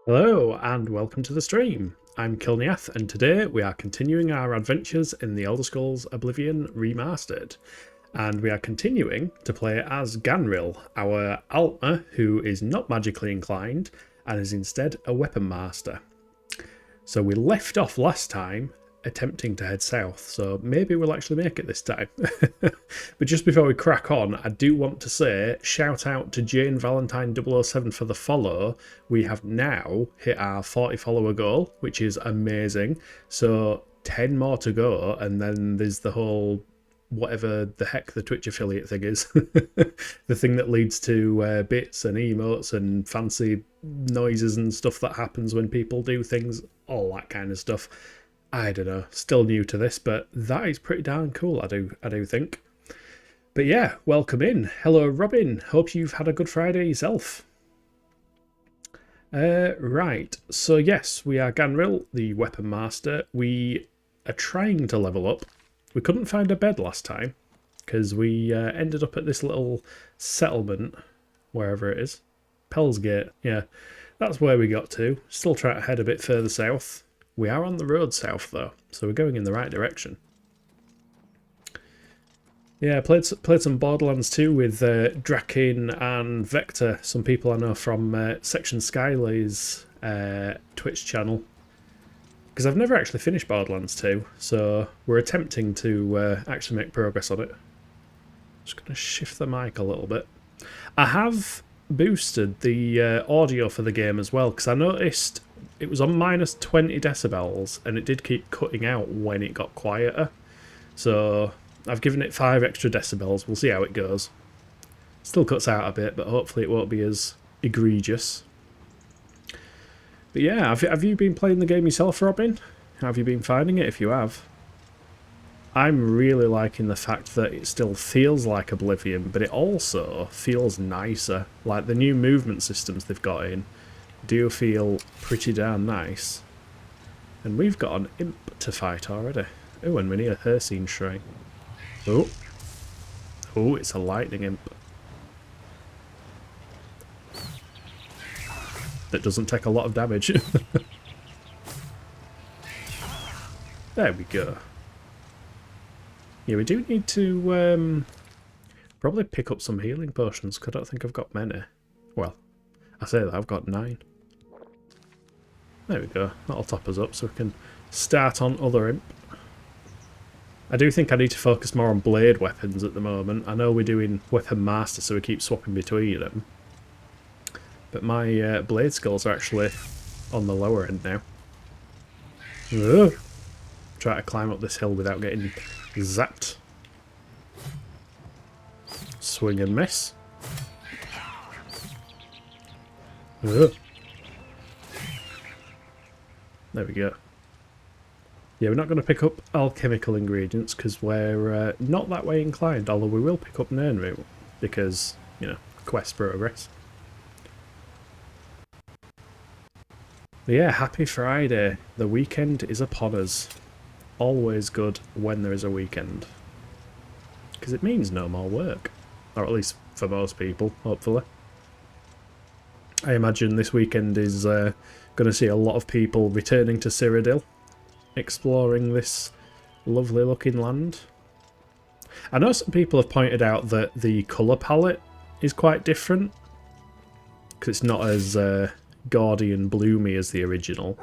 Hello and welcome to the stream. I'm Kilniath and today we are continuing our adventures in the Elder Scrolls Oblivion Remastered. And we are continuing to play as Ganril, our Altmer who is not magically inclined and is instead a Weaponmaster. So we left off last time attempting to head south, so maybe we'll actually make it this time. But just before we crack on, I do want to say shout out to Jane Valentine 007 for the follow. We have now hit our 40 follower goal, which is amazing. So 10 more to go, and then there's the whole whatever the heck the Twitch affiliate thing is. The thing that leads to bits and emotes and fancy noises and stuff that happens when people do things, all that kind of stuff. I don't know, still new to this, but that is pretty darn cool, I do think. But yeah, welcome in. Hello Robin, hope you've had a good Friday yourself. Right, so yes, we are Ganril, the Weaponmaster. We are trying to level up. We couldn't find a bed last time, because we ended up at this little settlement, wherever it is. Pellsgate, yeah, that's where we got to. Still trying to head a bit further south. We are on the road south though, so we're going in the right direction. Yeah, played some Borderlands 2 with Draken and Vector, some people I know from Section Skylay's Twitch channel. Because I've never actually finished Borderlands 2, so we're attempting to actually make progress on it. Just going to shift the mic a little bit. I have boosted the audio for the game as well, because I noticed it was on minus 20 decibels and it did keep cutting out when it got quieter. So I've given it 5 extra decibels. We'll see how it goes. Still cuts out a bit, but hopefully it won't be as egregious. But yeah, have you been playing the game yourself, Robin? How have you been finding it if you have? I'm really liking the fact that it still feels like Oblivion, but it also feels nicer. Like the new movement systems they've got in do feel pretty darn nice. And we've got an imp to fight already. Oh, and we need a Hersine shrine. Oh. Oh, it's a lightning imp. That doesn't take a lot of damage. There we go. Yeah, we do need to probably pick up some healing potions, because I don't think I've got many. Well, I say that, I've got 9. There we go, that'll top us up so we can start on other imp. I do think I need to focus more on blade weapons at the moment. I know we're doing Weaponmaster, so we keep swapping between them. But my blade skills are actually on the lower end now. Ugh. Try to climb up this hill without getting zapped. Swing and miss. Ugh. There we go. Yeah, we're not going to pick up alchemical ingredients because we're not that way inclined, although we will pick up Nirnroot because, you know, quest progress. But yeah, happy Friday. The weekend is upon us. Always good when there is a weekend. Because it means no more work. Or at least for most people, hopefully. I imagine this weekend is going to see a lot of people returning to Cyrodiil, exploring this lovely looking land. I know some people have pointed out that the colour palette is quite different, because it's not as gaudy and bloomy as the original.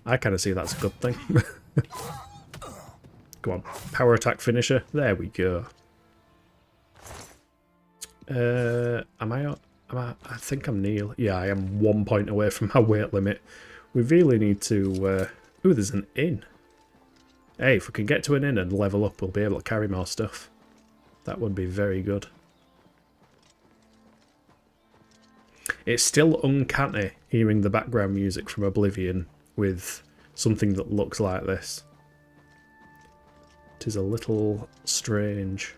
I kind of see that's a good thing. Go on, power attack finisher. There we go. I think I'm Neil. Yeah, I am 1 point away from my weight limit. We really need to... Ooh, there's an inn. Hey, if we can get to an inn and level up, we'll be able to carry more stuff. That would be very good. It's still uncanny hearing the background music from Oblivion with something that looks like this. It is a little strange.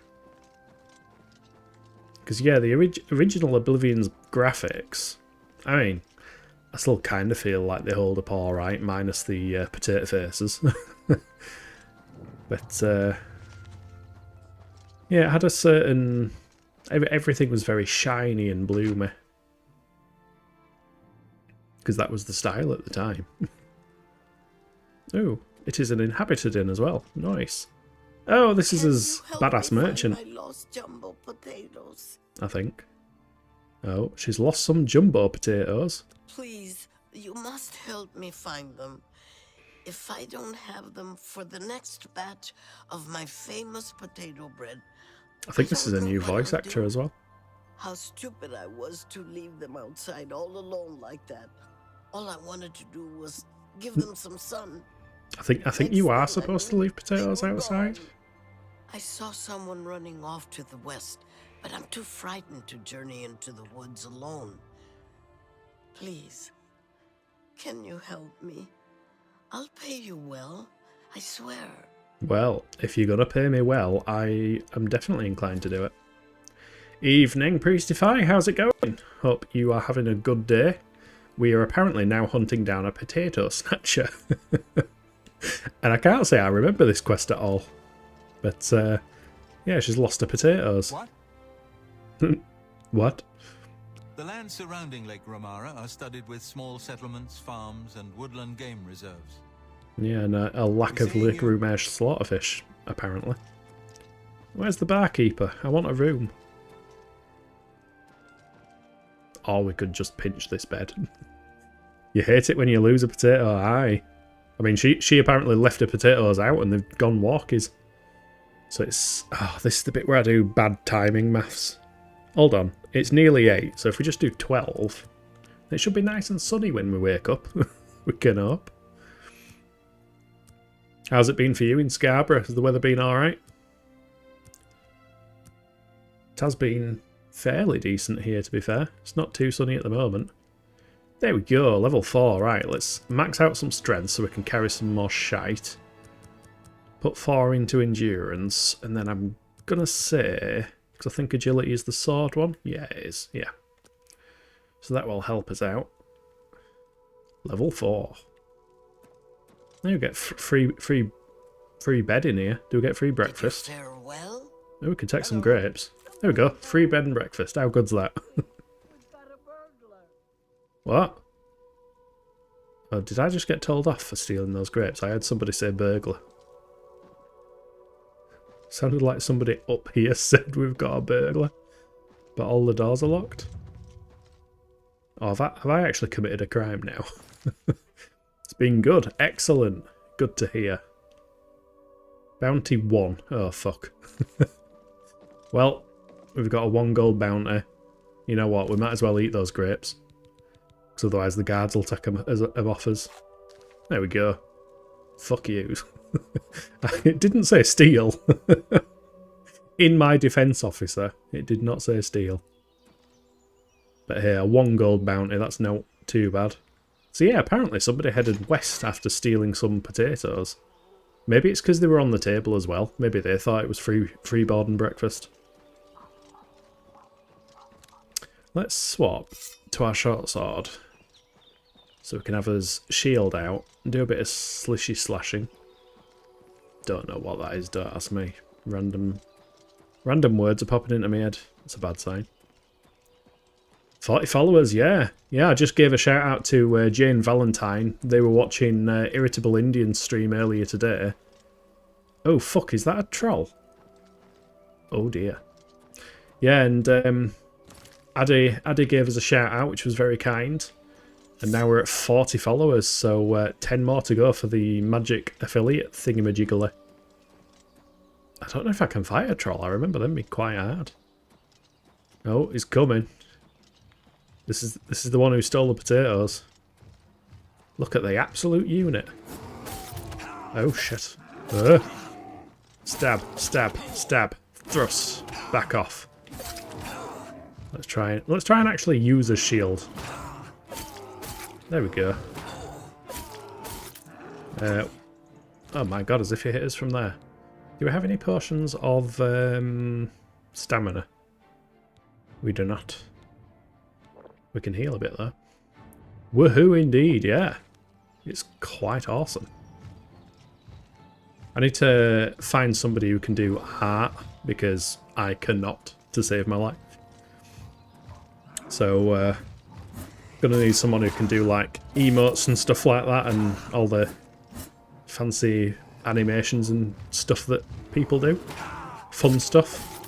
Because, yeah, the original Oblivion's graphics, I mean, I still kind of feel like they hold up alright, minus the potato faces. But, yeah, it had a certain... Everything was very shiny and bloomy. because that was the style at the time. Oh, it is an inhabited inn as well. Nice. Oh, this is his badass merchant. My lost jumbo potatoes. I think. Oh, she's lost some jumbo potatoes. Please, you must help me find them. If I don't have them for the next batch of my famous potato bread, I think this is a new voice actor as well. How stupid I was to leave them outside all alone like that. All I wanted to do was give them some sun. I think you are supposed to leave potatoes outside. I saw someone running off to the west, but I'm too frightened to journey into the woods alone. Please, can you help me? I'll pay you well, I swear. Well, if you're gonna pay me well, I am definitely inclined to do it. Evening, Priestify, how's it going? Hope you are having a good day. We are apparently now hunting down a potato snatcher. And I can't say I remember this quest at all. But, yeah, she's lost her potatoes. What? What? The lands surrounding Lake Ramara are studded with small settlements, farms, and woodland game reserves. Yeah, and a lack of Lake Rumesh slaughterfish, apparently. Where's the barkeeper? I want a room. Or we could just pinch this bed. You hate it when you lose a potato, aye. I mean, she apparently left her potatoes out and they've gone walkies. So it's... Oh, this is the bit where I do bad timing maths. Hold on. It's nearly 8, so if we just do 12, it should be nice and sunny when we wake up. We can hope. How's it been for you in Scarborough? Has the weather been alright? It has been fairly decent here, to be fair. It's not too sunny at the moment. There we go, level 4. Right, let's max out some strength so we can carry some more shite. Put 4 into endurance, and then I'm gonna say, because I think agility is the sword one. Yeah, it is. Yeah. So that will help us out. Level 4. Now we get free bed in here. Do we get free breakfast? Farewell? Oh, we can take some grapes. There we go. Free bed and breakfast. How good's that? What? Oh, did I just get told off for stealing those grapes? I had somebody say burglar. Sounded like somebody up here said we've got a burglar. But all the doors are locked. Oh, have I actually committed a crime now? It's been good. Excellent. Good to hear. Bounty 1. Oh, fuck. Well, we've got a 1 gold bounty. You know what? We might as well eat those grapes. Because otherwise the guards will take them as offers. There we go. Fuck you. It didn't say steal. In my defence, officer, it did not say steal. But here, a 1 gold bounty, that's not too bad. So yeah, apparently somebody headed west after stealing some potatoes. Maybe it's because they were on the table as well. Maybe they thought it was free board and breakfast. Let's swap to our short sword. So we can have his shield out and do a bit of slishy slashing. Don't know what that is, don't ask me. Random words are popping into my head. That's a bad sign. 40 followers, yeah. Yeah, I just gave a shout out to Jane Valentine. They were watching Irritable Indian stream earlier today. Oh, fuck, is that a troll? Oh, dear. Yeah, and Addy gave us a shout out, which was very kind. And now we're at 40 followers, so 10 more to go for the magic affiliate thingamajiggly. I don't know if I can fight a troll. I remember them being quite hard. Oh, he's coming. This is the one who stole the potatoes. Look at the absolute unit. Oh shit. Stab, stab, stab. Thrust. Back off. Let's try and actually use a shield. There we go. Oh my god, as if he hit us from there. Do we have any potions of stamina? We do not. We can heal a bit though. Woohoo indeed, yeah. It's quite awesome. I need to find somebody who can do art because I cannot to save my life. So Gonna need someone who can do like emotes and stuff like that and all the fancy animations and stuff that people do. Fun stuff.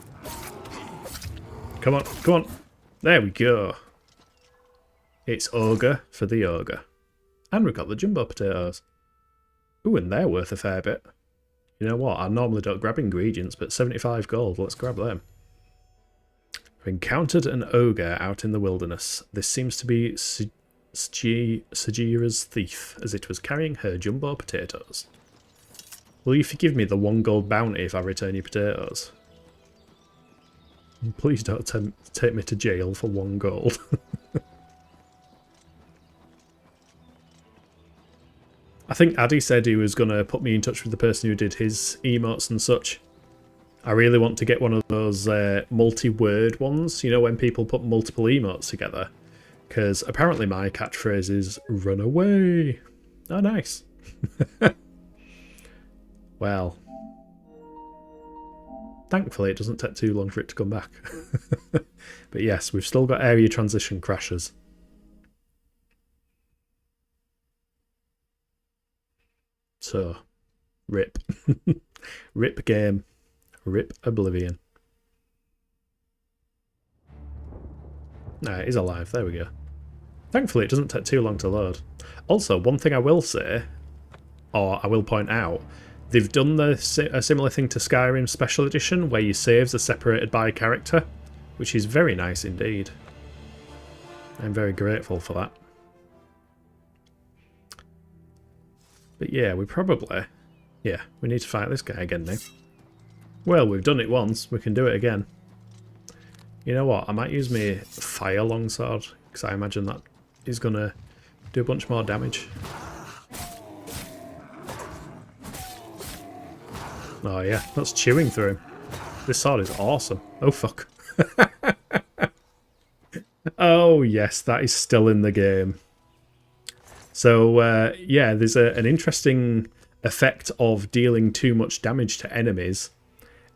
Come on, come on. There we go. It's ogre for the ogre. And we've got the jumbo potatoes. Ooh, and they're worth a fair bit. You know what? I normally don't grab ingredients, but 75 gold. Let's grab them. I've encountered an ogre out in the wilderness. This seems to be Sajira's thief, as it was carrying her jumbo potatoes. Will you forgive me the 1 gold bounty if I return your potatoes? Please don't take me to jail for 1 gold. I think Addy said he was going to put me in touch with the person who did his emotes and such. I really want to get one of those multi-word ones, you know, when people put multiple emotes together. Because apparently my catchphrase is, run away. Oh, nice. Well. Thankfully it doesn't take too long for it to come back. But yes, we've still got area transition crashes. So, rip. Rip game. Rip Oblivion. Nah, it is alive. There we go. Thankfully, it doesn't take too long to load. Also, one thing I will say, or I will point out, they've done a similar thing to Skyrim Special Edition, where your saves are separated by character, which is very nice indeed. I'm very grateful for that. But yeah, we probably... Yeah, we need to fight this guy again now. Well, we've done it once. We can do it again. You know what? I might use my fire longsword, because I imagine that is going to do a bunch more damage. Oh yeah, that's chewing through him. This sword is awesome. Oh fuck. Oh yes, that is still in the game. So yeah, there's an interesting effect of dealing too much damage to enemies.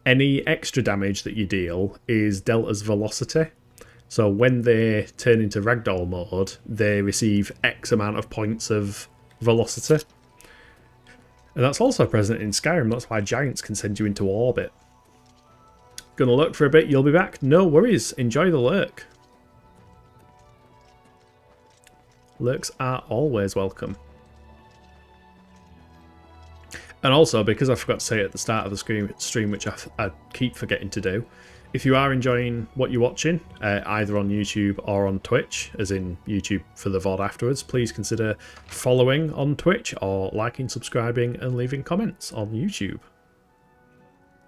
Any extra damage that you deal is dealt as velocity. So when they turn into ragdoll mode, they receive X amount of points of velocity. And that's also present in Skyrim. That's why giants can send you into orbit. Gonna lurk for a bit, you'll be back. No worries, enjoy the lurk. Lurks are always welcome. And also, because I forgot to say at the start of the stream, which I keep forgetting to do, if you are enjoying what you're watching, either on YouTube or on Twitch, as in YouTube for the VOD afterwards, please consider following on Twitch or liking, subscribing and leaving comments on YouTube.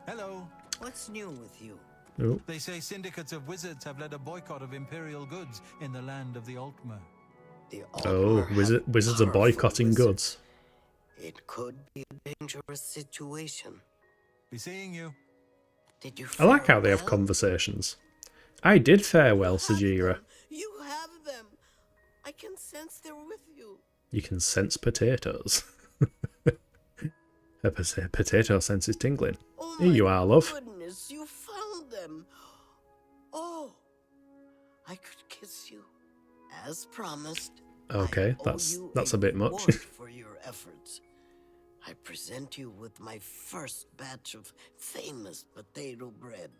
Hello. What's new with you? Oh. They say syndicates of wizards have led a boycott of imperial goods in the land of the Altmer. The Oh, Altmer wizards are powerful boycotting wizards. goods. It could be a dangerous situation. Be seeing you. Did you I like how they have fare well? conversations. I did fare well, Sajira. You have them. I can sense they're with you. You can sense potatoes. Her potato sense is tingling. Oh Here you my are, love. goodness, you found them. Oh, I could kiss you, as promised. Okay, I owe that's you a bit much. reward for your efforts. I present you with my first batch of famous potato bread.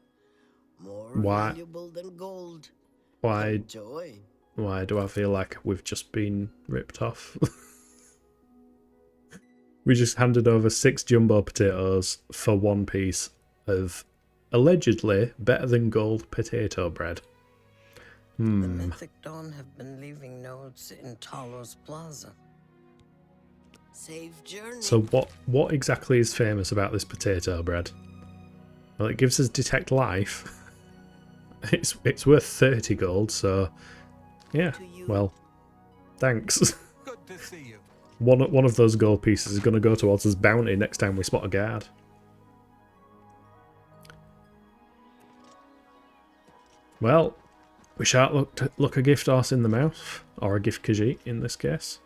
More Why- valuable than gold. Why Enjoy. Why do I feel like we've just been ripped off? We just handed over 6 jumbo potatoes for 1 piece of allegedly better than gold potato bread. The Mythic Dawn have been leaving notes in Talos Plaza. Safe journey. So what exactly is famous about this potato bread? Well, it gives us detect life. It's worth 30 gold, so yeah. To you. Well, thanks. Good to see you. One of those gold pieces is going to go towards his bounty next time we spot a guard. Well, we shan't look a gift horse in the mouth, or a gift Khajiit in this case.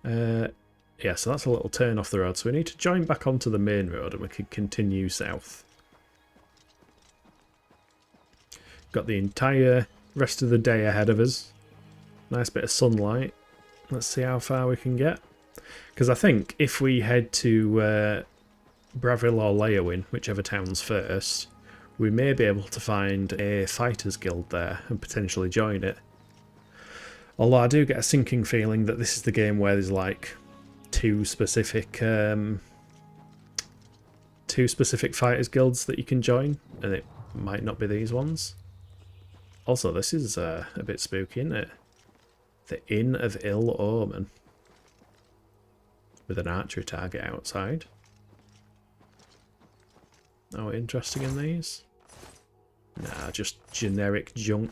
Yeah, so that's a little turn off the road, so we need to join back onto the main road and we can continue south. Got the entire rest of the day ahead of us. Nice bit of sunlight. Let's see how far we can get. Because I think if we head to Bravil or Leowin, whichever town's first, we may be able to find a fighters guild there and potentially join it. Although I do get a sinking feeling that this is the game where there's like two specific fighters guilds that you can join, and it might not be these ones. Also, this is a bit spooky, isn't it? The Inn of Ill Omen. With an archery target outside. Oh, interesting in these? Nah, just generic junk.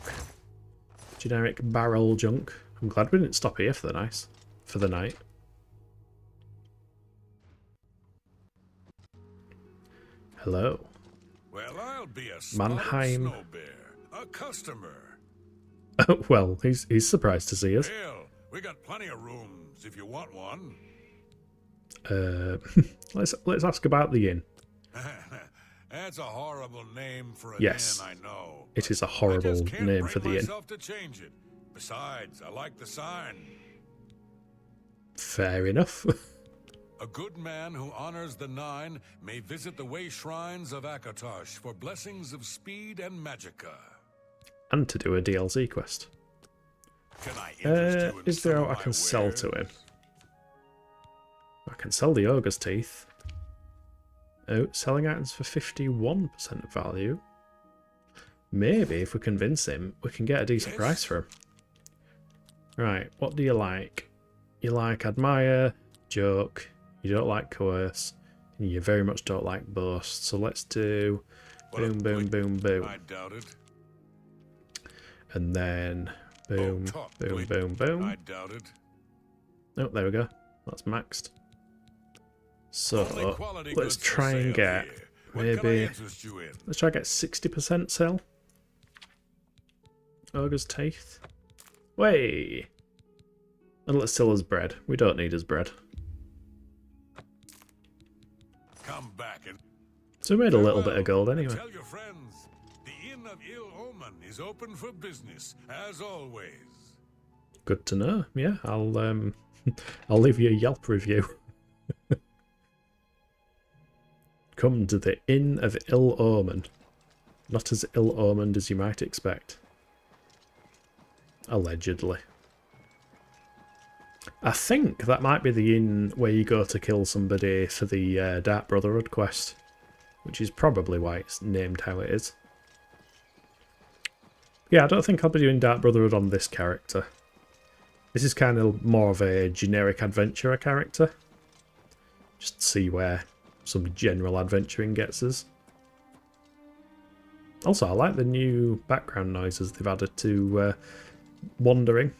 Generic barrel junk. I'm glad we didn't stop here for the night. Hello. Well, I'll be a Mannheim. snow bear, a customer. Well, he's surprised to see us. Hell, we got plenty of rooms if you want one. Let's ask about the inn. That's a horrible name for an Yes, inn, I know. it is a I horrible just can't name for bring the inn. myself to change it. Besides, I like the sign. Fair enough. A good man who honors the Nine may visit the way shrines of Akatosh for blessings of speed and magicka. And to do a DLC quest. Can I interest you in Is there some what of I can my sell wares? to him? I can sell the ogre's teeth. Oh, selling items for 51% of value. Maybe if we convince him, we can get a decent price for him. Right, what do you like? You like admire, joke, you don't like coerce, and you very much don't like boast. So let's do What a boom, boom, quick- boom, boom. I doubt it. And then boom, talk, boom, wait. boom, boom. I doubt it. Oh, there we go. That's maxed. So Only quality let's goods for try and sale get here. What can I maybe interest you in? let's try and get 60% sell. Ogre's teeth. Way. And let's sell his bread. We don't need his bread. Come back and So we made a little bit of gold anyway. tell your friends the Inn of Ill Omen is open for business as always. Good to know. Yeah, I'll I'll leave you a Yelp review. Come to the Inn of Ill Omen. Not as ill-omened as you might expect. Allegedly. I think that might be the inn where you go to kill somebody for the Dark Brotherhood quest. Which is probably why it's named how it is. Yeah, I don't think I'll be doing Dark Brotherhood on this character. This is kind of more of a generic adventurer character. Just to see where some general adventuring gets us. Also, I like the new background noises they've added to Wandering.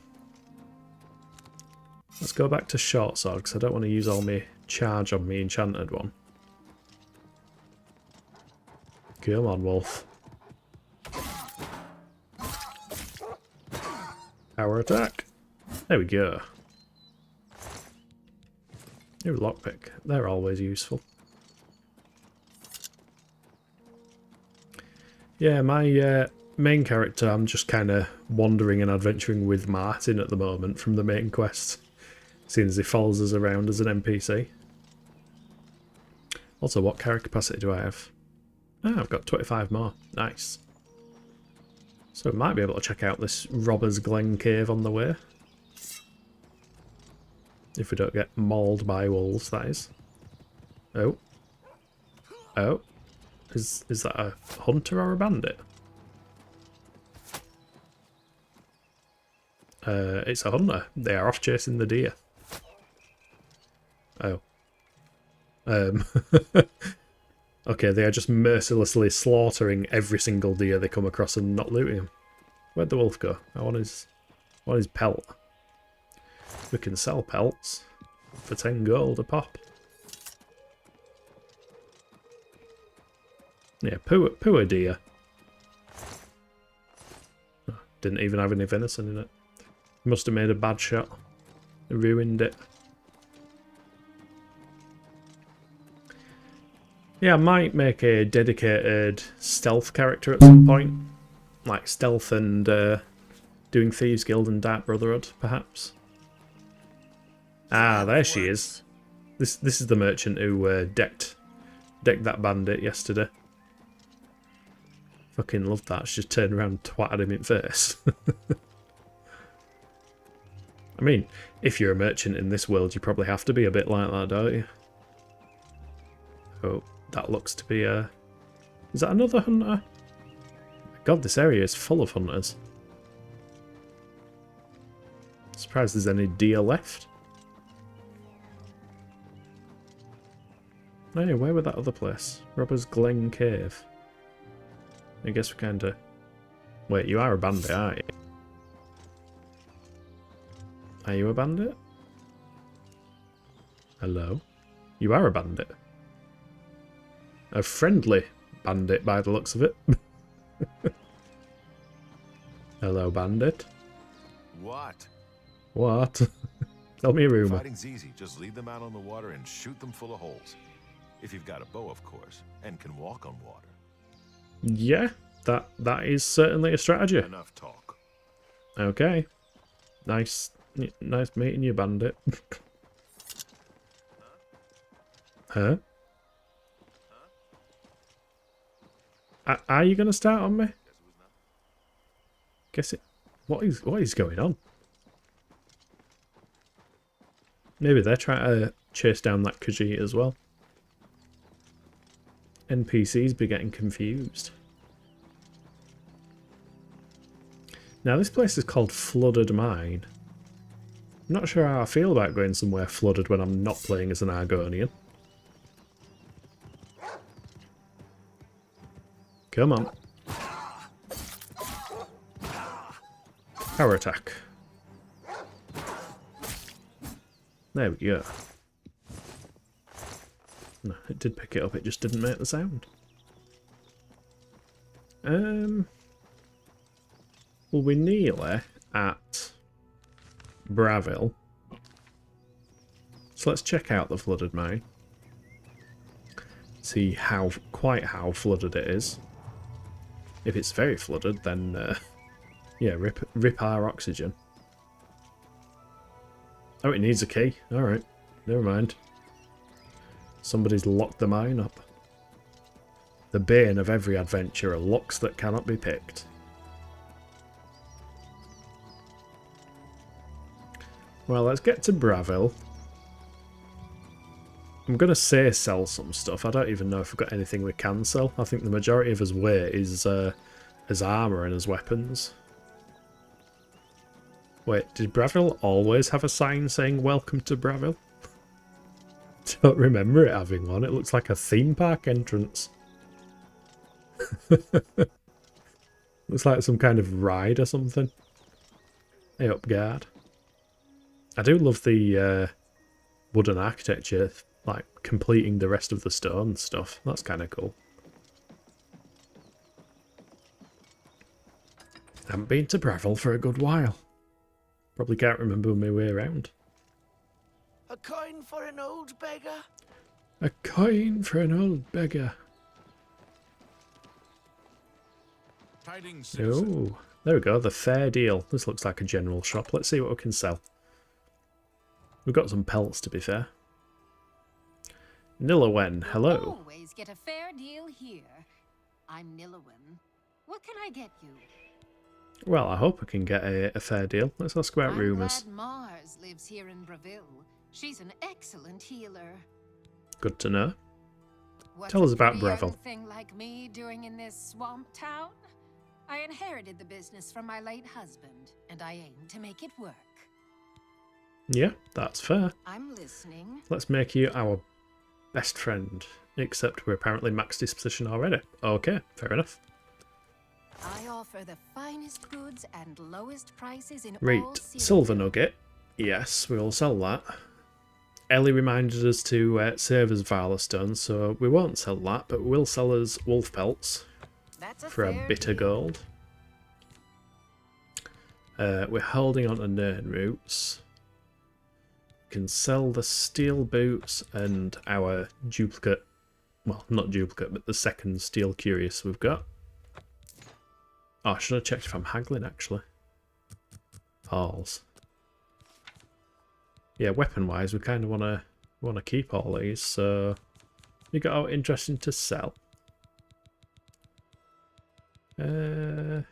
Let's go back to short sword because I don't want to use all my charge on me enchanted one. Come on, wolf. Power attack. There we go. New lockpick. They're always useful. Yeah, my main character, I'm just kind of wandering and adventuring with Martin at the moment from the main quest. Seeing as he follows us around as an NPC. Also, what character capacity do I have? Ah, I've got 25 more. Nice. So we might be able to check out this Robber's Glen cave on the way. If we don't get mauled by wolves, that is. Oh. Oh. Is that a hunter or a bandit? It's a hunter. They are off chasing the deer. Oh. Okay, they are just mercilessly slaughtering every single deer they come across and not looting them. Where'd the wolf go? I want his pelt. We can sell pelts for 10 gold a pop. Yeah, poor deer. Oh, didn't even have any venison in it. Must have made a bad shot. Ruined it. Yeah, I might make a dedicated stealth character at some point. Like stealth and Doing Thieves Guild and Dark Brotherhood, perhaps? Ah, there she is. This is the merchant who decked that bandit yesterday. Fucking loved that. She just turned around and twatted him in face. I mean, if you're a merchant in this world, you probably have to be a bit like that, don't you? Oh, that looks to be a... Is that another hunter? God, this area is full of hunters. Surprised there's any deer left. Oh yeah, where was that other place? Robber's Glen Cave. I guess we kinda... Wait, you are a bandit, aren't you? Are you a bandit? Hello? You are a bandit. A friendly bandit by the looks of it. Hello, bandit. What? What? Tell me a rumour. Fighting's easy. Just lead them out on the water and shoot them full of holes. If you've got a bow, of course, and can walk on water. Yeah, that is certainly a strategy. Enough talk. Okay. Nice meeting you, bandit. Huh? Are you going to start on me? Guess it. What is going on? Maybe they're trying to chase down that Khajiit as well. NPCs be getting confused. Now this place is called Flooded Mine. I'm not sure how I feel about going somewhere flooded when I'm not playing as an Argonian. Come on. Power attack. There we go. No, it did pick it up, it just didn't make the sound. Well, we're nearly at Bravil. So let's check out the flooded mine. See quite how flooded it is. If it's very flooded, then yeah, rip our oxygen. Oh, it needs a key. Alright, never mind. Somebody's locked the mine up. The bane of every adventurer, locks that cannot be picked. Well, let's get to Bravil. I'm going to say sell some stuff. I don't even know if we've got anything we can sell. I think the majority of his weight is as armour and as weapons. Wait, did Bravil always have a sign saying welcome to Bravil? Don't remember it having one. It looks like a theme park entrance. Looks like some kind of ride or something. Hey up, guard. I do love the wooden architecture, like completing the rest of the stone stuff. That's kind of cool. Haven't been to Bravil for a good while. Probably can't remember my way around. A coin for an old beggar? A coin for an old beggar. Oh, there we go, the fair deal. This looks like a general shop. Let's see what we can sell. We've got some pelts, to be fair. Nillawen, hello. Always get a fair deal here. I'm Nillawen. What can I get you? Well, I hope I can get a fair deal. Let's ask about rumours. I'm glad Mars lives here in Bravil. She's an excellent healer. Good to know. What's Tell us a about pretty young Bravil. thing like me doing in this swamp town? I inherited the business from my late husband, and I aim to make it work. Yeah, that's fair. I'm listening. Let's make you our best friend. Except we're apparently max disposition already. Okay, fair enough. I offer the finest goods and lowest prices in Right, all Syria. silver nugget. Yes, we will sell that. Ellie reminded us to save us Valor Stone, so we won't sell that, but we'll sell us wolf pelts That's for a fair bit of deal. gold. We're holding on to Nern Roots. We can sell the steel boots and our duplicate, well, not duplicate, but the second steel curious we've got. Oh, I should have checked if I'm haggling, actually. halls. Yeah, weapon-wise, we kind of want to keep all these. So you got out interesting to sell. No,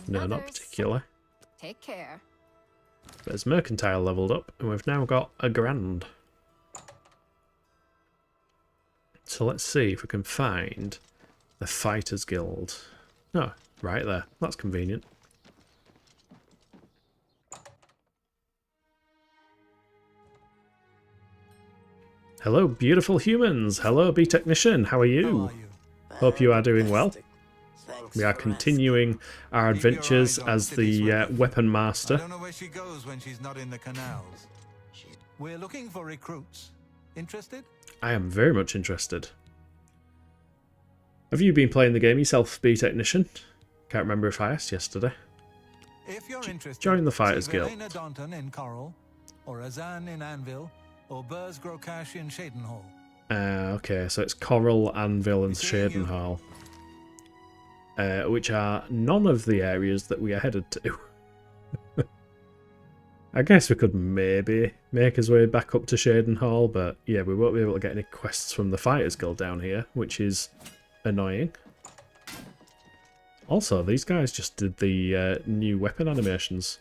not Others. particularly. Take care. But it's mercantile leveled up, and we've now got a grand. So let's see if we can find the Fighters Guild. Oh, right there. That's convenient. Hello, beautiful humans. Hello, Bee Technician. How are you? How are you? Hope you are doing well. Fantastic. Thanks We are for continuing our Keep your adventures eyes on as city the swimmers. I Weaponmaster. don't know where she goes when she's not in the canals. We're looking for recruits. Interested? I am very much interested. Have you been playing the game yourself, Bee Technician? Can't remember if I asked yesterday. If you're interested, join the Fighters see Guild. Verena Daunton in Coral, or Azan in Anvil, or Burrs Grokash in Shadenhall. Okay, so it's Coral, Anvil and Seeing you. Shadenhall. Which are none of the areas that we are headed to. I guess we could maybe make our way back up to Shadenhall, but yeah, we won't be able to get any quests from the Fighters Guild down here, which is annoying. Also, these guys just did the new weapon animations,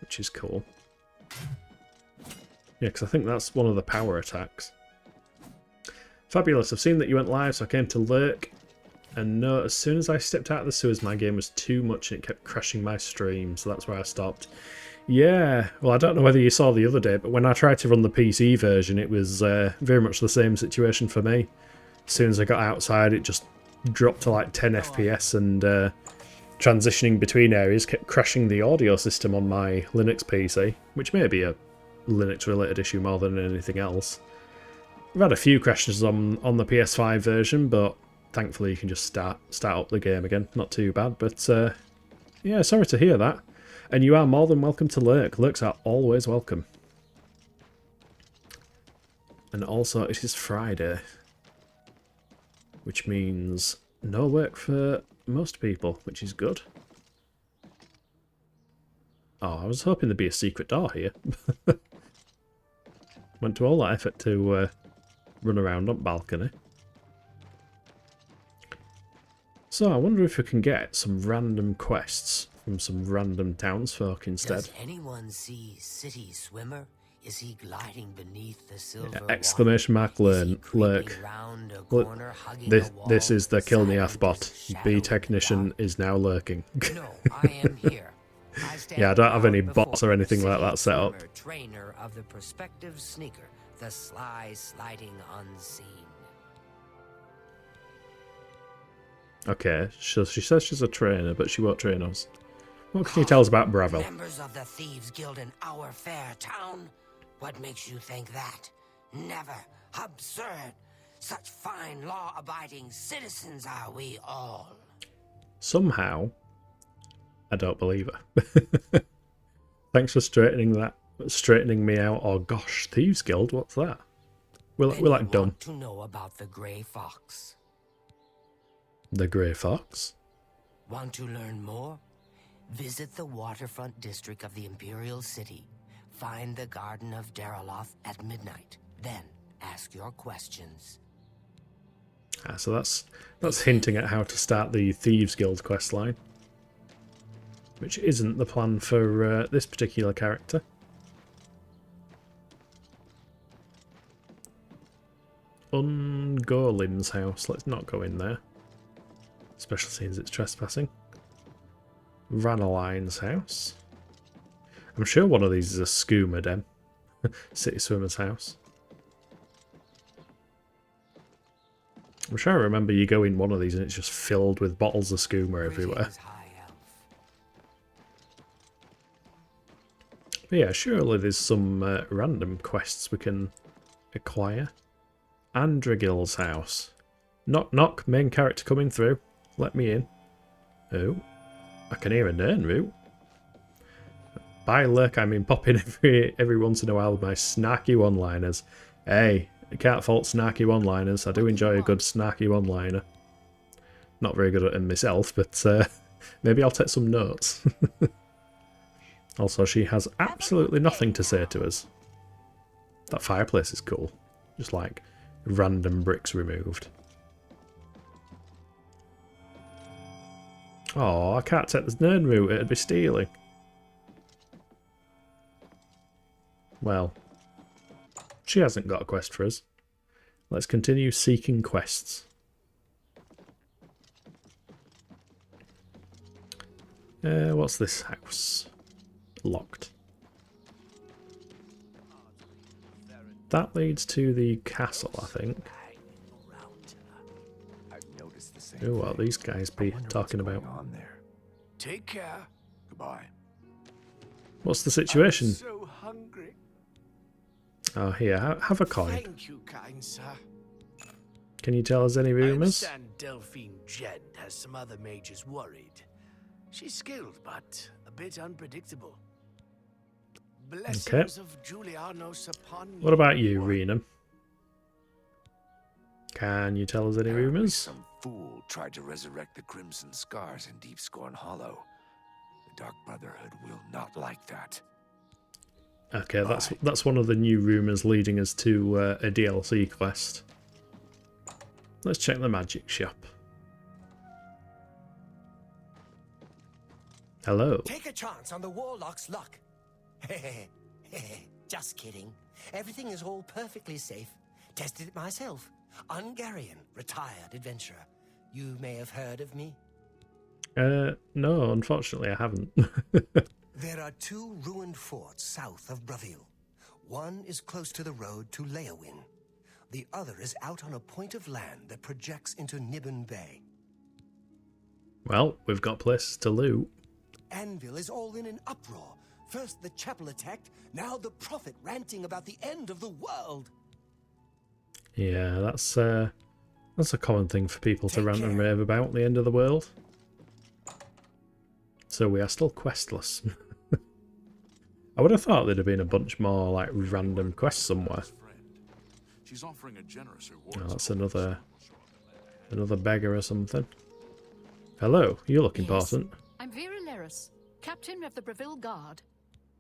which is cool. Yeah, because I think that's one of the power attacks. Fabulous, I've seen that you went live, so I came to lurk. And no, as soon as I stepped out of the sewers, my game was too much and it kept crashing my stream, so that's where I stopped. Yeah, well, I don't know whether you saw the other day, but when I tried to run the PC version, it was very much the same situation for me. As soon as I got outside, it just dropped to like 10 FPS, and transitioning between areas kept crashing the audio system on my Linux PC, which may be a Linux-related issue more than anything else. I've had a few crashes on the PS5 version, but thankfully you can just start up the game again. Not too bad, but yeah, sorry to hear that. And you are more than welcome to lurk. Lurks are always welcome. And also, it is Friday, which means no work for most people, which is good. Oh, I was hoping there'd be a secret door here. Went to all that effort to run around up balcony. So I wonder if we can get some random quests from some random townsfolk instead. Does anyone see City Swimmer? Is he gliding beneath the silver Exclamation mark learn lurk. Look, this is the Kill Me Ath bot. Bee Technician is now lurking. No, I am here. Yeah, I don't have any bots or anything like that set up. Trainer of the prospective sneaker, the sly sliding unseen. Okay, so she says she's a trainer, but she won't train us. What can you tell us about Bravo? Members of the Thieves Guild in our fair town? What makes you think that? Never. Absurd. Such fine law-abiding citizens are we all. Somehow, I don't believe her. Thanks for straightening me out. Oh gosh, Thieves Guild, what's that? We're like dumb. To know about the Grey Fox. The Grey Fox? Want to learn more? Visit the waterfront district of the Imperial City. Find the Garden of Daraloth at midnight. Then ask your questions. Ah, so that's hinting at how to start the Thieves Guild questline, which isn't the plan for this particular character. Ungolin's house. Let's not go in there. Especially since it's trespassing. Ranaline's house. I'm sure one of these is a skooma den. City Swimmer's house. I'm sure I remember you go in one of these and it's just filled with bottles of skooma everywhere. Greetings, High Elf. But yeah, surely there's some random quests we can acquire. Andragil's house. Knock knock, main character coming through. Let me in. Oh, I can hear a Nernroot. By lurk, I mean pop in every once in a while with my snarky one-liners. Hey, you can't fault snarky one-liners. I do enjoy a good snarky one-liner. Not very good at them myself, but Maybe I'll take some notes. Also, she has absolutely nothing to say to us. That fireplace is cool. Just like random bricks removed. Oh, I can't take this Nern route, it'd be stealing. Well, she hasn't got a quest for us. Let's continue seeking quests. What's this house? Locked. That leads to the castle, I think. Oh, what these guys be talking about? Take care. Goodbye. What's the situation? I'm so hungry. Oh, here, have a coin. Thank you, kind sir. Can you tell us any I rumours? understand Delphine Jed has some other mages worried. She's skilled, but a bit unpredictable. Blessings of Julianos upon you. What about you, Renam? Can you tell us any rumours? Some fool tried to resurrect the Crimson Scars in Deep Scorn Hollow. The Dark Brotherhood will not like that. Okay, that's one of the new rumours leading us to a DLC quest. Let's check the magic shop. Hello. Take a chance on the Warlock's luck. Just kidding. Everything is all perfectly safe. Tested it myself. Ungarian, retired adventurer. You may have heard of me. No, unfortunately I haven't. There are 2 ruined forts south of Bravil. One is close to the road to Leowin. The other is out on a point of land that projects into Nibbon Bay. Well, we've got places to loot. Anvil is all in an uproar. First the chapel attacked, now the prophet ranting about the end of the world. Yeah, that's a common thing for people to rant and rave about, the end of the world. So we are still questless. I would have thought there'd have been a bunch more like random quests somewhere. She's offering a generous Oh, that's another beggar or something. Hello, you look important. I'm Vera Leris, captain of the Bravil Guard.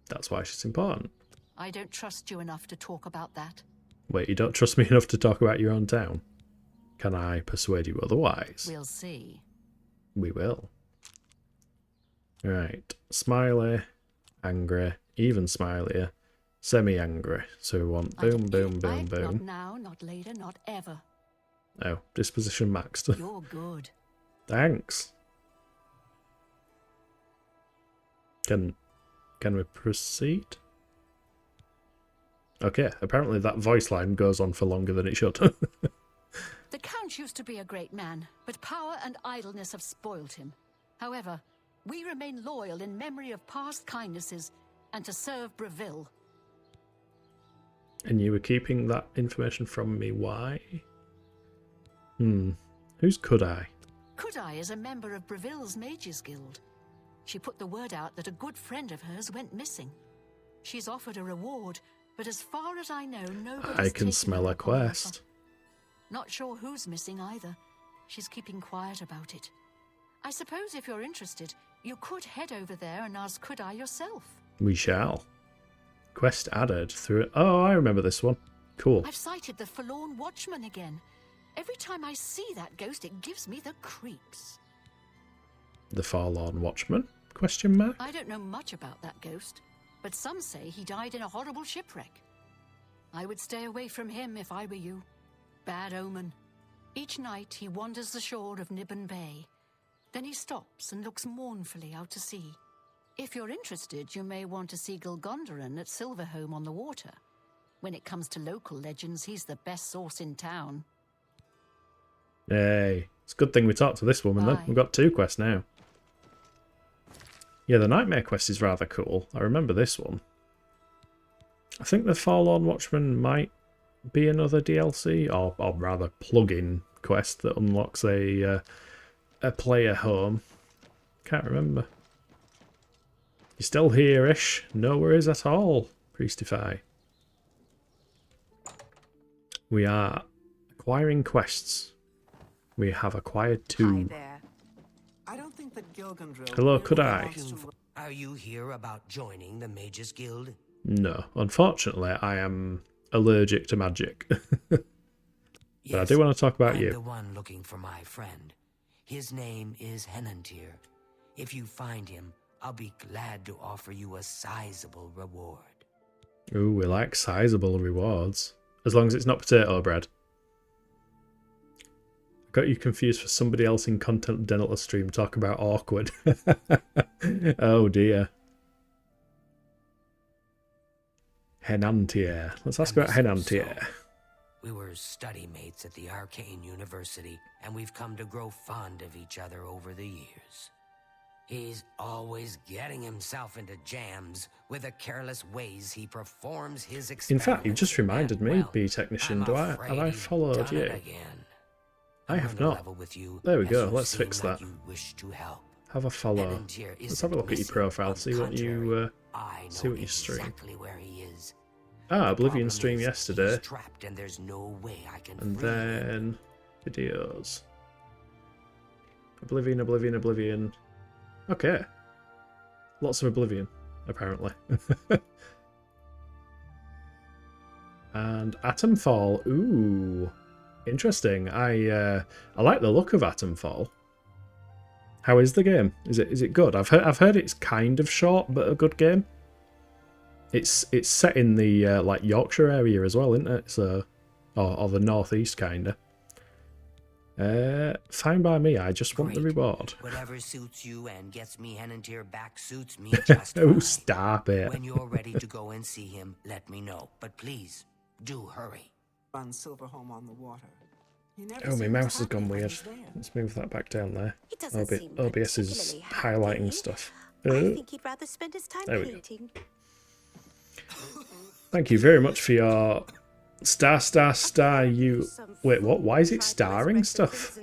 That's why she's important. I don't trust you enough to talk about that. Wait, you don't trust me enough to talk about your own town? Can I persuade you otherwise? We'll see. We will. Right, smiley, angry, even smilier, semi-angry. So we want boom, boom, boom, boom. Not now, not later, not ever. Oh, disposition maxed. You're good. Thanks. Can we proceed? Okay, apparently that voice line goes on for longer than it should. The Count used to be a great man, but power and idleness have spoiled him. However, we remain loyal in memory of past kindnesses and to serve Bravil. And you were keeping that information from me, why? Who's Kudai? Kudai is a member of Bravil's Mages Guild. She put the word out that a good friend of hers went missing. She's offered a reward, but as far as I know, nobody's I can taken smell her a up on the offer. quest. Not sure who's missing either. She's keeping quiet about it. I suppose if you're interested, you could head over there and ask Kudai yourself. We shall. Quest added through... Oh, I remember this one. Cool. I've sighted the Forlorn Watchman again. Every time I see that ghost, it gives me the creeps. The Forlorn Watchman? Question mark? I don't know much about that ghost, but some say he died in a horrible shipwreck. I would stay away from him if I were you. Bad omen. Each night he wanders the shore of Nibbon Bay. Then he stops and looks mournfully out to sea. If you're interested, you may want to see Gilgondaran at Silverholm on the water. When it comes to local legends, he's the best source in town. Hey, it's a good thing we talked to this woman then. Aye. We've got 2 quests now. Yeah, the Nightmare quest is rather cool. I remember this one. I think the Forlorn Watchman might be another DLC, or rather plug-in quest that unlocks a player home. Can't remember. You're still here-ish. No worries at all, Priestify. We are acquiring quests. We have acquired 2. Hi there. I don't think Hello, could I? Are you here about joining the Mages Guild? No, unfortunately, I am allergic to magic. But I do want to talk about I'm you. the one looking for my friend. His name is Henantir. If you find him, I'll be glad to offer you a sizable reward. Ooh, we like sizable rewards. As long as it's not potato bread. Got you confused for somebody else in Content Dental stream talk about awkward. Oh dear. Henantier. Let's ask about Henantier. We were study mates at the Arcane University, and we've come to grow fond of each other over the years. He's always getting himself into jams with the careless ways he performs his experiments. In fact, you just reminded me, Well, B Technician. Have I you've followed done you? it again. I have I'm gonna not. level with you There we as go. you Let's seem fix like that. you wish to help. Have a follow. Henantir Let's isn't have a look at your missing. profile. On See the what you contrary, I know see what you stream. exactly where he is. Ah, The Oblivion problem stream is, yesterday. he's trapped and there's no way I can And free him. then videos. Oblivion. Okay. Lots of Oblivion, apparently. And Atomfall. Ooh. Interesting. I like the look of Atomfall. How is the game? Is it good? I've heard it's kind of short, but a good game. It's set in the like Yorkshire area as well, isn't it? So, or the northeast kinda. Fine by me. I just want the Great. reward. Whatever suits you and gets me Henantir back suits me just Oh, fine. stop it! When you're ready to go and see him, let me know. But please, do hurry. On Silverholm on the water. Oh, my mouse has gone weird. Let's move that back down there. OBS is highlighting stuff. I think he'd rather spend his time There we go. painting. Thank you very much for your you. Wait, what? Why is it starring stuff?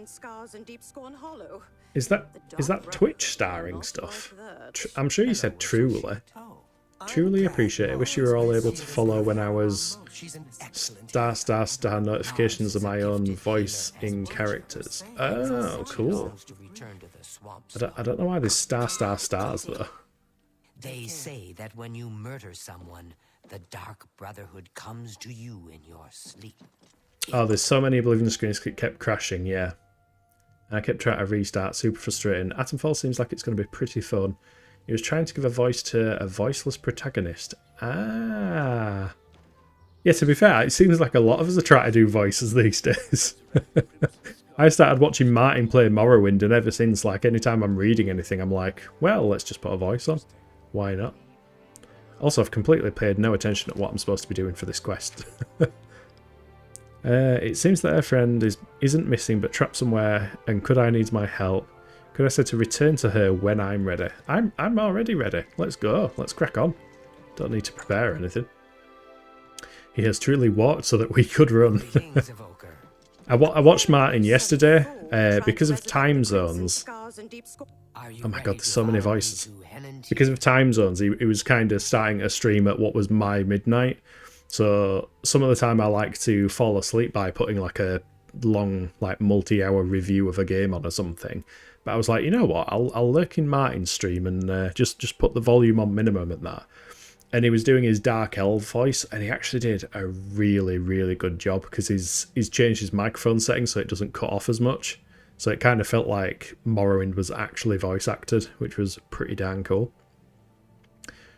Is that Twitch starring stuff? I'm sure you said truly. Truly appreciate it. Wish you were all able to follow when I was star notifications of my own voice in characters. Oh, cool. I don't know why there's stars though. They say that when you murder someone, the Dark Brotherhood comes to you in your sleep. Oh, there's so many Oblivion screens that kept crashing, yeah. I kept trying to restart, super frustrating. Atomfall seems like it's going to be pretty fun. He was trying to give a voice to a voiceless protagonist. Ah. Yeah, to be fair, it seems like a lot of us are trying to do voices these days. I started watching Martin play Morrowind, and ever since, like, anytime I'm reading anything, I'm like, well, let's just put a voice on. Why not? Also, I've completely paid no attention to what I'm supposed to be doing for this quest. It seems that her friend isn't missing but trapped somewhere, and could I need my help? Could I say to return to her when I'm ready? I'm already ready. Let's go. Let's crack on. Don't need to prepare anything. He has truly walked so that we could run. I watched Martin yesterday because of time zones. Oh my god, there's so many voices. Because of time zones, he was kind of starting a stream at what was my midnight. So some of the time I like to fall asleep by putting like a long, like multi-hour review of a game on or something. But I was like, you know what? I'll lurk in Martin's stream and just put the volume on minimum at that. And he was doing his Dark Elf voice, and he actually did a really, really good job because he's changed his microphone setting so it doesn't cut off as much. So it kind of felt like Morrowind was actually voice acted, which was pretty darn cool.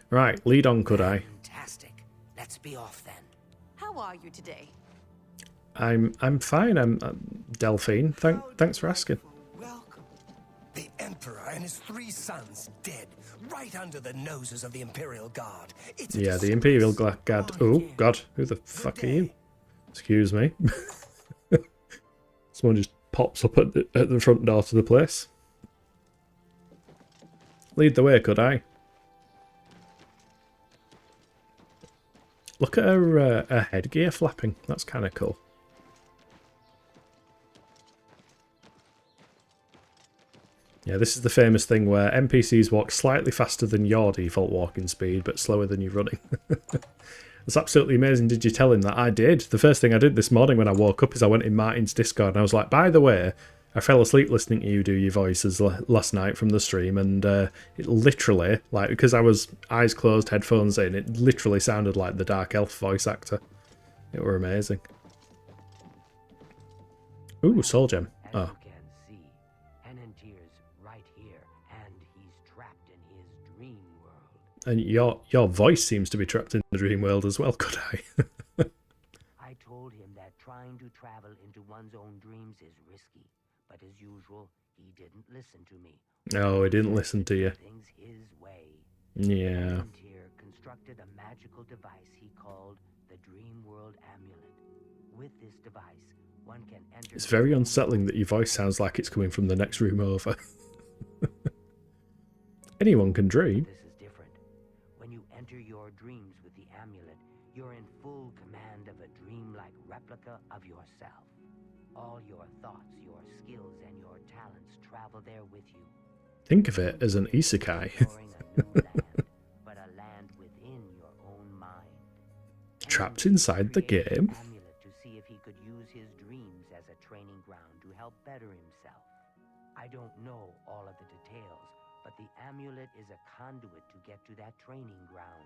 Right, lead on, could I? Fantastic. Let's be off then. How are you today? I'm fine. I'm Delphine. Thanks for asking. Welcome. The Emperor and his 3 sons dead, right under the noses of the Imperial Guard. Yeah, the Imperial Guard. Oh God, who the fuck are you? Excuse me. Someone just pops up at the front door to the place. Lead the way, could I? Look at her headgear flapping. That's kind of cool. Yeah, this is the famous thing where NPCs walk slightly faster than your default walking speed, but slower than you running. That's absolutely amazing. Did you tell him that? I did. The first thing I did this morning when I woke up is I went in Martin's Discord and I was like, by the way, I fell asleep listening to you do your voices last night from the stream, and it literally, like, because I was eyes closed, headphones in, it literally sounded like the Dark Elf voice actor. It were amazing. Ooh, soul gem. Oh. And your voice seems to be trapped in the dream world as well, could I? I told him that trying to travel into one's own dreams is risky, but as usual, he didn't listen to me. No, he didn't listen to you. Things his way. Yeah. Here constructed a magical device he called the Dream World Amulet. With this device, one can enter. It's very unsettling that your voice sounds like it's coming from the next room over. Anyone can dream. Enter your dreams with the amulet, you're in full command of a dreamlike replica of yourself. All your thoughts, your skills, and your talents travel there with you. Think of it as an isekai. But a land within your own mind. Trapped inside the game. Amulet to see if he could use his dreams as a training ground to help better himself. I don't know all of the details, but the amulet is a conduit to get to that training ground.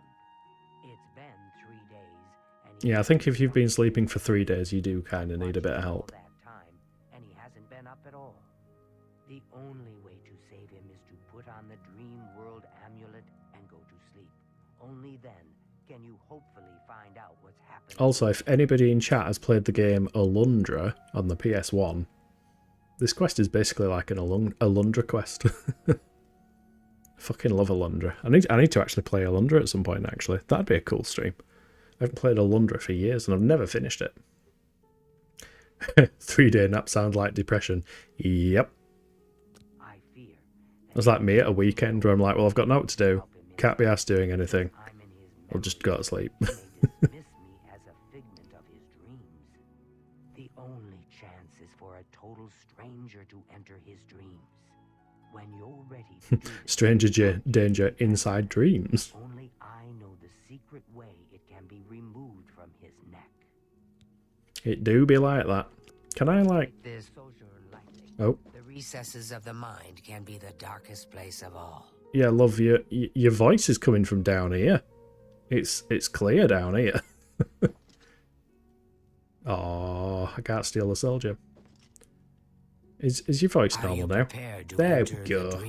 It's been 3 days, and yeah, I think if you've been sleeping for 3 days, you do kind of need a bit of help. And he hasn't been up at all. The only way to save him is to put on the Dream World Amulet and go to sleep. Only then can you hopefully find out what's happening. Also, if anybody in chat has played the game Alundra on the PS1, this quest is basically like an Alundra quest. Fucking love Alundra. I need to actually play Alundra at some point, actually. That'd be a cool stream. I haven't played Alundra for years and I've never finished it. 3-day nap sounds like depression. Yep. It's like me at a weekend where I'm like, well, I've got nothing to do. Can't be asked doing anything. I'll just go to sleep. The only chance is for a total stranger to enter his dreams. When you're ready to do Stranger danger inside dreams. only I know the secret way it can be removed from his neck. It do be like that. Can I like... Oh. The recesses of the mind can be the darkest place of all. Yeah, love, your voice is coming from down here. It's clear down here. Oh, I can't steal the soul gem. Is your voice normal now? There we go.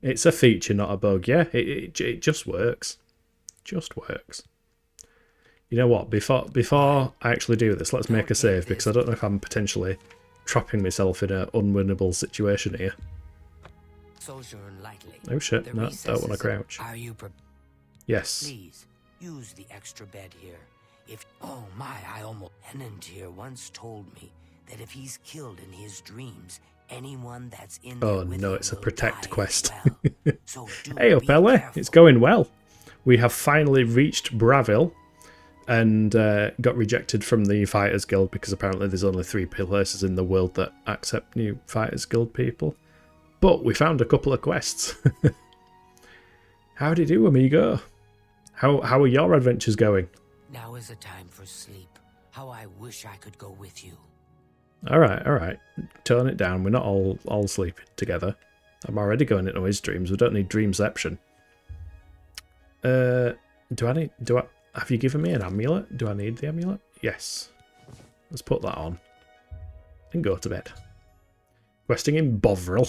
It's a feature, not a bug. Yeah, it just works. Just works. You know what? Before I actually do this, let's make a save, because I don't know if I'm potentially trapping myself in an unwinnable situation here. Oh shit, no, don't want to crouch. Are you yes. Please, use the extra bed here. Oh my, I almost... Tenant here once told me that if he's killed in his dreams, anyone that's in there with no, him it's a will protect die quest. well. So Hey up, Ellie. It's going well. We have finally reached Bravil and got rejected from the Fighters Guild because apparently there's only 3 places in the world that accept new Fighters Guild people. But we found a couple of quests. Howdy do, amigo. How are your adventures going? Now is a time for sleep. How I wish I could go with you. Alright. Tone it down. We're not all sleeping together. I'm already going into his dreams. We don't need dreamception. Have you given me an amulet? Do I need the amulet? Yes. Let's put that on. And go to bed. Questing in Bovril.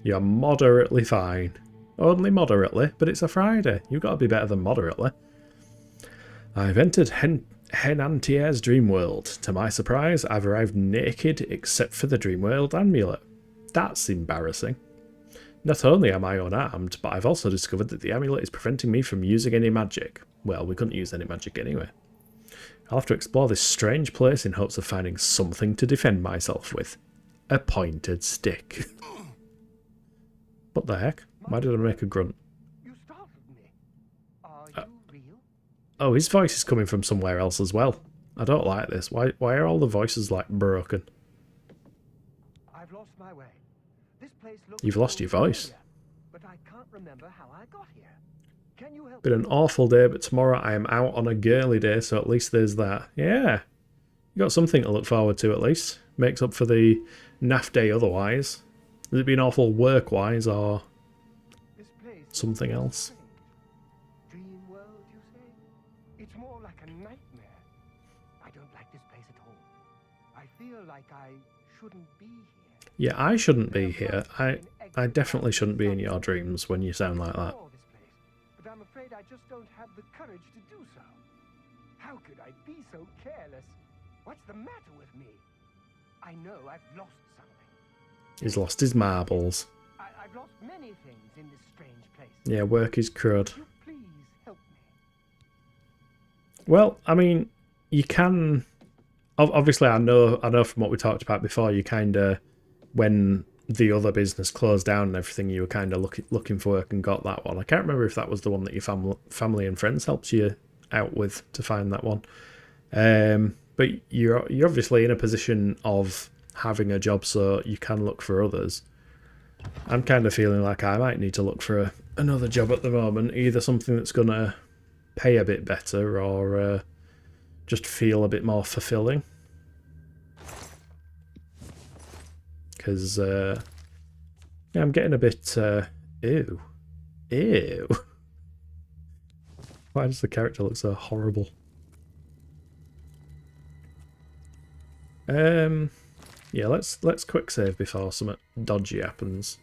You're moderately fine. Only moderately, but it's a Friday. You've got to be better than moderately. I've entered Henantier's dream world. To my surprise, I've arrived naked except for the dream world amulet. That's embarrassing. Not only am I unarmed, but I've also discovered that the amulet is preventing me from using any magic. Well, we couldn't use any magic anyway. I'll have to explore this strange place in hopes of finding something to defend myself with. A pointed stick. What the heck? Why did I make a grunt? You startled me. Are you real? Oh, his voice is coming from somewhere else as well. I don't like this. Why are all the voices like broken? I've lost my way. This place looks You've lost your voice. But I can't remember how I got here. Can you help Been an awful day, but tomorrow I am out on a girly day, so at least there's that. Yeah. You got something to look forward to at least. Makes up for the naff day otherwise. Has it been awful work-wise or something else? Dream world, you say? It's more like a nightmare. I don't like this place at all. I feel like I shouldn't be here. Yeah, I shouldn't be here. I definitely shouldn't be in your dreams when you sound like that. But I'm afraid I just don't have the courage to do so. How could I be so careless? What's the matter with me? I know I've lost something. He's lost his marbles. I've lost many things in this strange place. Yeah, work is crud. Please help me. Well, I mean, you can... Obviously, I know from what we talked about before, you kind of... When the other business closed down and everything, you were kind of looking for work and got that one. I can't remember if that was the one that your family and friends helped you out with to find that one. But you're obviously in a position of having a job, so you can look for others. I'm kind of feeling like I might need to look for another job at the moment, either something that's going to pay a bit better or just feel a bit more fulfilling. Because yeah, I'm getting a bit ew. Why does the character look so horrible? Yeah, let's quick save before something dodgy happens.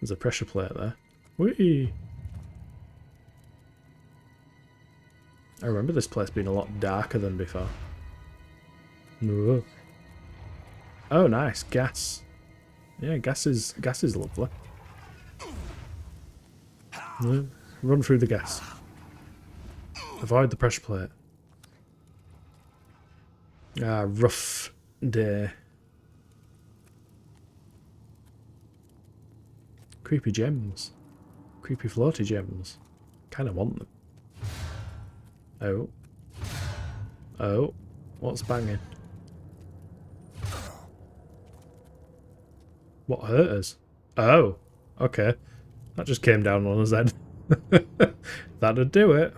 There's a pressure plate there. Whee! I remember this place being a lot darker than before. Whoa. Oh, nice gas. Yeah, gas is lovely. Yeah, run through the gas. Avoid the pressure plate. Ah, rough day. Creepy gems. Creepy floaty gems. Kinda want them. Oh. Oh. What's banging? What hurt us? Oh. Okay. That just came down on us then. That'd do it.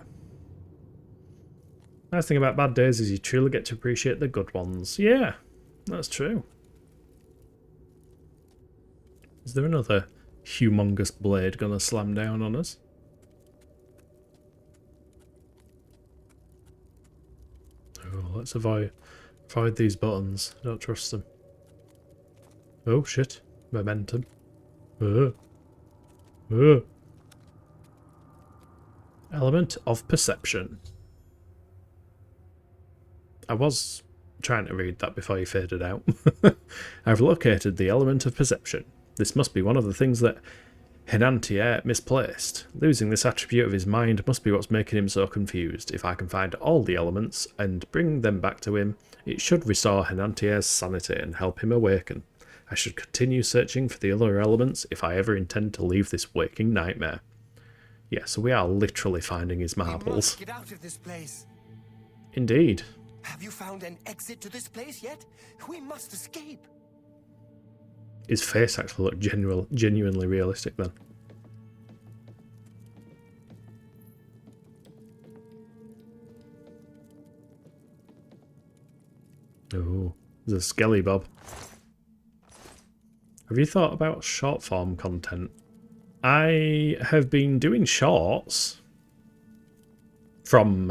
Nice thing about bad days is you truly get to appreciate the good ones. Yeah, that's true. Is there another humongous blade gonna slam down on us? Oh, let's avoid these buttons. Don't trust them. Oh shit. Momentum. Element of perception. I was trying to read that before you faded out. I've located the element of perception. This must be one of the things that Henantier misplaced. Losing this attribute of his mind must be what's making him so confused. If I can find all the elements and bring them back to him, it should restore Henantier's sanity and help him awaken. I should continue searching for the other elements if I ever intend to leave this waking nightmare. Yeah, so we are literally finding his marbles. We must get out of this place. Indeed. Have you found an exit to this place yet? We must escape. His face actually looked genuinely realistic then. Oh, there's a skelly bob. Have you thought about short form content? I have been doing shorts from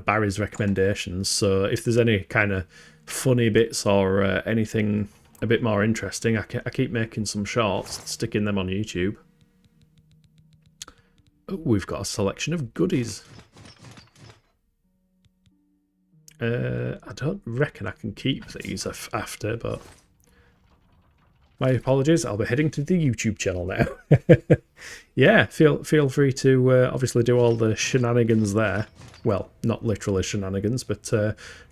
Barry's recommendations, so if there's any kind of funny bits or anything a bit more interesting, I keep making some shorts, sticking them on YouTube. Oh, we've got a selection of goodies. I don't reckon I can keep these after, but my apologies, I'll be heading to the YouTube channel now. Yeah, feel free to obviously do all the shenanigans there. Well, not literally shenanigans, but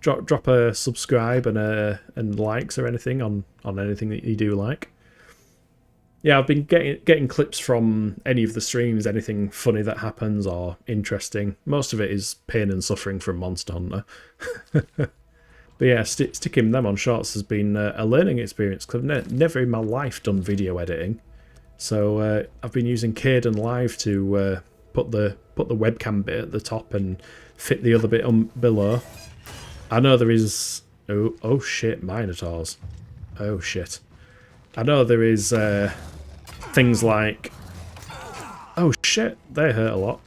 drop a subscribe and likes or anything on anything that you do like. Yeah, I've been getting clips from any of the streams, anything funny that happens or interesting. Most of it is pain and suffering from Monster Hunter. But yeah, sticking them on shorts has been a learning experience because I've never in my life done video editing. So I've been using Caden Live to put the webcam bit at the top and fit the other bit below. I know there is... Oh shit, Minotaurs. Oh shit. I know there is things like... Oh shit, they hurt a lot.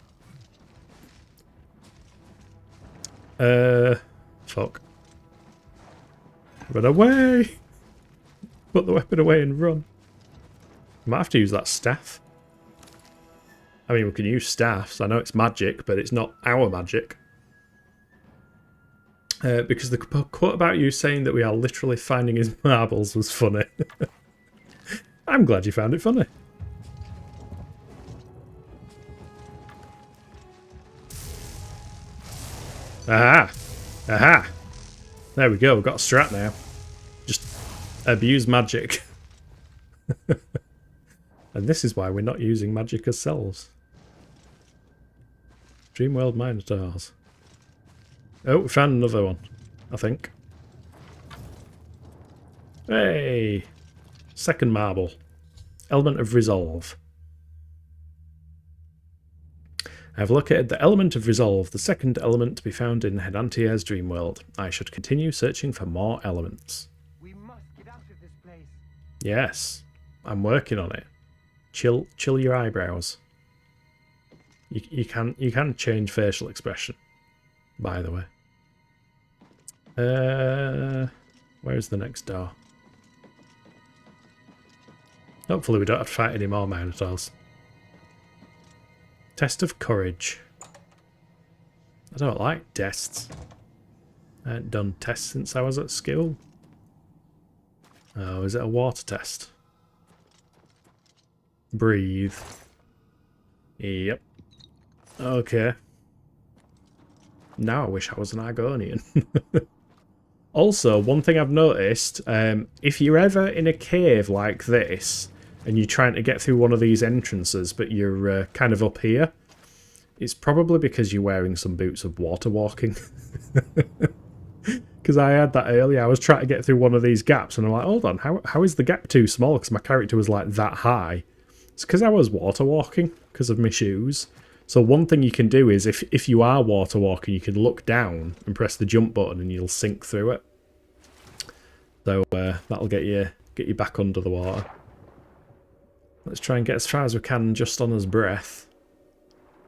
Fuck. Run away! Put the weapon away and run. Might have to use that staff. I mean, we can use staffs. I know it's magic, but it's not our magic. Because the quote about you saying that we are literally finding his marbles was funny. I'm glad you found it funny. Aha! Aha! There we go, we've got a strat now. Just abuse magic. And this is why we're not using magic as selves. Dreamworld Minotaurs. Oh, we found another one, I think. Hey! Second marble. Element of Resolve. I have located the element of Resolve, the second element to be found in Henantier's Dreamworld. I should continue searching for more elements. We must get out of this place. Yes, I'm working on it. Chill your eyebrows. You can change facial expression, by the way. Where's the next door? Hopefully we don't have to fight any more Minotaurs. Test of Courage. I don't like tests. I haven't done tests since I was at school. Oh, is it a water test? Breathe. Yep. Okay. Now I wish I was an Argonian. Also, one thing I've noticed, if you're ever in a cave like this, and you're trying to get through one of these entrances, but you're kind of up here, it's probably because you're wearing some boots of water walking. Because I had that earlier. I was trying to get through one of these gaps, and I'm like, hold on, how is the gap too small? Because my character was like that high. It's because I was water walking, because of my shoes. So one thing you can do is, if you are water walking, you can look down and press the jump button, and you'll sink through it. So that'll get you back under the water. Let's try and get as far as we can just on his breath.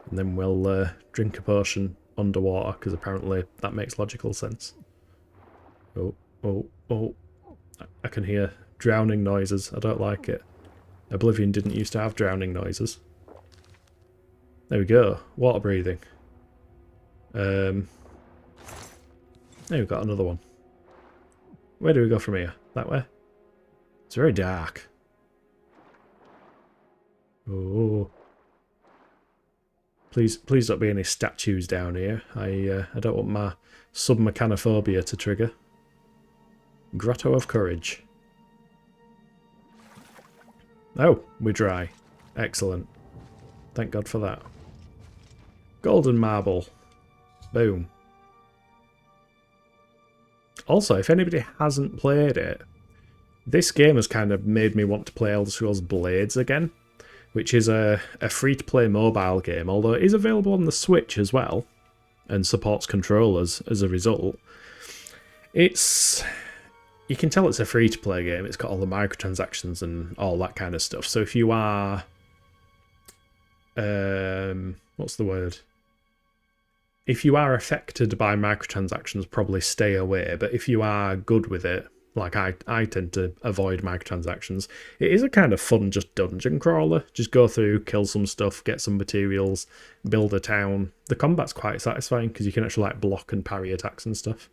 And then we'll drink a potion underwater, because apparently that makes logical sense. Oh, oh, oh. I can hear drowning noises. I don't like it. Oblivion didn't used to have drowning noises. There we go. Water breathing. There we've got another one. Where do we go from here? That way? It's very dark. Oh. Please don't be any statues down here. I don't want my submechanophobia to trigger. Grotto of Courage. Oh, we're dry. Excellent. Thank God for that. Golden Marble. Boom. Also, if anybody hasn't played it, this game has kind of made me want to play Elder Scrolls Blades again, which is a free-to-play mobile game, although it is available on the Switch as well, and supports controllers as a result. You can tell it's a free-to-play game. It's got all the microtransactions and all that kind of stuff. So if you are... what's the word? If you are affected by microtransactions, probably stay away. But if you are good with it, like I tend to avoid microtransactions, it is a kind of fun just dungeon crawler. Just go through, kill some stuff, get some materials, build a town. The combat's quite satisfying because you can actually like block and parry attacks and stuff.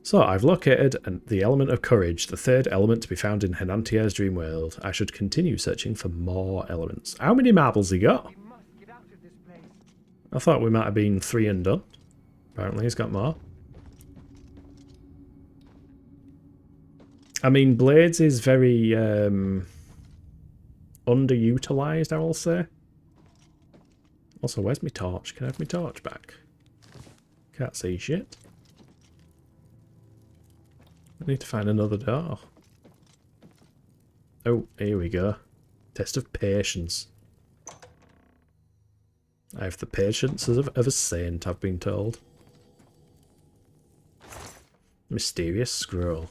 So I've located the element of courage, the third element to be found in Henantier's Dreamworld. I should continue searching for more elements. How many marbles he got? I thought we might have been 3 and done. Apparently he's got more. I mean, Blades is very underutilised, I will say. Also, where's my torch? Can I have my torch back? Can't see shit. I need to find another door. Oh, here we go. Test of patience. I have the patience of a saint, I've been told. Mysterious scroll.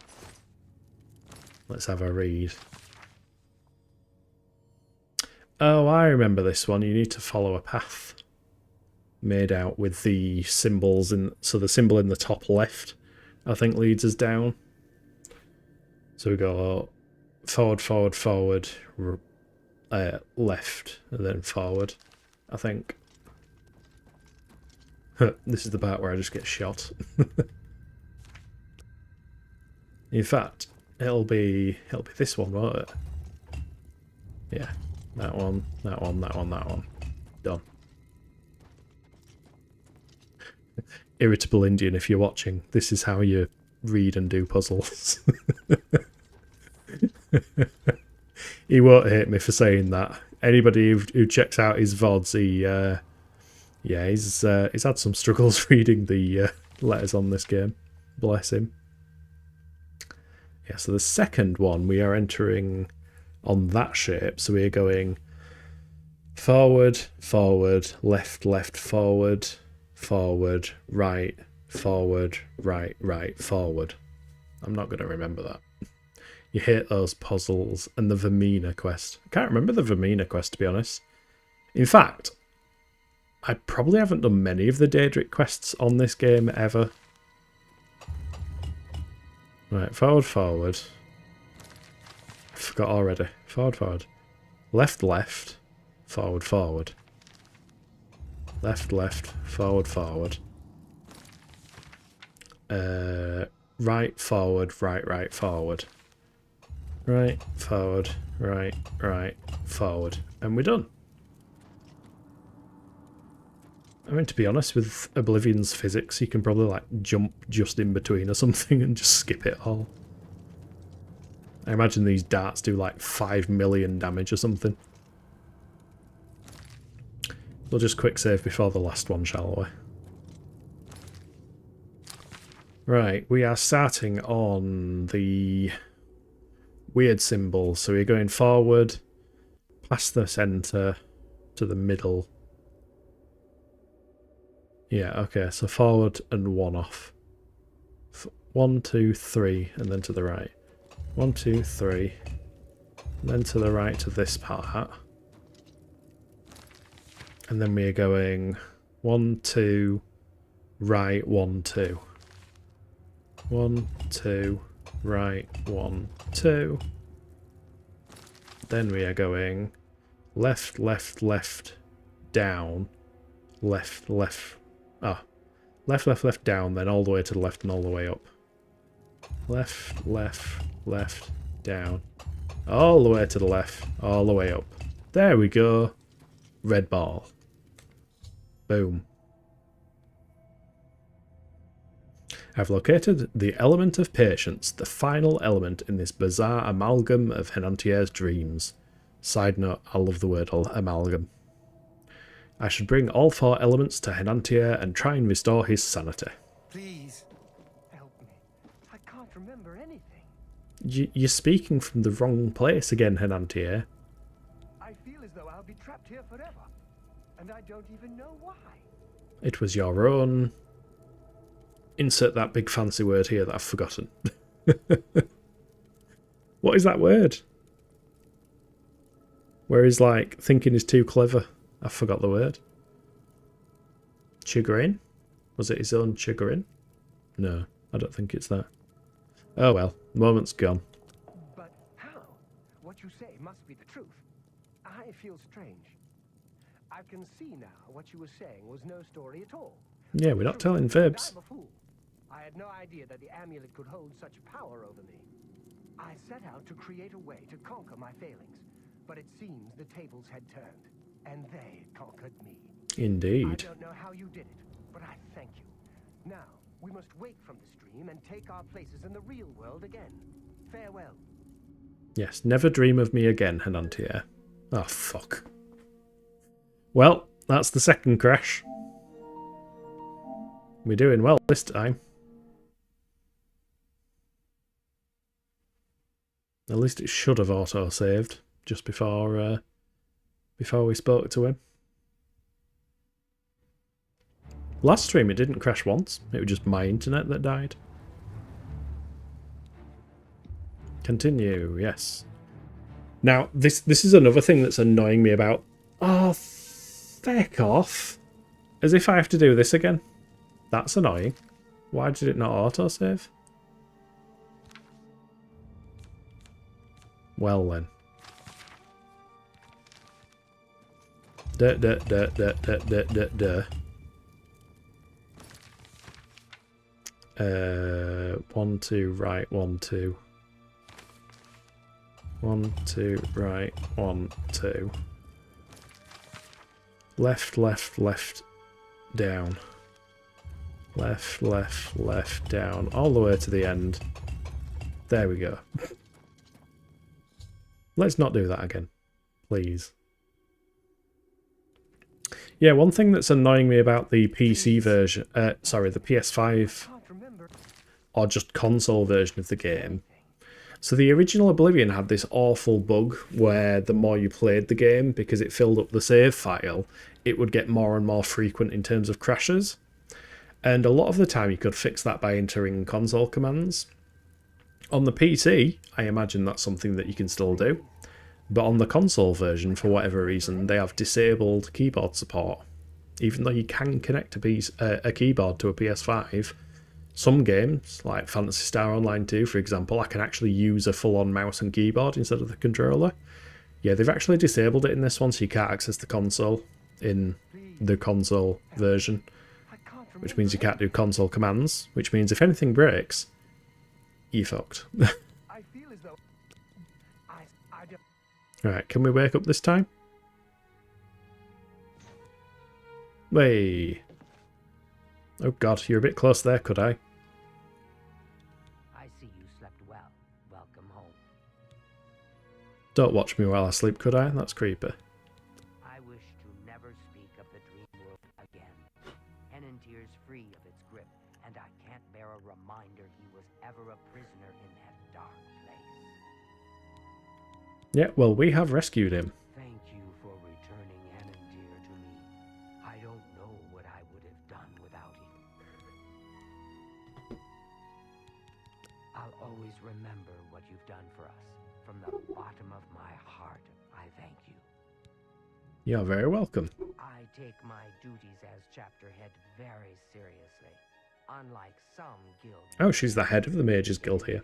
Let's have a read. Oh, I remember this one. You need to follow a path made out with the symbols in. So the symbol in the top left, I think, leads us down. So we go forward, forward, forward, left, and then forward, I think. This is the part where I just get shot. In fact, it'll be this one, won't it? Yeah, that one, that one, that one, that one. Done. Irritable Indian, if you're watching, this is how you read and do puzzles. He won't hate me for saying that. Anybody who checks out his VODs, he's had some struggles reading the letters on this game. Bless him. Yeah, so the second one we are entering on that shape. So we are going forward, forward, left, left, forward, forward, right, forward, right, right, forward. I'm not going to remember that. You hate those puzzles and the Vermina quest. I can't remember the Vermina quest, to be honest. In fact, I probably haven't done many of the Daedric quests on this game ever. Right, forward, forward. I forgot already. Forward, forward. Left, left. Forward, forward. Left, left. Forward, forward. Right, forward, right, right, forward. Right, forward, right, right, forward. And we're done. I mean, to be honest, with Oblivion's physics, you can probably, like, jump just in between or something and just skip it all. I imagine these darts do, like, 5 million damage or something. We'll just quick save before the last one, shall we? Right, we are starting on the weird symbol. So we're going forward, past the centre, to the middle. Yeah, okay, so forward and one off. 1, 2, 3, and then to the right. 1, 2, 3, and then to the right to this part. And then we are going 1, 2, right, 1, 2. 1, 2, right, 1, 2. Then we are going left, left, left, down, left, left. Left, left, left, down, then all the way to the left and all the way up. Left, left, left, down. All the way to the left, all the way up. There we go. Red ball. Boom. I've located the element of patience, the final element in this bizarre amalgam of Henantier's dreams. Side note, I love the word amalgam. I should bring all 4 elements to Henantier and try and restore his sanity. Please, help me. I can't remember anything. You're speaking from the wrong place again, Henantier. I feel as though I'll be trapped here forever, and I don't even know why. It was your own... Insert that big fancy word here that I've forgotten. What is that word? Where he's like, thinking he's too clever. I forgot the word. Chagrin? Was it his own chagrin? No, I don't think it's that. Oh well, the moment's gone. But how? What you say must be the truth. I feel strange. I can see now what you were saying was no story at all. Yeah, we're not telling fibs. I'm a fool. I had no idea that the amulet could hold such power over me. I set out to create a way to conquer my failings, but it seems the tables had turned, and they conquered me. Indeed. I don't know how you did it, but I thank you. Now, we must wake from the stream and take our places in the real world again. Farewell. Yes, never dream of me again, Henantier. Oh, fuck. Well, that's the second crash. We're doing well this time. At least it should have auto-saved just before we spoke to him. Last stream it didn't crash once. It was just my internet that died. Continue, yes. Now, this is another thing that's annoying me about... Oh, feck off. As if I have to do this again. That's annoying. Why did it not autosave? Well then. Duh, duh, duh, duh, duh, duh, duh, duh. 1, 2, right, 1, 2. 1, 2, right, 1, 2. Left, left, left, down. Left, left, left, down. All the way to the end. There we go. Let's not do that again. Please. Yeah, one thing that's annoying me about the PC version... sorry, the PS5... or just console version of the game. So the original Oblivion had this awful bug where the more you played the game, because it filled up the save file, it would get more and more frequent in terms of crashes. And a lot of the time you could fix that by entering console commands. On the PC, I imagine that's something that you can still do. But on the console version, for whatever reason, they have disabled keyboard support. Even though you can connect a keyboard to a PS5, some games, like Phantasy Star Online 2, for example, I can actually use a full-on mouse and keyboard instead of the controller. Yeah, they've actually disabled it in this one, so you can't access the console in the console version. Which means you can't do console commands, which means if anything breaks, you're fucked. Alright, can we wake up this time? Way. Oh god, you're a bit close there, could I? I see you slept well. Welcome home. Don't watch me while I sleep, could I? That's creepy. I wish to never speak of the dream world again. Henantier's free of its grip, and I can't bear a reminder he was ever a prisoner in that dark place. Yeah, well, we have rescued him. Thank you for returning Henantier to me. I don't know what I would have done without him. I'll always remember what you've done for us. From the bottom of my heart, I thank you. You're very welcome. I take my duties as chapter head very seriously. Unlike some guilds... Oh, she's the head of the Mages Guild here.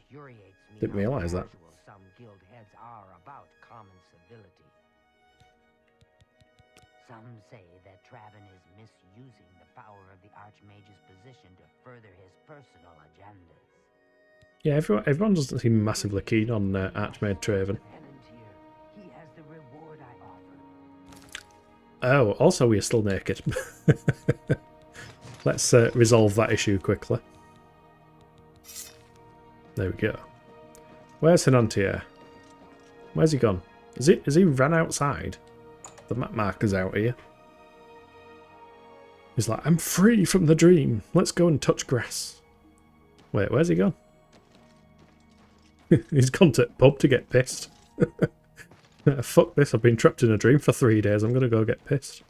Didn't realise that. Some guild heads are about common civility. Some say that Traven is misusing the power of the Archmage's position to further his personal agendas. Yeah, everyone doesn't seem massively keen on Archmage Traven. He has the reward I offered. Oh, also we are still naked. Let's resolve that issue quickly. There we go. Where's Henantier? Where's he gone? Has he ran outside? The map marker's out here. He's like, I'm free from the dream. Let's go and touch grass. Wait, where's he gone? He's gone to the pub to get pissed. Fuck this, I've been trapped in a dream for 3 days. I'm going to go get pissed.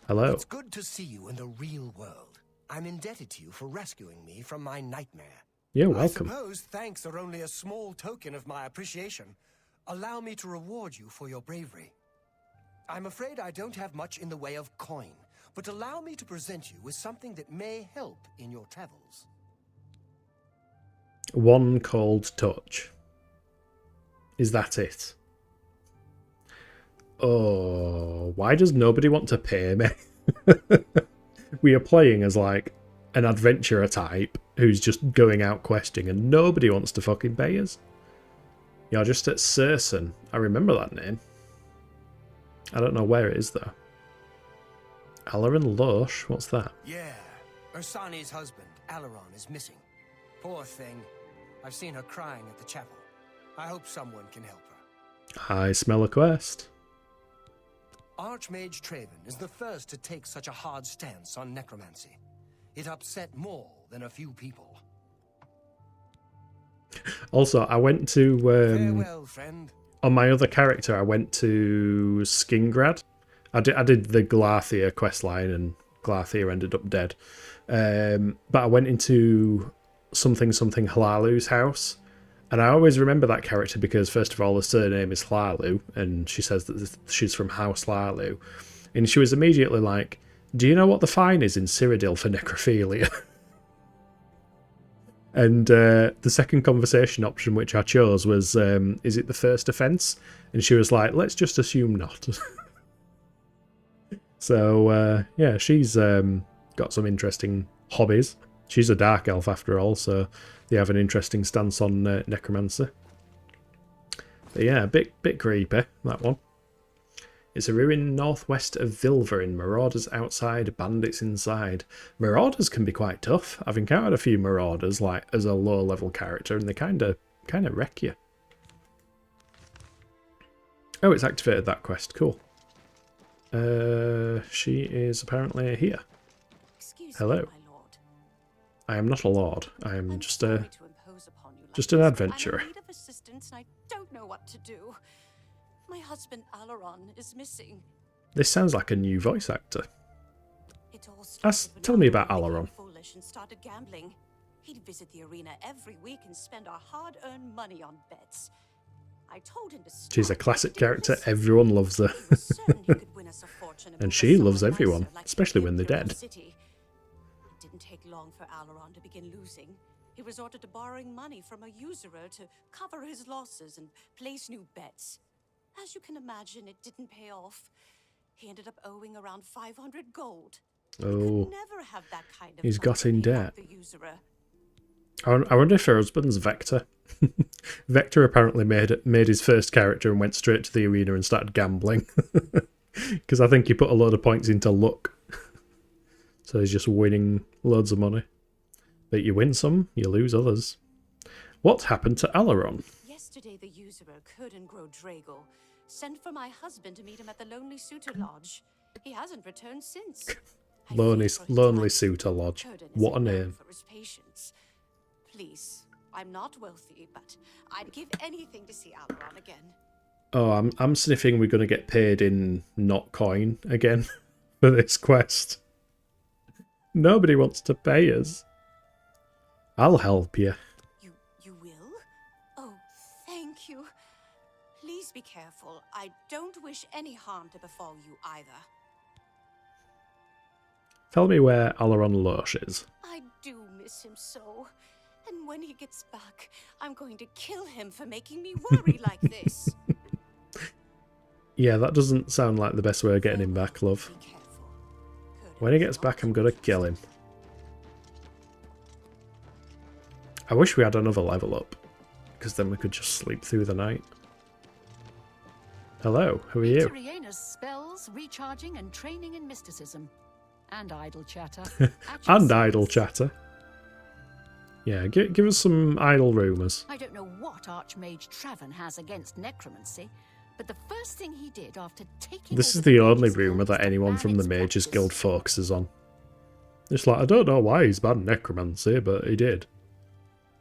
Hello. It's good to see you in the real world. I'm indebted to you for rescuing me from my nightmare. You're welcome. I suppose thanks are only a small token of my appreciation. Allow me to reward you for your bravery. I'm afraid I don't have much in the way of coin, but allow me to present you with something that may help in your travels. One cold touch. Is that it? Oh, why does nobody want to pay me? We are playing as like an adventurer type who's just going out questing and nobody wants to fucking pay us. You're just at Cerson. I remember that name. I don't know where it is though. Alaron Loesch? What's that? Yeah, Ursani's husband, Alaron, is missing. Poor thing. I've seen her crying at the chapel. I hope someone can help her. I smell a quest. Archmage Traven is the first to take such a hard stance on necromancy. It upset more than a few people. Also, I went to... Farewell, friend. On my other character, I went to Skingrad. I did the Galathia questline and Glarthir ended up dead. But I went into something Halalu's house, and I always remember that character because, first of all, the surname is Hlalu, and she says that she's from House Hlalu, and she was immediately like, do you know what the fine is in Cyrodiil for necrophilia? And the second conversation option which I chose was, is it the first offence? And she was like, let's just assume not. So, yeah, she's got some interesting hobbies. She's a dark elf after all, so they have an interesting stance on necromancy. But yeah, a bit creepy, that one. It's a ruin northwest of Vilverin. Marauders outside, bandits inside. Marauders can be quite tough. I've encountered a few marauders, like, as a low-level character, and they kind of wreck you. Oh, it's activated that quest. Cool. She is apparently here. Hello. My lord. I am not a lord. I am just an I'm adventurer. in need of assistance and I don't know what to do. My husband Alaron is missing. This sounds like a new voice actor. It all started when Tell me about became Alaron. Foolish and started gambling. He'd visit the arena every week and spend our hard-earned money on bets. I told him to stop. She's a classic character. Everyone loves her. And she loves everyone, especially when they're dead. It didn't take long for Alaron to begin losing. He resorted to borrowing money from a usurer to cover his losses and place new bets. As you can imagine, it didn't pay off. He ended up owing around 500 gold. Oh, Never have that kind of he's money got in to pay debt. back the usurer. I wonder if her husband's Vector. Vector apparently made his first character and went straight to the arena and started gambling. Because I think he put a load of points into luck. So he's just winning loads of money. But you win some, you lose others. What happened to Alaron? Yesterday the usurer couldn't grow Drago. Sent for my husband to meet him at the Lonely Suitor Lodge. He hasn't returned since. Lonely Suitor Lodge. What a name. For his patience. Please, I'm not wealthy, but I'd give anything to see Alaron again. Oh, I'm sniffing we're going to get paid in not coin again for this quest. Nobody wants to pay us. I'll help you. You will? Oh, thank you. Please be careful. I don't wish any harm to befall you either. Tell me where Alaron Loche is. I do miss him so. And when he gets back, I'm going to kill him for making me worry like this. Yeah, that doesn't sound like the best way of getting him back, love. When he gets back, I'm going to kill him. I wish we had another level up, because then we could just sleep through the night. Hello, who are you? Riena's spells, recharging and training in mysticism. And idle chatter. And idle chatter. Yeah, give us some idle rumours. I don't know what Archmage Traven has against necromancy, but the first thing he did after taking This is the only rumour that anyone from the Mages Guild focuses on. It's like, I don't know why he's banned necromancy, but he did.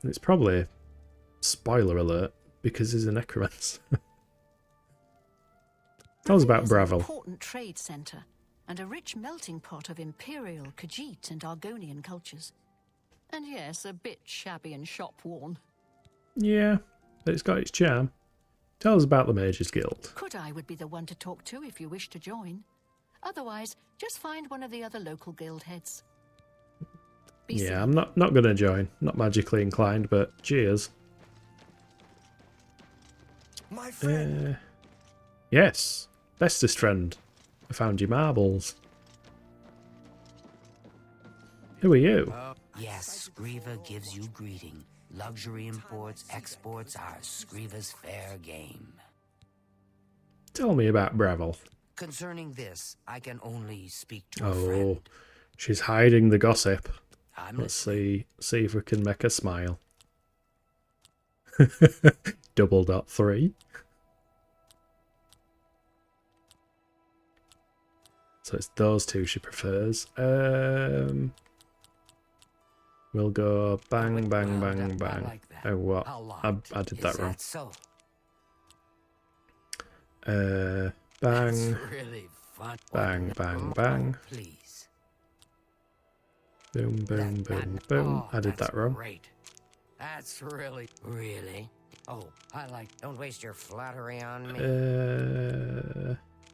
And it's probably, spoiler alert, because he's a necromancer. Tell us about Bravel. An important trade centre and a rich melting pot of Imperial, Khajiit and Argonian cultures. And yes, a bit shabby and shop-worn. Yeah, but it's got its charm. Tell us about the Mages Guild. Kudai would be the one to talk to if you wish to join. Otherwise, just find one of the other local guild heads. Yeah, I'm not going to join. Not magically inclined, but cheers. My friend. Yes, bestest friend. I found your marbles. Who are you? Yes, Skriva gives you greeting. Luxury imports, exports are Skriva's fair game. Tell me about Bravel. Concerning this, I can only speak to a Oh, friend. she's hiding the gossip. I'm Let's see if we can make her smile. 3. So it's those two she prefers. We'll go bang, bang, bang, bang. Oh, what? I did that wrong. Bang. Really fun. Bang, bang, bang. Please. Boom, boom, boom, boom. I did that wrong. Great. That's really. Oh, I like. Don't waste your flattery on me.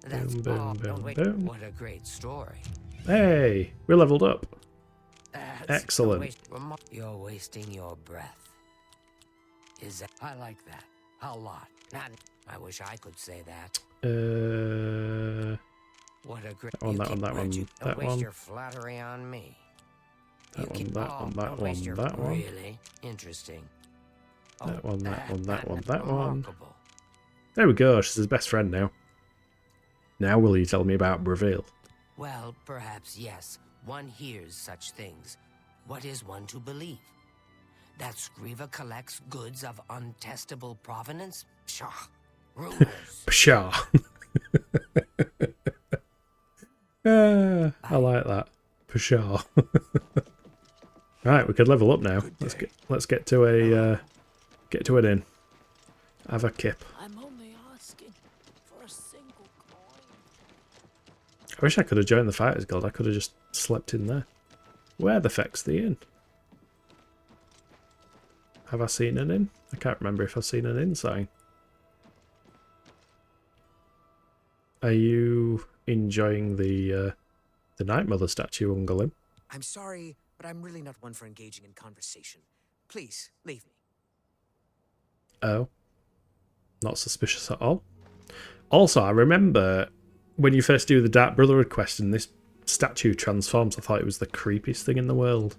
That's boom, boom, don't boom. What a great story. Hey, we're leveled up. That's, Excellent. You're wasting your breath. Is that? I like that a lot. Not. I wish I could say that. What a great. That one, that one, that one, Don't that waste one. your flattery on me. That one, that one, that don't one, waste your that one. Really interesting. That one, that one, that one, that one. Remarkable. There we go, she's his best friend now. Now will you tell me about Breville? Well, perhaps yes. One hears such things. What is one to believe? That Scriva collects goods of untestable provenance? Pshaw. Rumors. Pshaw. I like that. Pshaw. Right, we could level up now. Let's get to a an inn. Have a kip. I'm only asking for a single coin. I wish I could have joined the Fighters Guild. I could have just slept in there. Where the feck's the inn? Have I seen an inn? I can't remember if I've seen an inn sign. Are you enjoying the Night Mother statue, Ungalim? I'm sorry, but I'm really not one for engaging in conversation. Please, leave me. Oh. Not suspicious at all. Also, I remember when you first do the Dark Brotherhood quest and this statue transforms, I thought it was the creepiest thing in the world.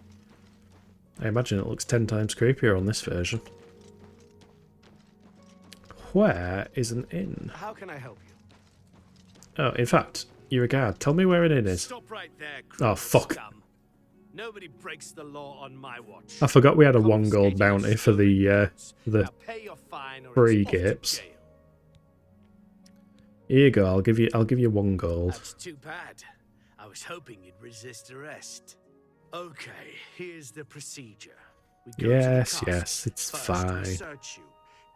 I imagine it looks 10 times creepier on this version. Where is an inn? How can I help you? Oh, in fact, you're a guard. Tell me where an inn is. Stop right there, Oh, fuck. scum. Nobody breaks the law on my watch. I forgot we had a 1 gold bounty for the Now pay your fine or free it's off to gates. jail. Here you go. I'll give you 1 gold. That's too bad. I was hoping you'd resist arrest. Okay, here's the procedure. We go to the Yes, castle. yes, it's First, fine. we search you,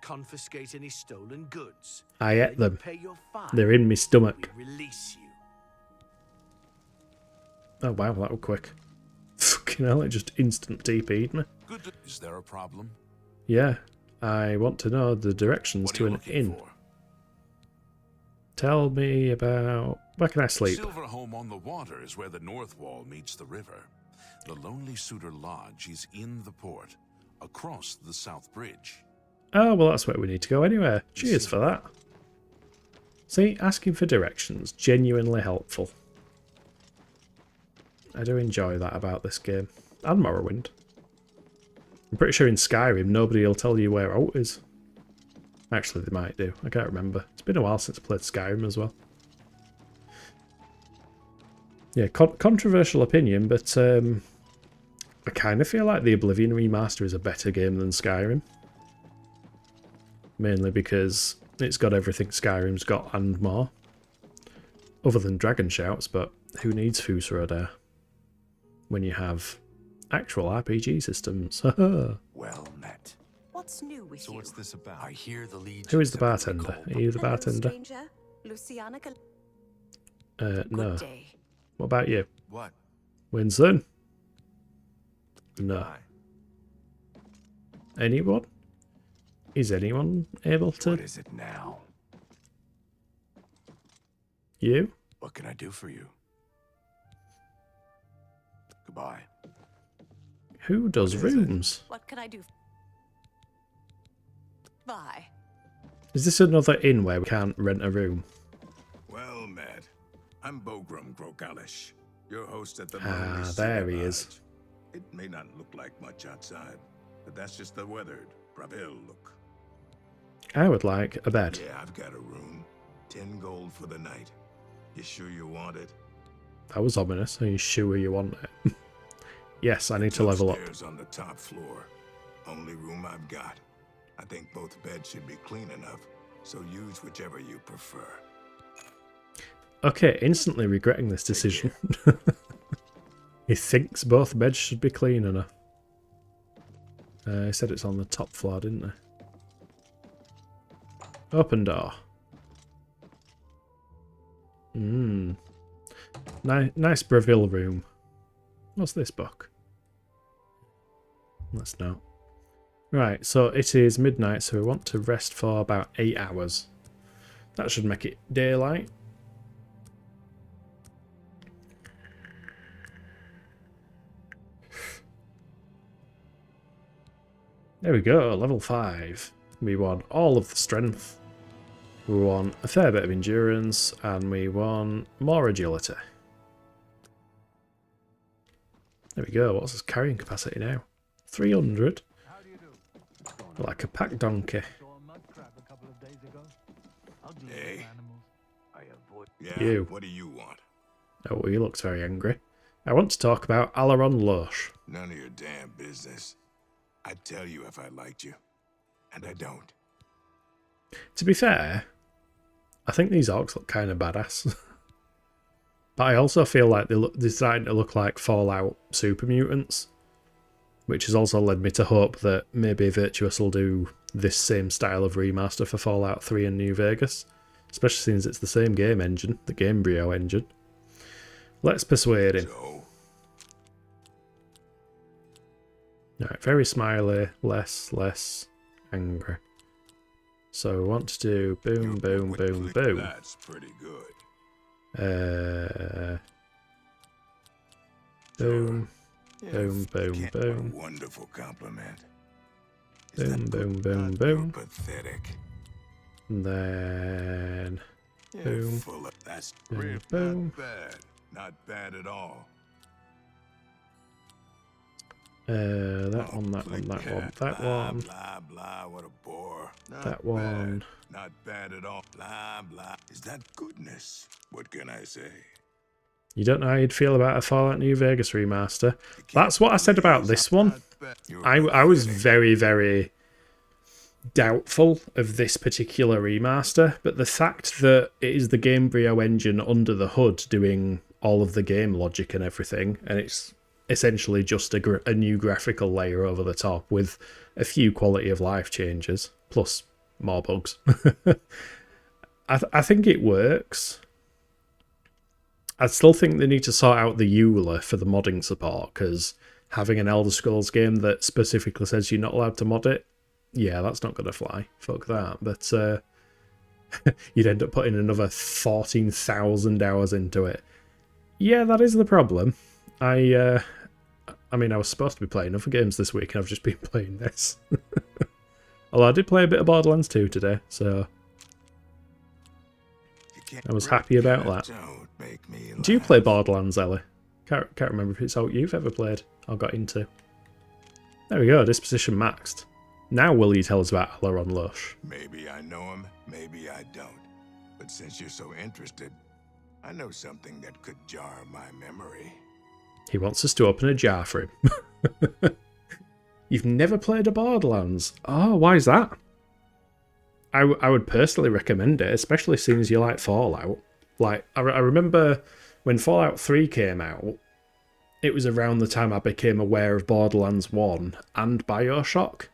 confiscate any stolen goods. I ate Then you them. pay your fine. They're in my stomach. We release you. Oh wow, that was quick. Fucking hell, it just instant TP'd me. Good. Is there a problem? Yeah, I want to know the directions to an inn. Tell me about... Where can I sleep? Silverholm on the Water is where the North Wall meets the river. The Lonely Suitor Lodge is in the port, across the South Bridge. Oh, well that's where we need to go anyway. Cheers for that. See, asking for directions, genuinely helpful. I do enjoy that about this game. And Morrowind. I'm pretty sure in Skyrim nobody will tell you where out is. Actually, they might do. I can't remember. It's been a while since I played Skyrim as well. Yeah, controversial opinion, but I kind of feel like the Oblivion Remaster is a better game than Skyrim. Mainly because it's got everything Skyrim's got and more. Other than Dragon Shouts, but who needs Fusroda when you have actual RPG systems? Well met. What's new with So you? what's this about? I hear the Legion. Who is the bartender? Are you the Hello, bartender? stranger. Luciana No. Good day. What about you? What? Winston? No. Goodbye. Anyone? Is anyone able to? What is it now? You? What can I do for you? Goodbye. Who does rooms? What can I do? Bye. Is this another inn where we can't rent a room? Well met. I'm Bogram Grokalish, your host at the Ah, Lonely there Suitor he is. Lodge. It may not look like much outside, but that's just the weathered Breville look. I would like a bed. Yeah, I've got a room. 10 gold for the night. You sure you want it? That was ominous. Are you sure you want it? Yes, I need to level up. Upstairs on the top floor. Only room I've got. I think both beds should be clean enough, so use whichever you prefer. Okay, instantly regretting this decision. He thinks both beds should be clean enough. He said it's on the top floor, didn't he? Open door. Nice Breville room. What's this book? Let's not. Right, so it is midnight, so we want to rest for about 8 hours. That should make it daylight. There we go, level 5. We want all of the strength. We want a fair bit of endurance, and we want more agility. There we go, what's his carrying capacity now? 300. Like a pack donkey. Hey. Yeah, You. what do you want? Oh, he looks very angry. I want to talk about Alaron Loche. None of your damn business. I'd tell you if I liked you. And I don't. To be fair, I think these orcs look kind of badass. But I also feel like they're starting to look like Fallout super mutants. Which has also led me to hope that maybe Virtuous will do this same style of remaster for Fallout 3 and New Vegas. Especially since it's the same game engine, the Gamebryo engine. Let's persuade him. Alright, very smiley, less angry. So we want to do boom, boom, boom, boom. That's pretty good. Boom, boom, boom, boom. Wonderful compliment. Boom, boom, boom, boom. Pathetic. And then boom, Full of, that's boom, real boom. not bad. Not bad at all. That one, that one, that one, that one. Blah blah, what a bore. That one. Not bad at all. Blah blah. Is that goodness? What can I say? You don't know how you'd feel about a Fallout New Vegas remaster. That's what I said about this one. I was very, very doubtful of this particular remaster, but the fact that it is the Gamebryo engine under the hood doing all of the game logic and everything, and it's essentially just a new graphical layer over the top with a few quality of life changes, plus more bugs. I think it works. I still think they need to sort out the EULA for the modding support, because having an Elder Scrolls game that specifically says you're not allowed to mod it, yeah, that's not going to fly. Fuck that. But you'd end up putting another 14,000 hours into it. Yeah, that is the problem. I mean, I was supposed to be playing other games this week, and I've just been playing this. Although I did play a bit of Borderlands 2 today, so I was happy about that. Do you play Borderlands, Ellie? Can't remember if it's out you've ever played or got into. There we go, disposition maxed. Now will you tell us about Alaron Loche? Maybe I know him, maybe I don't. But since you're so interested, I know something that could jar my memory. He wants us to open a jar for him. You've never played a Borderlands? Oh, why is that? I would personally recommend it, especially seeing as you like Fallout. Like, I remember when Fallout 3 came out, it was around the time I became aware of Borderlands 1 and Bioshock.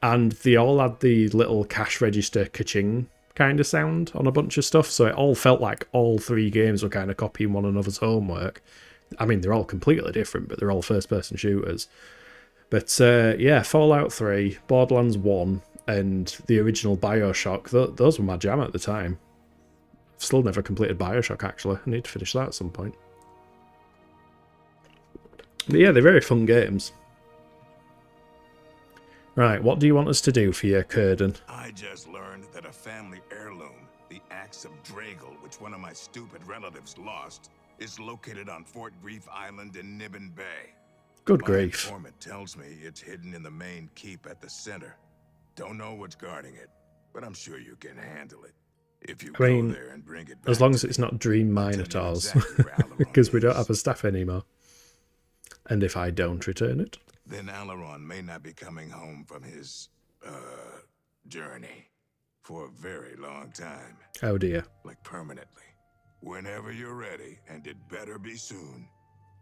And they all had the little cash register ka-ching kind of sound on a bunch of stuff, so it all felt like all three games were kind of copying one another's homework. I mean, they're all completely different, but they're all first-person shooters. But yeah, Fallout 3, Borderlands 1, and the original Bioshock, those were my jam at the time. I've still never completed Bioshock, actually. I need to finish that at some point. But yeah, they're very fun games. Right, what do you want us to do for you, Curden? I just learned that a family heirloom, the axe of Dragal, which one of my stupid relatives lost, is located on Fort Grief Island in Nibbin Bay. Good My grief. informant tells me it's hidden in the main keep at the center. Don't know what's guarding it, but I'm sure you can handle it. If you I mean, go there and bring it back as long as it's not Dream Minotaurs, because we don't have a staff anymore. And if I don't return it? Then Alaron may not be coming home from his, journey for a very long time. Oh dear. Like permanently. Whenever you're ready, and it better be soon,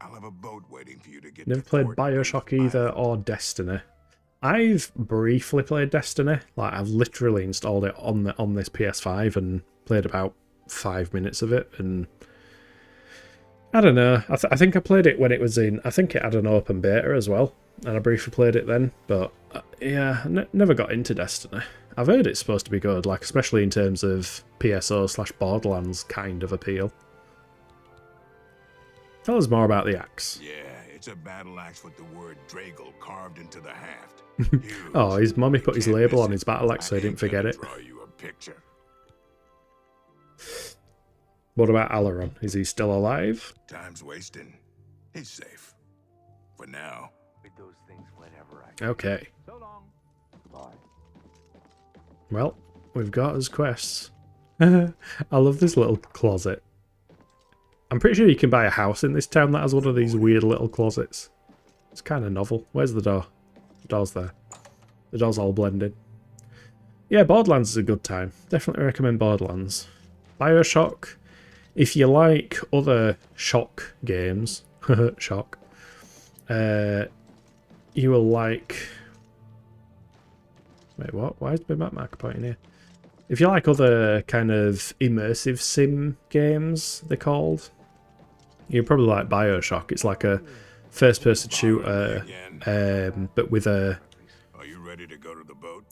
I'll have a boat waiting for you to get Never to played Fort Bioshock either, or Destiny. I've briefly played Destiny. Like, I've literally installed it on this PS5 and played about 5 minutes of it, and I don't know. I think I played it when it was in. I think it had an open beta as well. and I briefly played it then, but yeah, never got into Destiny. I've heard it's supposed to be good, like especially in terms of PSO/Borderlands kind of appeal. Tell us more about the axe. Yeah, it's a battle axe with the word Dragal carved into the haft. Oh, his mummy put his label on his battle axe so he didn't forget it. Draw you a picture. What about Alaron? Is he still alive? Time's wasting. He's safe. For now. Those things whenever I Okay. So long. Bye. Well, we've got his quests. I love this little closet. I'm pretty sure you can buy a house in this town that has one of these weird little closets. It's kind of novel. Where's the door? The door's there. The door's all blended. Yeah, Borderlands is a good time. Definitely recommend Borderlands. Bioshock. If you like other Shock games, Shock, you will like... Wait, what? Why is my map marker pointing here? If you like other kind of immersive sim games, they're called, you'll probably like Bioshock. It's like a first-person shooter, but with a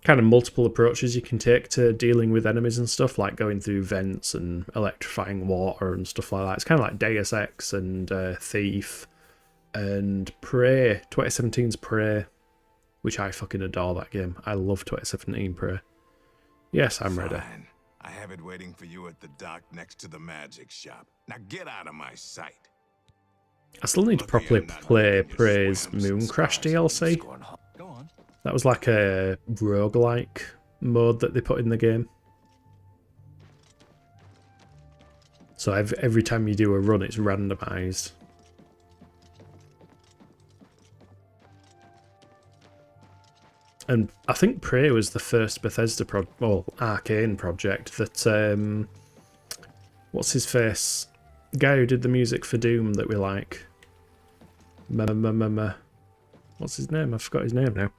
kind of multiple approaches you can take to dealing with enemies and stuff, like going through vents and electrifying water and stuff like that. It's kind of like Deus Ex and Thief and Prey, 2017's Prey, which I fucking adore that game. I love 2017 Prey. Yes, I'm ready. Fine. I have it waiting for you at the dock next to the magic shop. Now get out of my sight. I still need to properly play Prey's Moon Crash DLC. Go on. That was like a roguelike mode that they put in the game. So every time you do a run, it's randomized. And I think Prey was the first Bethesda Arcane project that what's his face? The guy who did the music for Doom that we like. What's his name? I forgot his name now.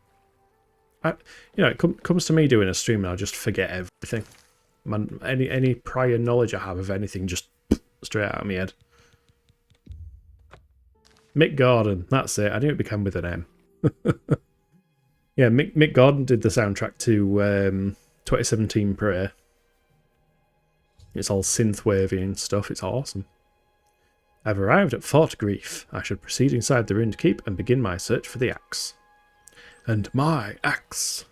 It comes to me doing a stream and I just forget everything. Any prior knowledge I have of anything just straight out of my head. Mick Gordon, that's it. I knew it began with an M. Yeah, Mick Gordon did the soundtrack to 2017 Prey. It's all synthwavy and stuff. It's awesome. I've arrived at Fort Grief. I should proceed inside the ruined keep and begin my search for the axe. And my axe.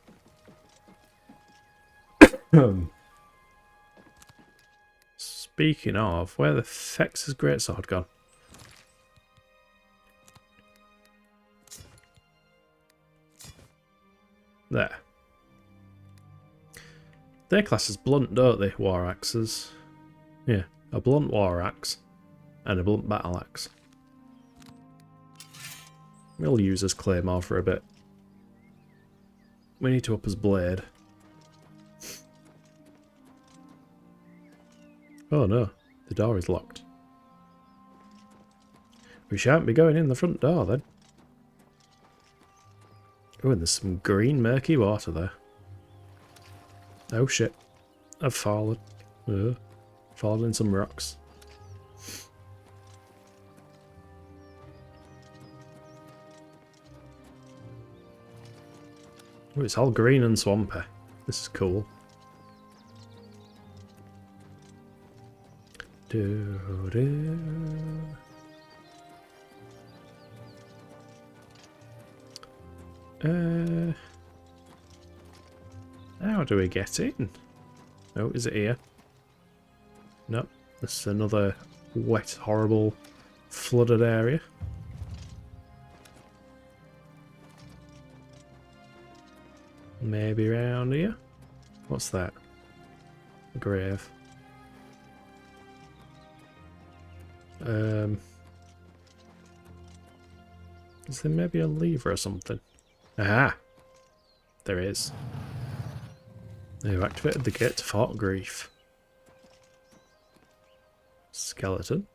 Speaking of, where the feck's his greatsword gone? There. They're classed as blunt, don't they, war axes? Yeah, a blunt war axe and a blunt battle axe. We'll use his claymore for a bit. We need to up his blade. Oh no, the door is locked. We shan't be going in the front door then. Oh, and there's some green murky water there. Oh shit. I've fallen. Fallen in some rocks. Oh, it's all green and swampy. This is cool. How do we get in? Oh, is it here? Nope. This is another wet, horrible, flooded area. Maybe around here? What's that? A grave. Is there maybe a lever or something? Aha! There is. They've activated the gate to Fort Grief. Skeleton.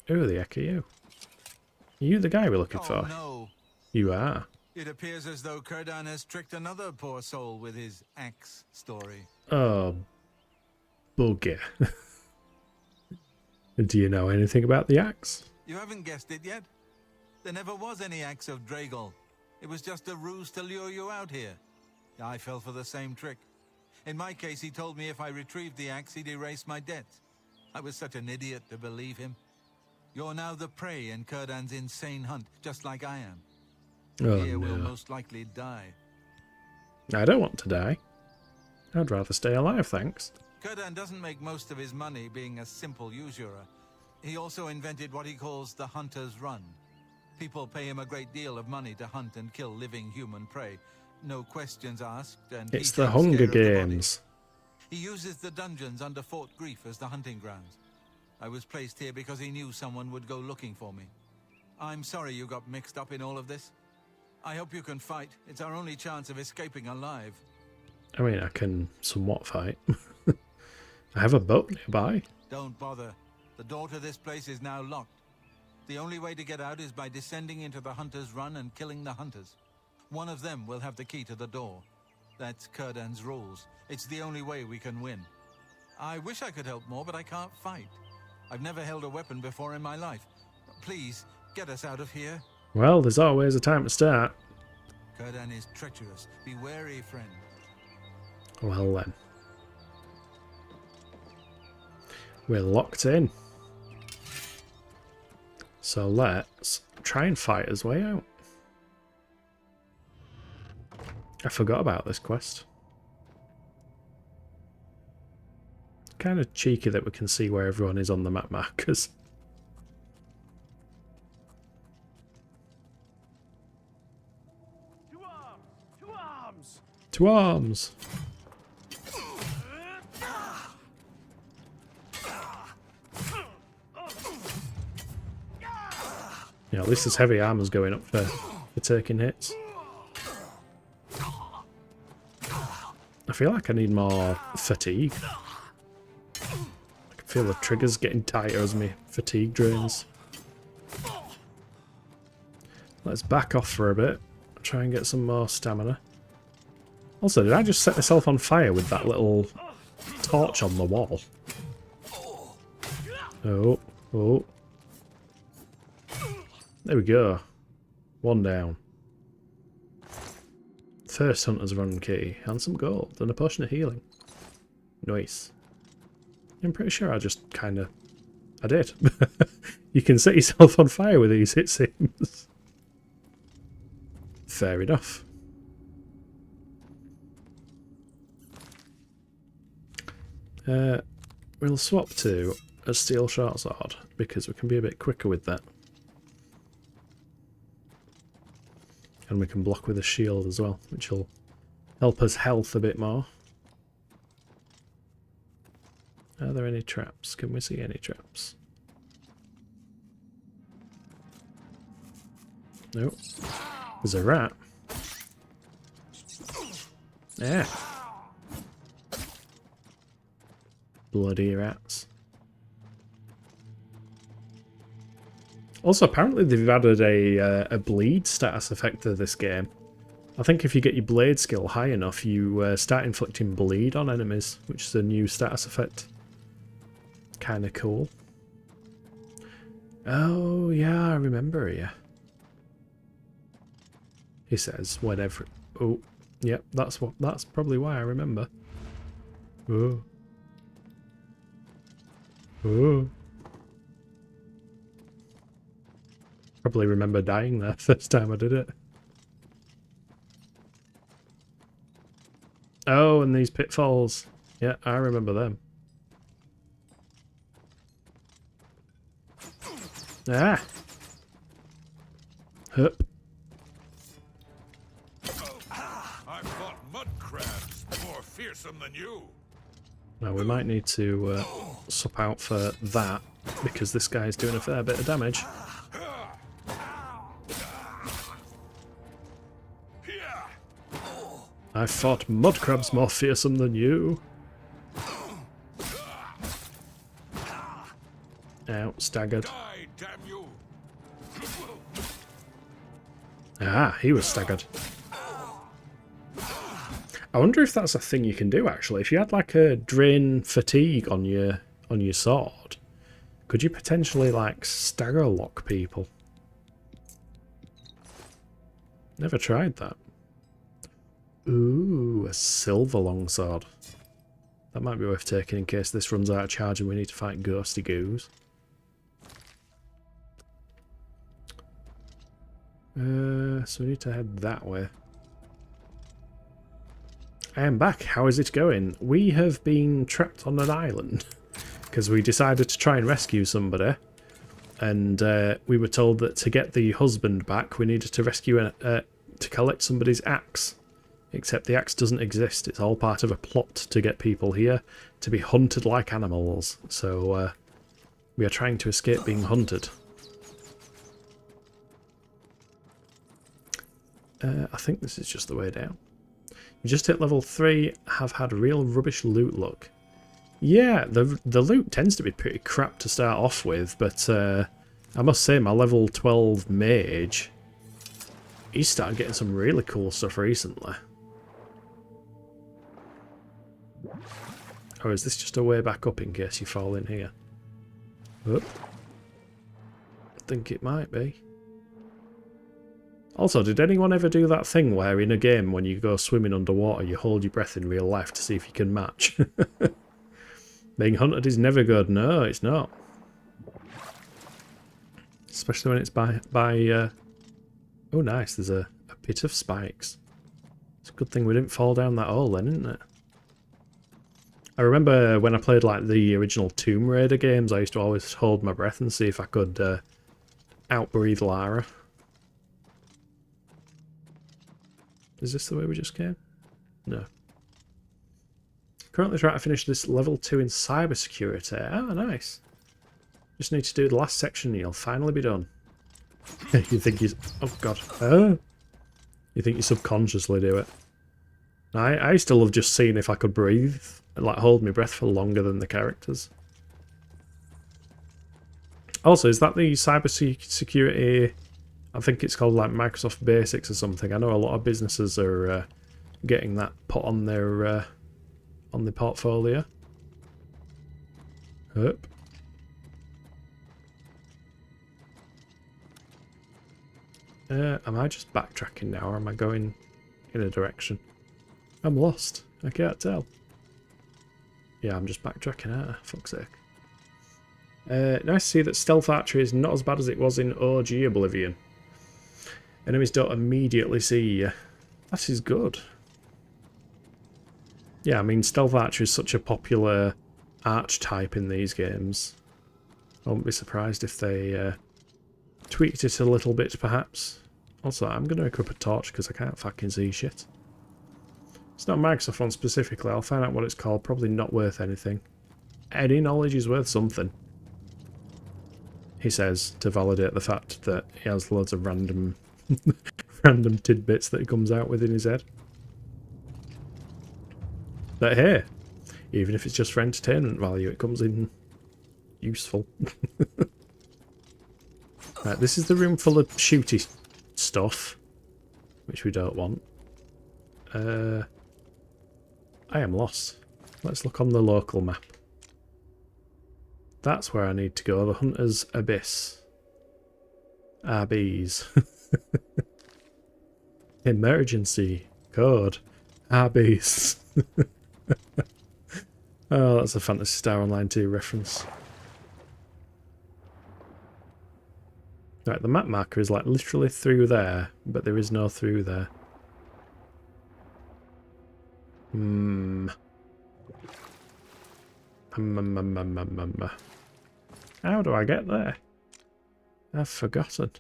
Who the heck are you? Are you the guy we're looking for? No. You are. It appears as though Kurdan has tricked another poor soul with his axe story. Oh, bugger. Do you know anything about the axe? You haven't guessed it yet? There never was any axe of Draegel. It was just a ruse to lure you out here. I fell for the same trick. In my case, he told me if I retrieved the axe, he'd erase my debts. I was such an idiot to believe him. You're now the prey in Kurdan's insane hunt, just like I am. Oh, Here no. we'll most likely die. I don't want to die. I'd rather stay alive, thanks. Kurdan doesn't make most of his money being a simple usurer. He also invented what he calls the Hunter's Run. People pay him a great deal of money to hunt and kill living human prey. No questions asked, and It's he the takes Hunger care of the body. Games. He uses the dungeons under Fort Grief as the hunting grounds. I was placed here because he knew someone would go looking for me. I'm sorry you got mixed up in all of this. I hope you can fight. It's our only chance of escaping alive. I mean, I can somewhat fight. I have a boat nearby. Don't bother. The door to this place is now locked. The only way to get out is by descending into the Hunter's Run and killing the hunters. One of them will have the key to the door. That's Kurdan's rules. It's the only way we can win. I wish I could help more, but I can't fight. I've never held a weapon before in my life. Please, get us out of here. Well, there's always a time to start. Kurdan is treacherous. Be wary, friend. Well then. We're locked in. So let's try and fight his way out. I forgot about this quest. Kind of cheeky that we can see where everyone is on the map markers. To arms! To arms! Yeah, at least this heavy armor's going up for taking hits. I feel like I need more fatigue. I can feel the triggers getting tighter as my fatigue drains. Let's back off for a bit. Try and get some more stamina. Also, did I just set myself on fire with that little torch on the wall? Oh, oh. There we go. One down. First Hunter's Run key. And some gold. And a potion of healing. Nice. I'm pretty sure I just kind of... I did. You can set yourself on fire with these, it seems. Fair enough. We'll swap to a steel short sword because we can be a bit quicker with that. And we can block with a shield as well, which will help us health a bit more. Are there any traps? Can we see any traps? Nope. There's a rat. Yeah. Bloody rats. Also, apparently they've added a bleed status effect to this game. I think if you get your blade skill high enough, you start inflicting bleed on enemies, which is a new status effect. Kinda cool. Oh, yeah, I remember here. He says, whenever... Oh, yep, that's probably why I remember. Oh. Oh. Probably remember dying there first time I did it. Oh, and these pitfalls. Yeah, I remember them. Ah! Hup. I've fought mud crabs more fearsome than you. Now we might need to swap out for that, because this guy's doing a fair bit of damage. I fought mud crabs more fearsome than you. Ow, staggered. Ah, he was staggered. I wonder if that's a thing you can do actually. If you had like a drain fatigue on your sword, Could you potentially, like, stagger lock people? Never tried that. Ooh, a silver longsword. That might be worth taking in case this runs out of charge and we need to fight ghosty goos. So we need to head that way. I am back. How is it going? We have been trapped on an island because we decided to try and rescue somebody, and we were told that to get the husband back we needed to rescue to collect somebody's axe. Except the axe doesn't exist. It's all part of a plot to get people here to be hunted like animals. So we are trying to escape being hunted. I think this is just the way down. You just hit level 3, have had real rubbish loot luck. Yeah, the loot tends to be pretty crap to start off with, but I must say my level 12 mage, he started getting some really cool stuff recently. Or is this just a way back up in case you fall in here? Oh. I think it might be. Also, did anyone ever do that thing where in a game when you go swimming underwater you hold your breath in real life to see if you can match? Being hunted is never good. No, it's not. Especially when it's by oh nice, there's a pit of spikes. It's a good thing we didn't fall down that hole then, isn't it? I remember when I played like the original Tomb Raider games, I used to always hold my breath and see if I could outbreathe Lara. Is this the way we just came? No. Currently trying to finish this level 2 in cybersecurity. Ah, nice. Just need to do the last section and you'll finally be done. You think you... Oh, God. You think you subconsciously do it. I used to love just seeing if I could breathe and like hold my breath for longer than the characters. Also, is that the cybersecurity... I think it's called like Microsoft Basics or something. I know a lot of businesses are getting that put on their on the portfolio. Up. Am I just backtracking now, or am I going in a direction? I'm lost. I can't tell. Yeah, I'm just backtracking out. Fuck's sake. Nice to see that stealth archery is not as bad as it was in OG Oblivion. Enemies don't immediately see you. That is good. Yeah, I mean, stealth archery is such a popular archetype in these games. I wouldn't be surprised if they tweaked it a little bit, perhaps. Also, I'm going to equip a torch because I can't fucking see shit. It's not a Microsoft one specifically. I'll find out what it's called. Probably not worth anything. Any knowledge is worth something, he says, to validate the fact that he has loads of random random tidbits that he comes out with in his head. But hey, even if it's just for entertainment value, it comes in useful. Right, this is the room full of shooty stuff, which we don't want. I am lost. Let's look on the local map. That's where I need to go, the Hunter's Abyss. RBs. Emergency code. RBs. Oh, that's a Phantasy Star Online 2 reference. Right, the map marker is like literally through there, but there is no through there. How do I get there? I've forgotten.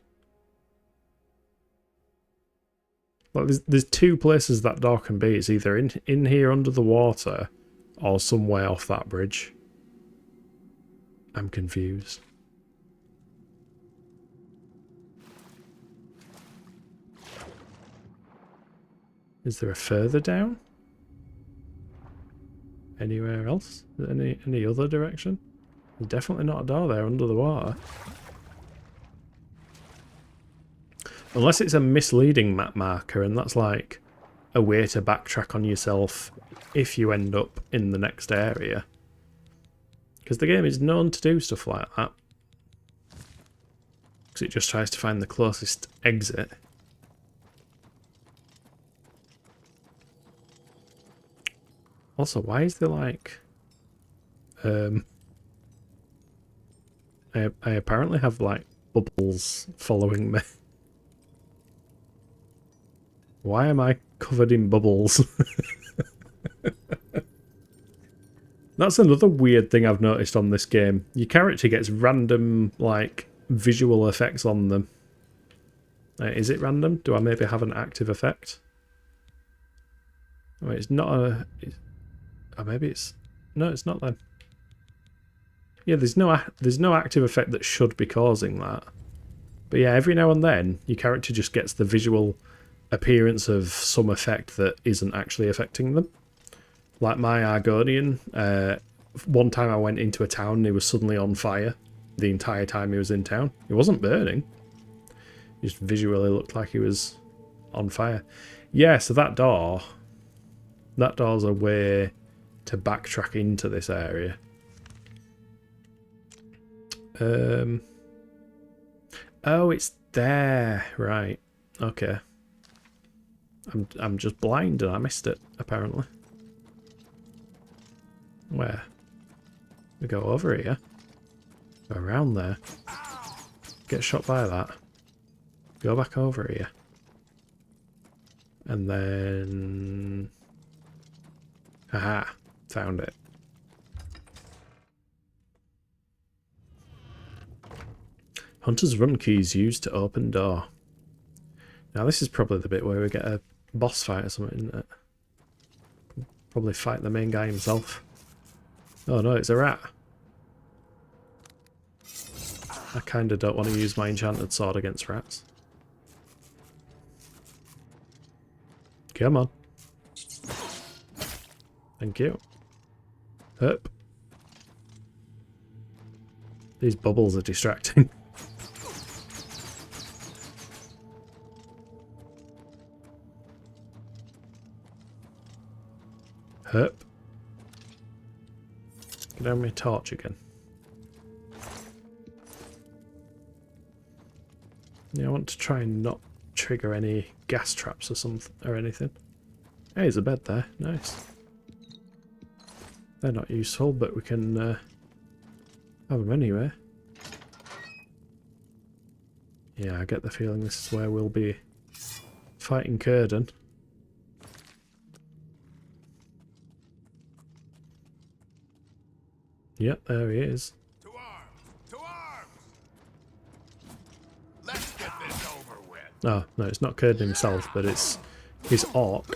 Like, there's two places that door can be. It's either in here under the water or somewhere off that bridge. I'm confused. Is there a further down? Anywhere else? Any other direction? There's definitely not a door there under the water. Unless it's a misleading map marker, and that's like a way to backtrack on yourself if you end up in the next area. Because the game is known to do stuff like that. Because it just tries to find the closest exit. Also, why is there like... I apparently have like bubbles following me. Why am I covered in bubbles? That's another weird thing I've noticed on this game. Your character gets random, like, visual effects on them. Is it random? Do I maybe have an active effect? I mean, it's not a... Oh, maybe it's... No, it's not then. Yeah, there's no active effect that should be causing that. But yeah, every now and then, your character just gets the visual appearance of some effect that isn't actually affecting them. Like my Argonian, one time I went into a town and he was suddenly on fire the entire time he was in town. He wasn't burning. He just visually looked like he was on fire. Yeah, so that door's a way to backtrack into this area. Oh, it's there. Right. Okay. I'm just blind and I missed it, apparently. Where? We go over here. Go around there. Get shot by that. Go back over here. And then... Aha! Found it. Hunter's run keys used to open door. Now this is probably the bit where we get a boss fight or something, isn't it? Probably fight the main guy himself. Oh no, it's a rat. I kinda don't want to use my enchanted sword against rats. Come on. Thank you. Up. These bubbles are distracting. Herp. Get down my torch again. Yeah, I want to try and not trigger any gas traps or something or anything. Hey, there's a bed there. Nice. They're not useful, but we can have them anyway. Yeah, I get the feeling this is where we'll be fighting Círdan. Yep, there he is. To arms! To arms! Let's get this over with. Oh, no, it's not Círdan himself, but it's his orc.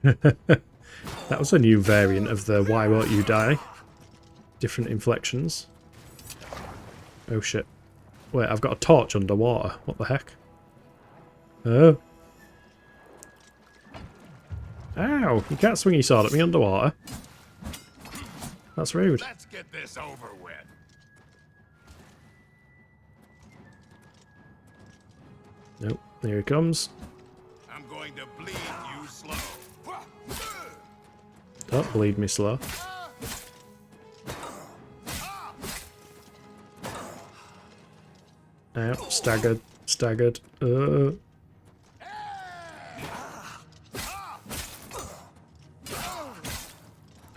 That was a new variant of the why won't you die? Different inflections. Oh shit. Wait, I've got a torch underwater. What the heck? Oh. Ow! You can't swing your sword at me underwater. That's rude. Let's get this over with. Nope, here he comes. I'm going to bleed you slow. Don't bleed me slow. Ow, staggered, staggered.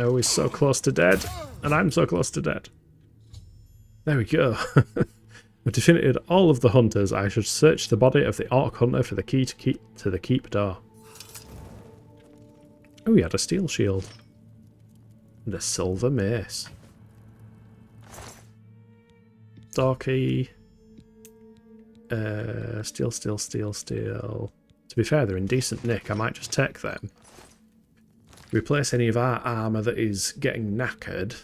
Oh, he's so close to dead. And I'm so close to dead. There we go. I've defeated all of the hunters. I should search the body of the orc hunter for the key to the keep door. Oh, he had a steel shield. And a silver mace. Door key. Steel, steel, steel, steel. To be fair, they're in decent nick. I might just take them. Replace any of our armour that is getting knackered.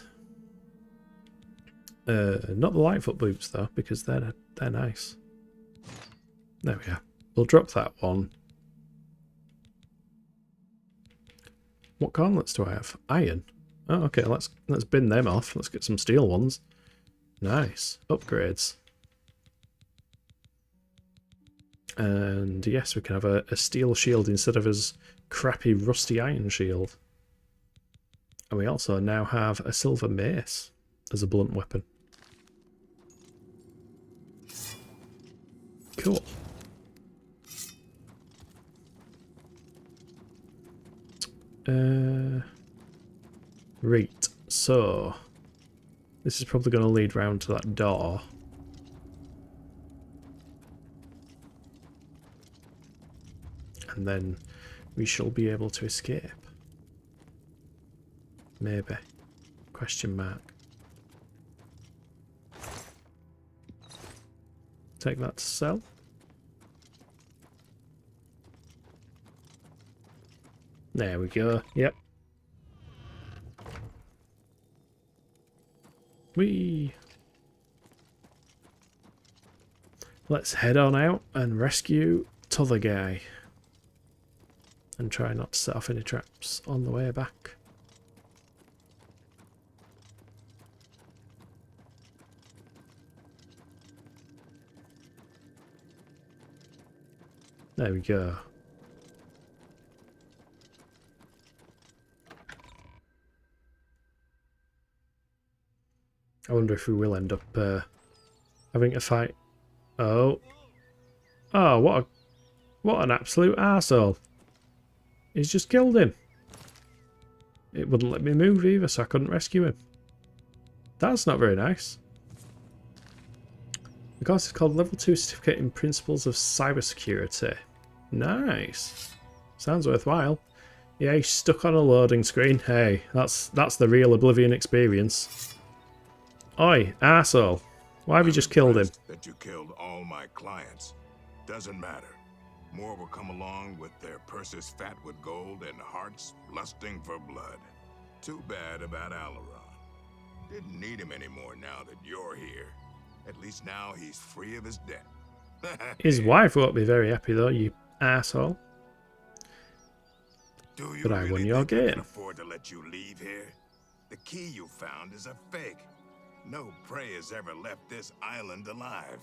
Not the Lightfoot boots though, because they're nice. There we are. We'll drop that one. What gauntlets do I have? Iron. Oh, okay. Let's bin them off. Let's get some steel ones. Nice upgrades. And yes, we can have a steel shield instead of his crappy rusty iron shield. And we also now have a silver mace as a blunt weapon. Cool. Right, so this is probably going to lead round to that door. And then we shall be able to escape. Maybe. Question mark. Take that to sell. There we go. Yep. Whee! Let's head on out and rescue t'other guy. And try not to set off any traps on the way back. There we go. I wonder if we will end up having a fight. Oh. Oh, what an absolute arsehole. He's just killed him. It wouldn't let me move either, so I couldn't rescue him. That's not very nice. The course is called Level 2 Certificate in Principles of Cybersecurity. Nice. Sounds worthwhile. Yeah, he's stuck on a loading screen. Hey, that's the real Oblivion experience. Oi, arsehole. Why have you just killed him? That you killed all my clients. Doesn't matter. More will come along with their purses fat with gold and hearts lusting for blood. Too bad about Alaron. Didn't need him anymore now that you're here. At least now he's free of his debt. His wife won't be very happy though, you asshole. But I won your game. I can afford to let you leave here? The key you found is a fake. No prey has ever left this island alive.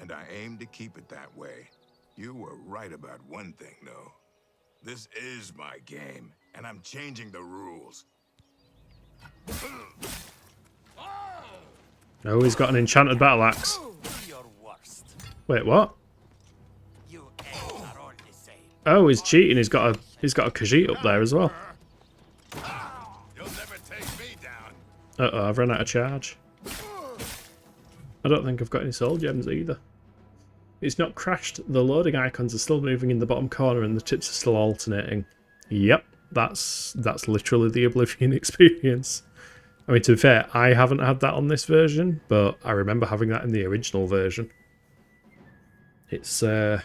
And I aim to keep it that way. You were right about one thing, though. This is my game, and I'm changing the rules. Oh, he's got an enchanted battle axe. Wait, what? Oh, he's cheating. He's got a Khajiit up there as well. Uh-oh, I've run out of charge. I don't think I've got any soul gems either. It's not crashed. The loading icons are still moving in the bottom corner and the tips are still alternating. Yep, that's literally the Oblivion experience. I mean, to be fair, I haven't had that on this version, but I remember having that in the original version. It's, yeah,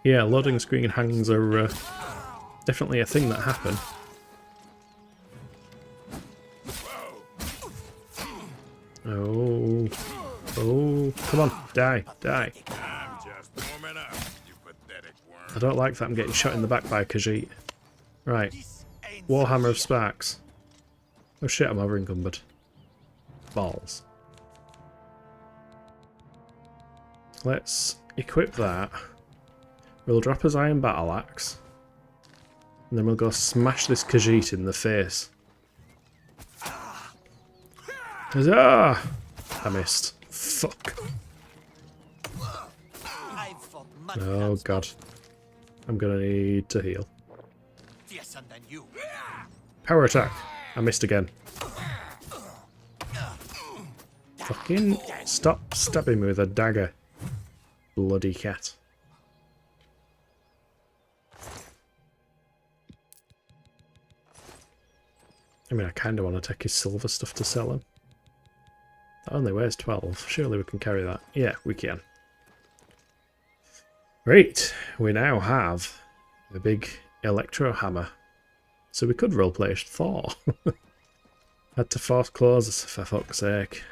loading screen hangs are definitely a thing that happen. Oh, come on, die. I don't like that I'm getting shot in the back by a Khajiit. Right, Warhammer of Sparks. Oh shit, I'm over encumbered. Balls. Let's equip that. We'll drop his iron battle axe. And then we'll go smash this Khajiit in the face. Huzzah! I missed. Fuck. Oh god. I'm gonna need to heal. Power attack. I missed again. Fucking stop stabbing me with a dagger. Bloody cat. I mean, I kind of want to take his silver stuff to sell him. That only weighs 12. Surely we can carry that. Yeah, we can. Right, we now have a big electro hammer. So we could roleplay Thor. Had to force close for fuck's sake.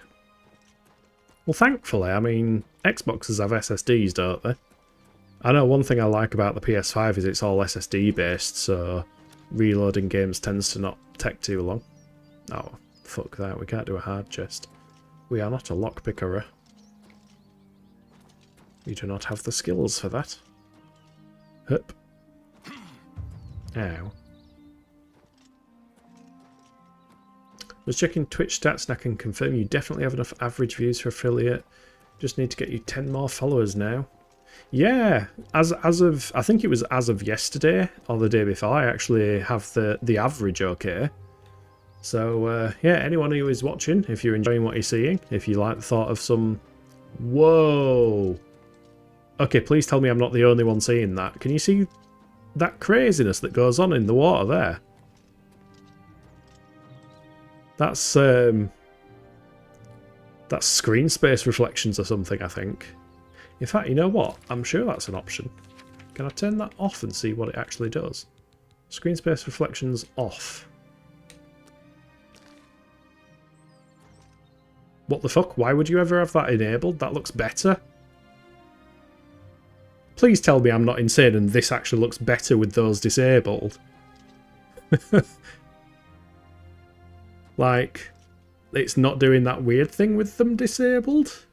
Well, thankfully, I mean, Xboxes have SSDs, don't they? I know one thing I like about the PS5 is it's all SSD based, so reloading games tends to not take too long. Oh, fuck that, we can't do a hard chest. We are not a lockpicker. We do not have the skills for that. Hup. Ow. Was checking Twitch stats and I can confirm you definitely have enough average views for affiliate. Just need to get you 10 more followers now. Yeah, as of, I think it was as of yesterday or the day before, I actually have the average okay. So yeah, anyone who is watching, if you're enjoying what you're seeing, if you like the thought of some... Whoa! Okay, please tell me I'm not the only one seeing that. Can you see that craziness that goes on in the water there? That's screen space reflections or something, I think. In fact, you know what? I'm sure that's an option. Can I turn that off and see what it actually does? Screen space reflections off. What the fuck? Why would you ever have that enabled? That looks better. Please tell me I'm not insane and this actually looks better with those disabled. Like, it's not doing that weird thing with them disabled?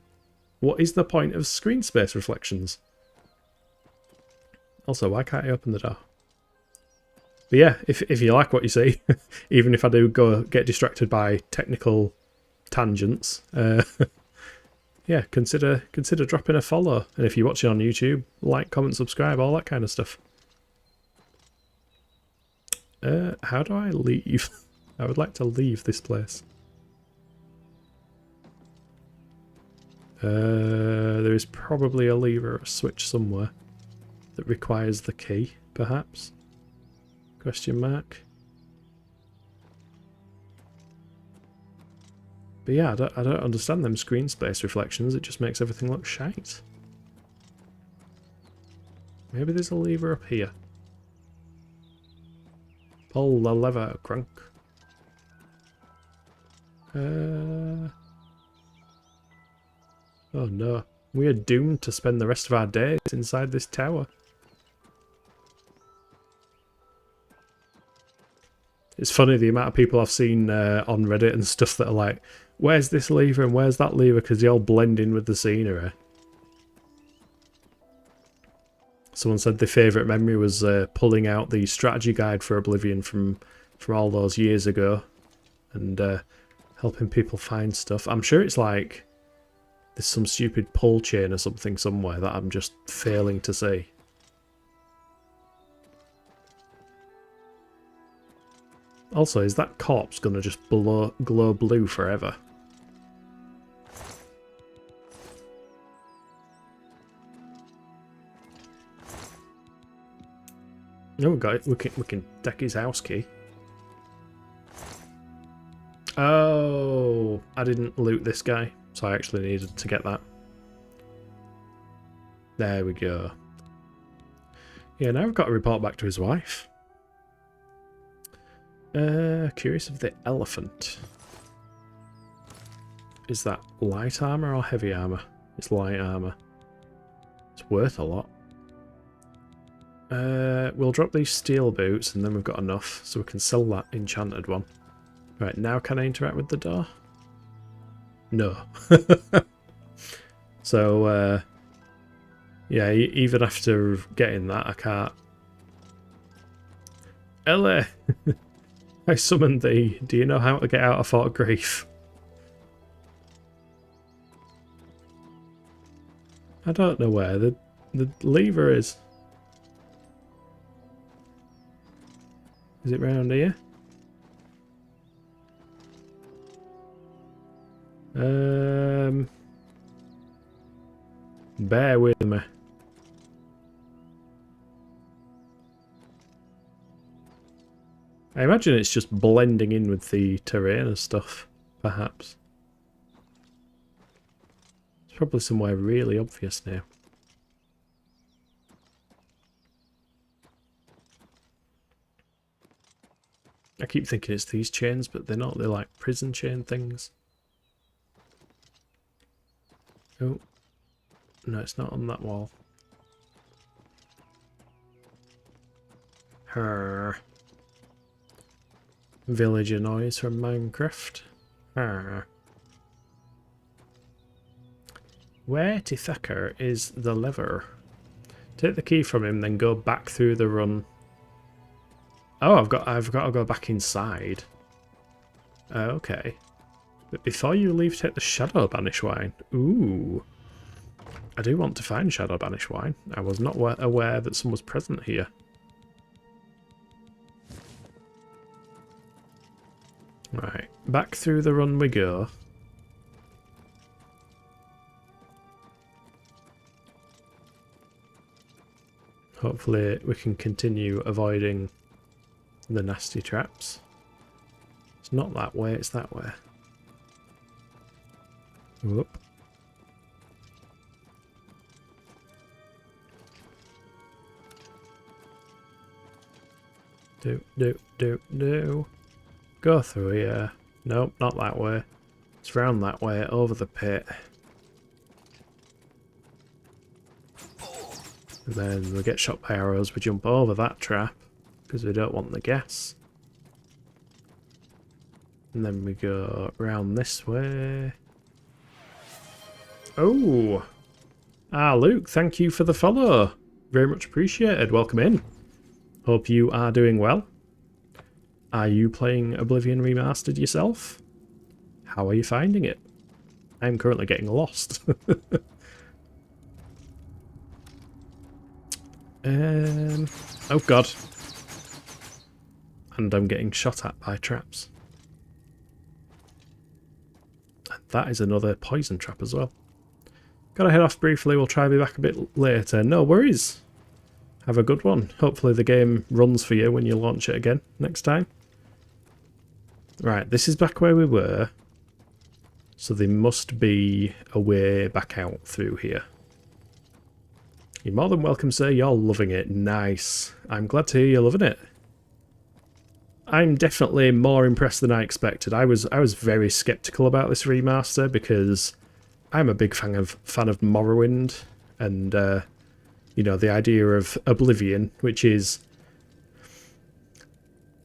What is the point of screen space reflections? Also, why can't I open the door? But yeah, if you like what you see, even if I do go get distracted by technical tangents, yeah, consider dropping a follow. And if you're watching on YouTube, like, comment, subscribe, all that kind of stuff. How do I leave? I would like to leave this place. There is probably a lever or a switch somewhere that requires the key, perhaps? Question mark. But yeah, I don't understand them screen space reflections. It just makes everything look shite. Maybe there's a lever up here. Pull the lever, crunk. Oh no, we are doomed to spend the rest of our days inside this tower. It's funny the amount of people I've seen on Reddit and stuff that are like, where's this lever and where's that lever, because they all blend in with the scenery. Someone said their favourite memory was pulling out the strategy guide for Oblivion from all those years ago and helping people find stuff. I'm sure it's like there's some stupid pull chain or something somewhere that I'm just failing to see. Also, is that corpse going to just glow blue forever? Oh, we got it. We can deck his house key. Oh, I didn't loot this guy, so I actually needed to get that. There we go. Yeah, now I've got to report back to his wife. Curious of the elephant. Is that light armor or heavy armor? It's light armor. It's worth a lot. We'll drop these steel boots and then we've got enough so we can sell that enchanted one. Right, now can I interact with the door? No. So, yeah, even after getting that, I can't. Ellie! I summoned thee. Do you know how to get out of Fort Grief? I don't know where the lever is. Is it round here? Bear with me. I imagine it's just blending in with the terrain and stuff, perhaps. It's probably somewhere really obvious now. I keep thinking it's these chains, but they're not. They're like prison chain things. Oh. No, it's not on that wall. Her. Villager noise from Minecraft. Her. Where to Thacker is the lever? Take the key from him, then go back through the run. Oh, I've got to go back inside. Okay. But before you leave, take the Shadow Banish Wine. Ooh. I do want to find Shadow Banish Wine. I was not aware that some was present here. Right, back through the run we go. Hopefully we can continue avoiding the nasty traps. It's not that way, it's that way. Whoop. Do. Go through here. Nope, not that way. It's round that way, over the pit. And then we get shot by arrows, we jump over that trap, because we don't want the gas. And then we go round this way. Oh! Ah, Luke, thank you for the follow. Very much appreciated. Welcome in. Hope you are doing well. Are you playing Oblivion Remastered yourself? How are you finding it? I'm currently getting lost. Oh god. And I'm getting shot at by traps. And that is another poison trap as well. Gotta head off briefly, we'll try to be back a bit later. No worries. Have a good one. Hopefully the game runs for you when you launch it again next time. Right, this is back where we were. So there must be a way back out through here. You're more than welcome, sir. You're loving it. Nice. I'm glad to hear you're loving it. I'm definitely more impressed than I expected. I was very skeptical about this remaster because I'm a big fan of Morrowind and you know, the idea of Oblivion, which is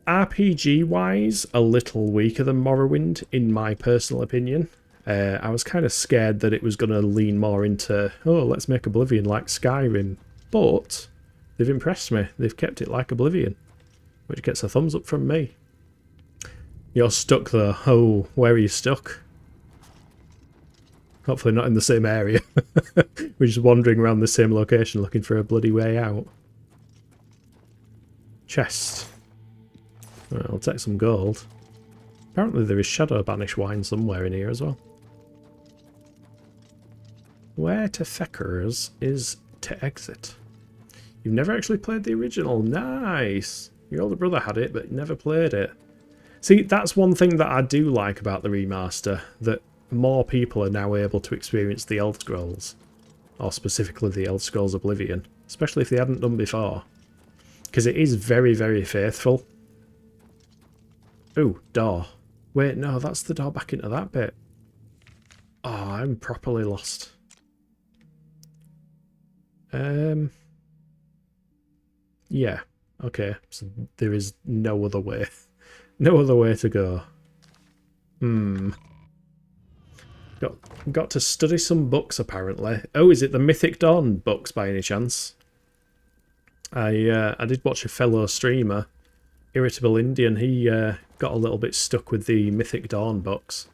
RPG-wise a little weaker than Morrowind, in my personal opinion. I was kind of scared that it was going to lean more into, oh, let's make Oblivion like Skyrim. But they've impressed me. They've kept it like Oblivion, which gets a thumbs up from me. You're stuck though. Oh, where are you stuck? Hopefully not in the same area. We're just wandering around the same location looking for a bloody way out. Chest. Right, I'll take some gold. Apparently there is Shadow Banish Wine somewhere in here as well. Where to feckers is to exit. You've never actually played the original. Nice! Your older brother had it, but never played it. See, that's one thing that I do like about the remaster, that more people are now able to experience the Elder Scrolls. Or specifically the Elder Scrolls Oblivion. Especially if they hadn't done before. Because it is very, very faithful. Ooh, door. Wait, no, that's the door back into that bit. Oh, I'm properly lost. Yeah, okay. So there is no other way. No other way to go. Got to study some books, apparently. Oh, is it the Mythic Dawn books, by any chance? I did watch a fellow streamer, Irritable Indian. He got a little bit stuck with the Mythic Dawn books.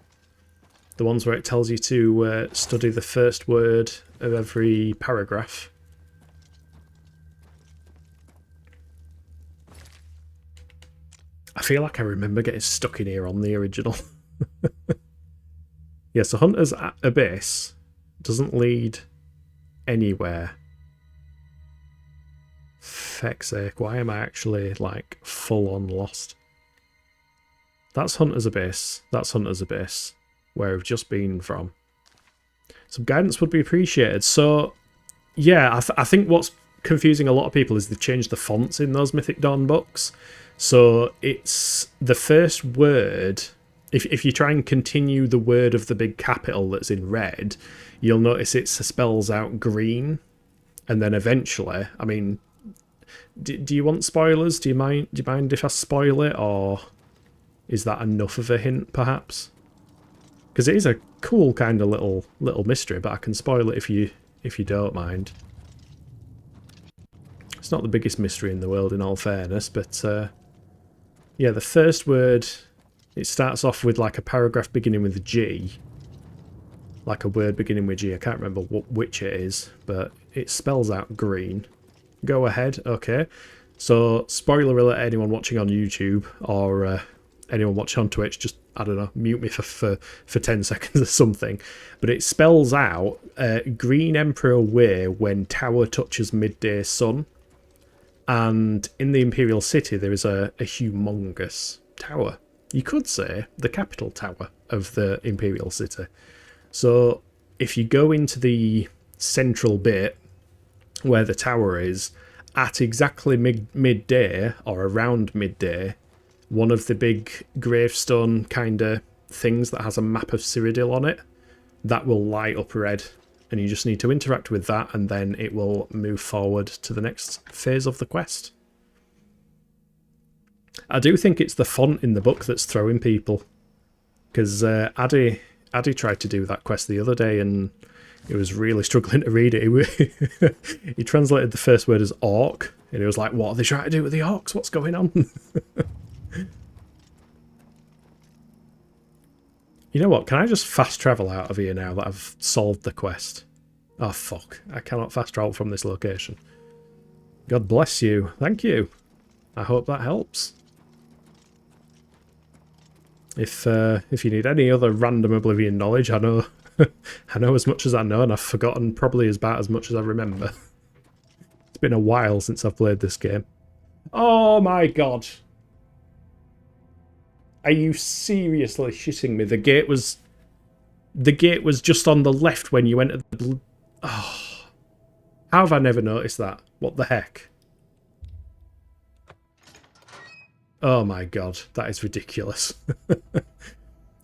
The ones where it tells you to study the first word of every paragraph. I feel like I remember getting stuck in here on the original. Yeah, so Hunter's Abyss doesn't lead anywhere. Feck's sake, why am I actually, like, full-on lost? That's Hunter's Abyss. That's Hunter's Abyss, where I've just been from. Some guidance would be appreciated. So, yeah, I think what's confusing a lot of people is they've changed the fonts in those Mythic Dawn books. So it's the first word. If you try and continue the word of the big capital that's in red, you'll notice it spells out green. And then eventually, I mean, do you want spoilers? Do you mind if I spoil it, or is that enough of a hint, perhaps? Because it is a cool kind of little mystery, but I can spoil it if you don't mind. It's not the biggest mystery in the world, in all fairness, but yeah, the first word It starts off with like a paragraph beginning with G. Like a word beginning with G. I can't remember which it is, but it spells out green. Go ahead, okay. So, spoiler alert, anyone watching on YouTube or anyone watching on Twitch, just, I don't know, mute me for 10 seconds or something. But it spells out Green Emperor Way when tower touches midday sun. And in the Imperial City, there is a humongous tower. You could say the capital tower of the Imperial City. So if you go into the central bit where the tower is, at exactly midday or around midday, one of the big gravestone kind of things that has a map of Cyrodiil on it, that will light up red. And you just need to interact with that, and then it will move forward to the next phase of the quest. I do think it's the font in the book that's throwing people. Because Addy tried to do that quest the other day, and he was really struggling to read it. He translated the first word as orc, and he was like, what are they trying to do with the orcs? What's going on? You know what? Can I just fast travel out of here now that I've solved the quest? Oh, fuck. I cannot fast travel from this location. God bless you. Thank you. I hope that helps. If you need any other random Oblivion knowledge, I know I know as much as I know, and I've forgotten probably about as much as I remember. It's been a while since I've played this game. Oh my god. Are you seriously shitting me? The gate was just on the left when you entered the... Oh. How have I never noticed that? What the heck? Oh my god, that is ridiculous.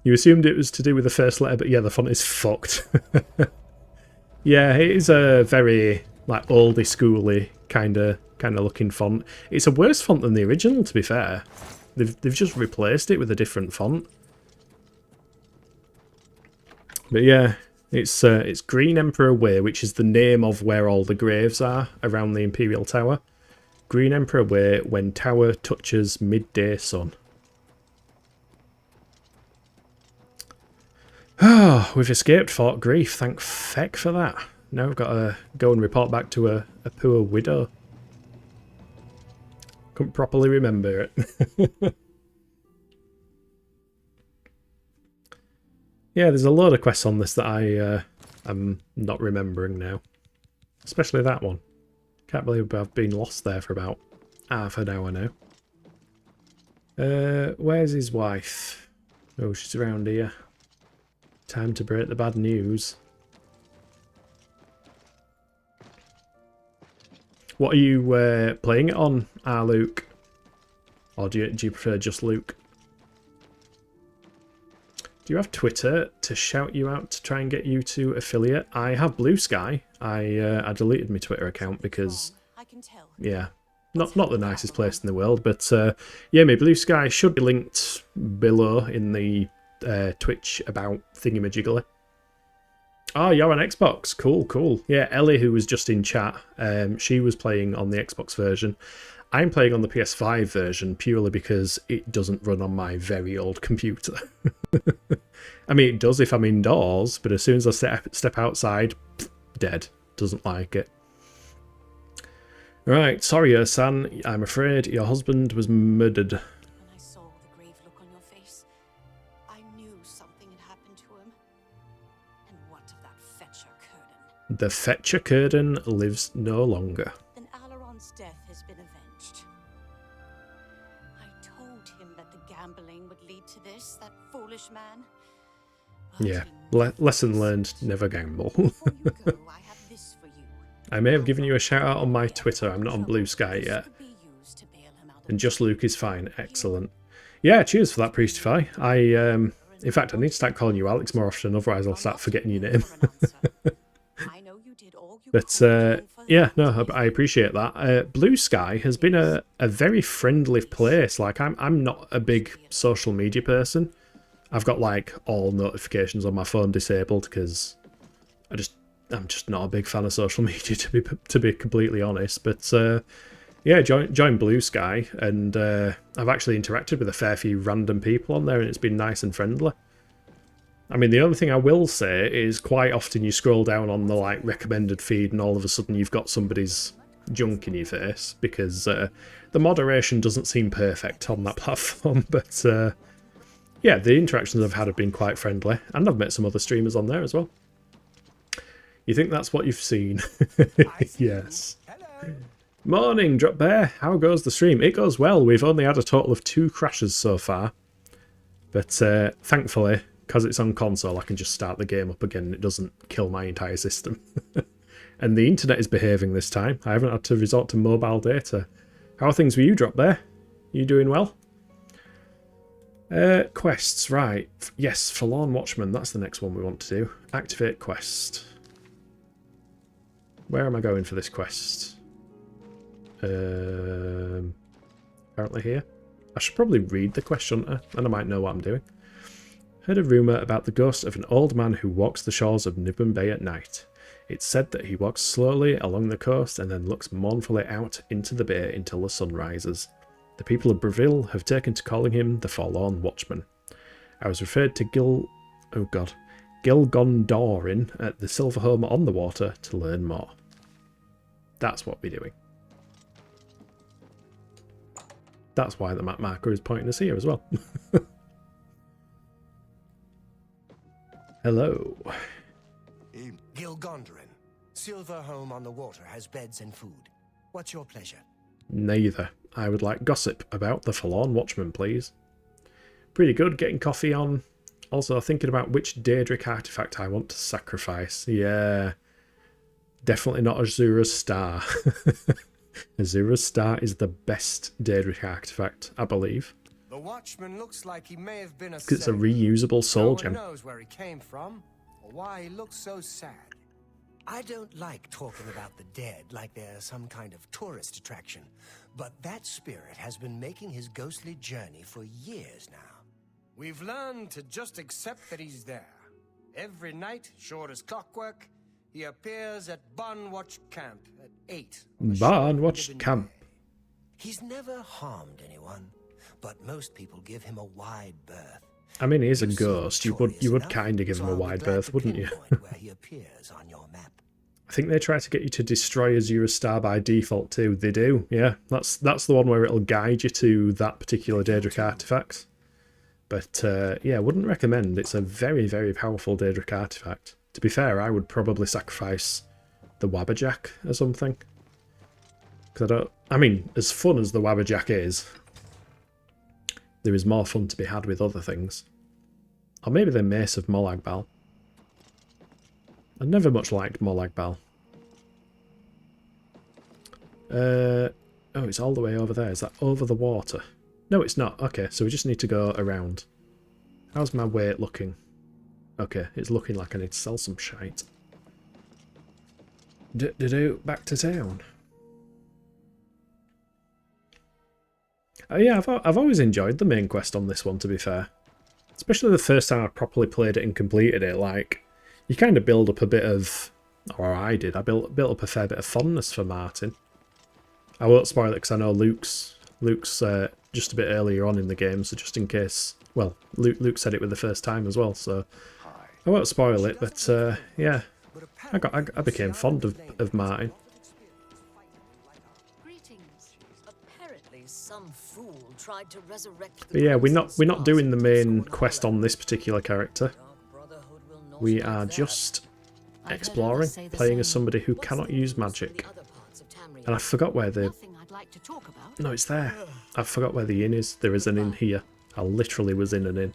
You assumed it was to do with the first letter, but yeah, the font is fucked. Yeah, it is a very like oldie schooly kind of looking font. It's a worse font than the original, to be fair. They've just replaced it with a different font. But yeah, it's Green Emperor Way, which is the name of where all the graves are around the Imperial Tower. Green Emperor Way when tower touches midday sun. Oh, we've escaped Fort Grief. Thank feck for that. Now we've got to go and report back to a poor widow. Couldn't properly remember it. Yeah, there's a load of quests on this that I'm not remembering now. Especially that one. Can't believe I've been lost there for about half an hour now. Where's his wife? Oh, she's around here. Time to break the bad news. What are you playing it on, Luke? Or do you prefer just Luke? Do you have Twitter to shout you out to try and get you to affiliate? I have Blue Sky. I deleted my Twitter account because, yeah, not the nicest place in the world. But yeah, my Blue Sky should be linked below in the Twitch about thingamajiggly. Oh, you're on Xbox. Cool, cool. Yeah, Ellie, who was just in chat, she was playing on the Xbox version. I'm playing on the PS5 version purely because it doesn't run on my very old computer. I mean, it does if I'm indoors, but as soon as I step outside, dead. Doesn't like it. Right, sorry, Ursan. I'm afraid your husband was murdered. When I saw the grave look on your face, I knew something had happened to him. And what of that fetcher Curdan? The fetcher Curdan lives no longer. Then Alaron's death has been avenged. I told him that the gambling would lead to this, that foolish man. Yeah, lesson learned, never gamble. I may have given you a shout out on my Twitter. I'm not on Blue Sky yet. And just Luke is fine. Excellent. Yeah, cheers for that, Priestify. In fact, I need to start calling you Alex more often, otherwise I'll start forgetting your name. But yeah, no, I appreciate that. Blue Sky has been a very friendly place. Like, I'm not a big social media person. I've got like all notifications on my phone disabled because I'm just not a big fan of social media, to be completely honest. But Yeah, join Blue Sky, and I've actually interacted with a fair few random people on there, and it's been nice and friendly. I mean, the only thing I will say is quite often you scroll down on the like recommended feed, and all of a sudden you've got somebody's junk in your face, because the moderation doesn't seem perfect on that platform. But yeah, the interactions I've had have been quite friendly, and I've met some other streamers on there as well. You think that's what you've seen? Yes. Morning, Drop Bear. How goes the stream? It goes well. We've only had a total of 2 crashes so far. But thankfully, because it's on console, I can just start the game up again and it doesn't kill my entire system. And the internet is behaving this time. I haven't had to resort to mobile data. How are things with you, Drop Bear? You doing well? Quests, right. Yes, Forlorn Watchman. That's the next one we want to do. Activate quest. Where am I going for this quest? Apparently here. I should probably read the quest, shouldn't I? And I might know what I'm doing. Heard a rumour about the ghost of an old man who walks the shores of Nibbon Bay at night. It's said that he walks slowly along the coast and then looks mournfully out into the bay until the sun rises. The people of Breville have taken to calling him the Forlorn Watchman. I was referred to Gilgondorin at the Silver Home on the water to learn more. That's what we're doing. That's why the map marker is pointing us here as well. Hello. Gilgondorin. Silver Home on the water has beds and food. What's your pleasure? Neither. I would like gossip about the Forlorn Watchman, please. Pretty good, getting coffee on. Also thinking about which Daedric artifact I want to sacrifice. Yeah. Definitely not Azura's Star. Azura's Star is the best Daedric artifact, I believe. The Watchman looks like he may have been a Because it's a reusable soul gem. No one knows where he came from, or why he looks so sad. I don't like talking about the dead like they're some kind of tourist attraction, but that spirit has been making his ghostly journey for years now. We've learned to just accept that he's there. Every night, short as clockwork, he appears at Barnwatch Camp at 8. Barnwatch Camp. He's never harmed anyone, but most people give him a wide berth. I mean, he is a ghost. You would kind of give him a wide berth, wouldn't you? Where he appears on your map. I think they try to get you to destroy Azura's Star by default too. They do, yeah. That's the one where it'll guide you to that particular Daedric artifact. But yeah, wouldn't recommend. It's a very, very powerful Daedric artifact. To be fair, I would probably sacrifice the Wabberjack or something. Because I mean, as fun as the Wabberjack is, there is more fun to be had with other things. Or maybe the Mace of Molagbal. I never much liked Molagbal. Oh, it's all the way over there. Is that over the water? No, it's not. Okay, so we just need to go around. How's my weight looking? Okay, it's looking like I need to sell some shite. Back to town. Oh yeah, I've always enjoyed the main quest on this one, to be fair. Especially the first time I properly played it and completed it, like, you kind of build up a bit of, or I did, I built up a fair bit of fondness for Martin. I won't spoil it because I know Luke's just a bit earlier on in the game, so just in case, well, Luke said it with the first time as well, so I won't spoil it, but yeah, I became fond of Martin. Some fool tried to resurrect But yeah, we're not doing the main quest on this particular character. We are just exploring, playing as somebody who cannot use magic. And I forgot where the... No, it's there. I forgot where the inn is. There is an inn here. I literally was in an inn.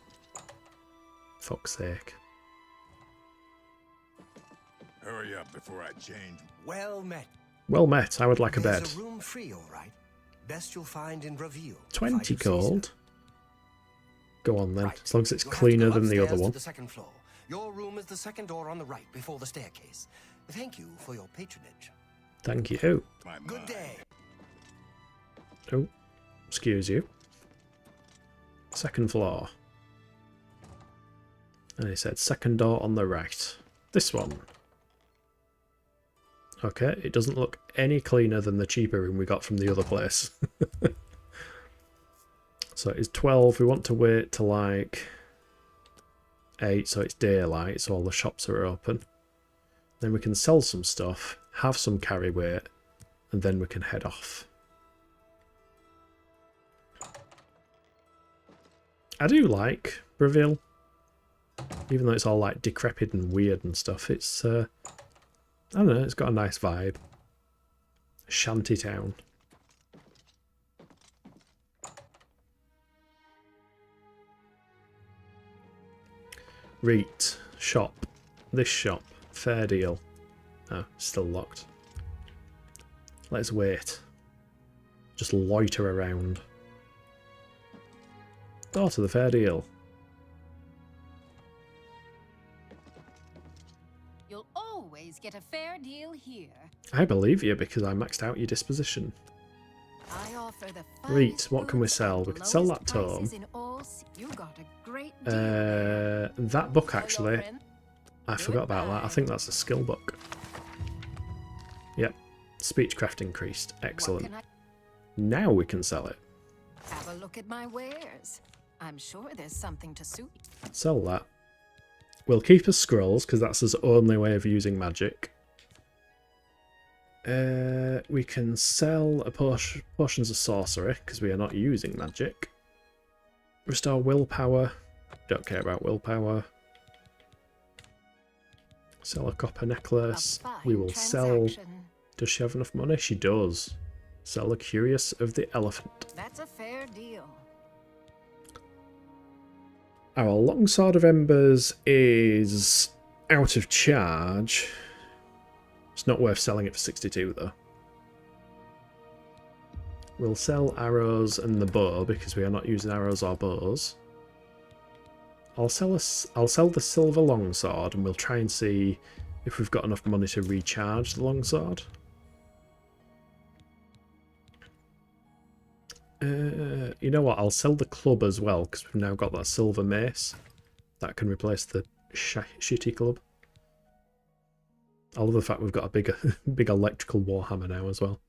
Fuck's sake. Hurry up before I change. Well met. Well met. I would like a bed. There's a room free, all right. Best you'll find in Reveal. 20 gold. Go on then, as long as it's cleaner than the other one. The second floor. Your room is the second door on the right before the staircase. Thank you for your patronage. Thank you. Good day. Oh, excuse you. Second floor. And he said second door on the right. This one. Okay, it doesn't look any cleaner than the cheaper room we got from the other place. So it's 12. We want to wait to like 8, so it's daylight, so all the shops are open. Then we can sell some stuff, have some carry weight, and then we can head off. I do like Breville, even though it's all like decrepit and weird and stuff. It's I don't know, it's got a nice vibe. Shanty town. Reet, shop, this shop, fair deal. Oh, still locked. Let's wait. Just loiter around. Door to the fair deal. You'll always get a fair deal here. I believe you because I maxed out your disposition. I offer the Reet, what can we sell? We can sell that tome. You got a great deal. That book actually, I forgot about that. I think that's a skill book. Yep, speechcraft increased. Excellent. Now we can sell it. Have a look at my wares. I'm sure there's something to suit. Sell that. We'll keep his scrolls because that's his only way of using magic. We can sell potions of sorcery because we are not using magic. Restore willpower. Don't care about willpower. Sell a copper necklace. We will sell. Does she have enough money? She does. Sell the Curious of the Elephant. That's a fair deal. Our Longsword of Embers is out of charge. It's not worth selling it for 62 though. We'll sell arrows and the bow because we are not using arrows or bows. I'll sell the silver longsword and we'll try and see if we've got enough money to recharge the longsword. You know what? I'll sell the club as well because we've now got that silver mace that can replace the shitty club. I love the fact we've got a big electrical warhammer now as well.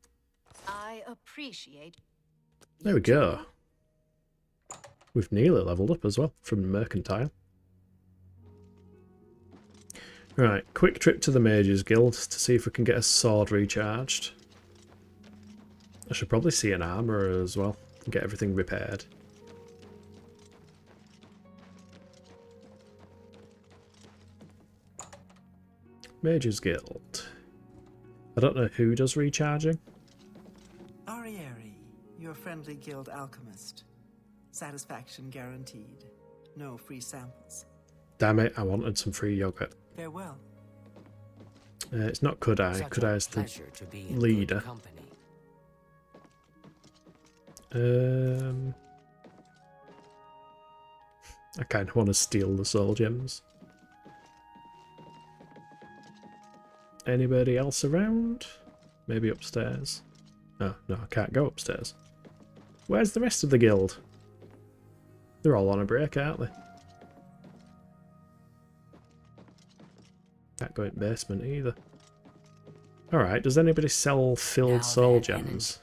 I appreciate. There we go. We've nearly leveled up as well from mercantile. Right, quick trip to the Mages Guild to see if we can get a sword recharged. I should probably see an armourer as well and get everything repaired. Mages Guild. I don't know who does recharging. Arieri, your friendly guild alchemist. Satisfaction guaranteed. No free samples. Damn it, I wanted some free yogurt. Farewell. It's not Kudai. Kudai is the leader. I kind of want to steal the soul gems. Anybody else around? Maybe upstairs? Oh, no, I can't go upstairs. Where's the rest of the guild? They're all on a break, aren't they? Can't go in the basement either. Alright, does anybody sell filled soul gems?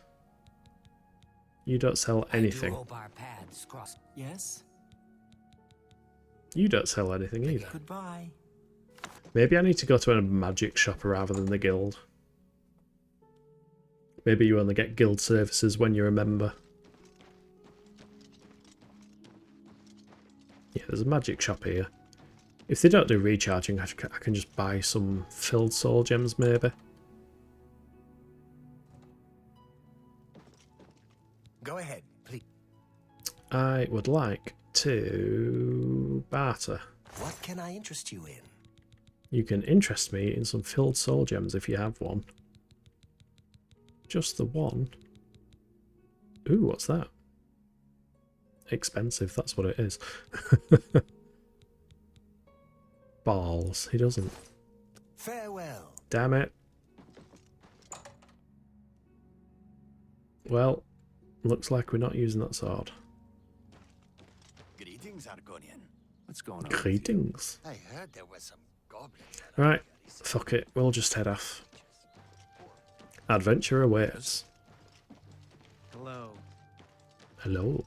You don't sell anything. Yes? You don't sell anything either. Goodbye. Maybe I need to go to a magic shop rather than the guild. Maybe you only get guild services when you're a member. Yeah, there's a magic shop here. If they don't do recharging, I can just buy some filled soul gems maybe. Go ahead, please. I would like to barter. What can I interest you in? You can interest me in some filled soul gems if you have one. Just the one. Ooh, what's that? Expensive, that's what it is. Balls, he doesn't. Farewell. Damn it. Well, looks like we're not using that sword. Greetings, Argonian. What's going on? Greetings. I heard there was some goblins. Right, fuck it, we'll just head off. Adventure awaits. Hello. Hello.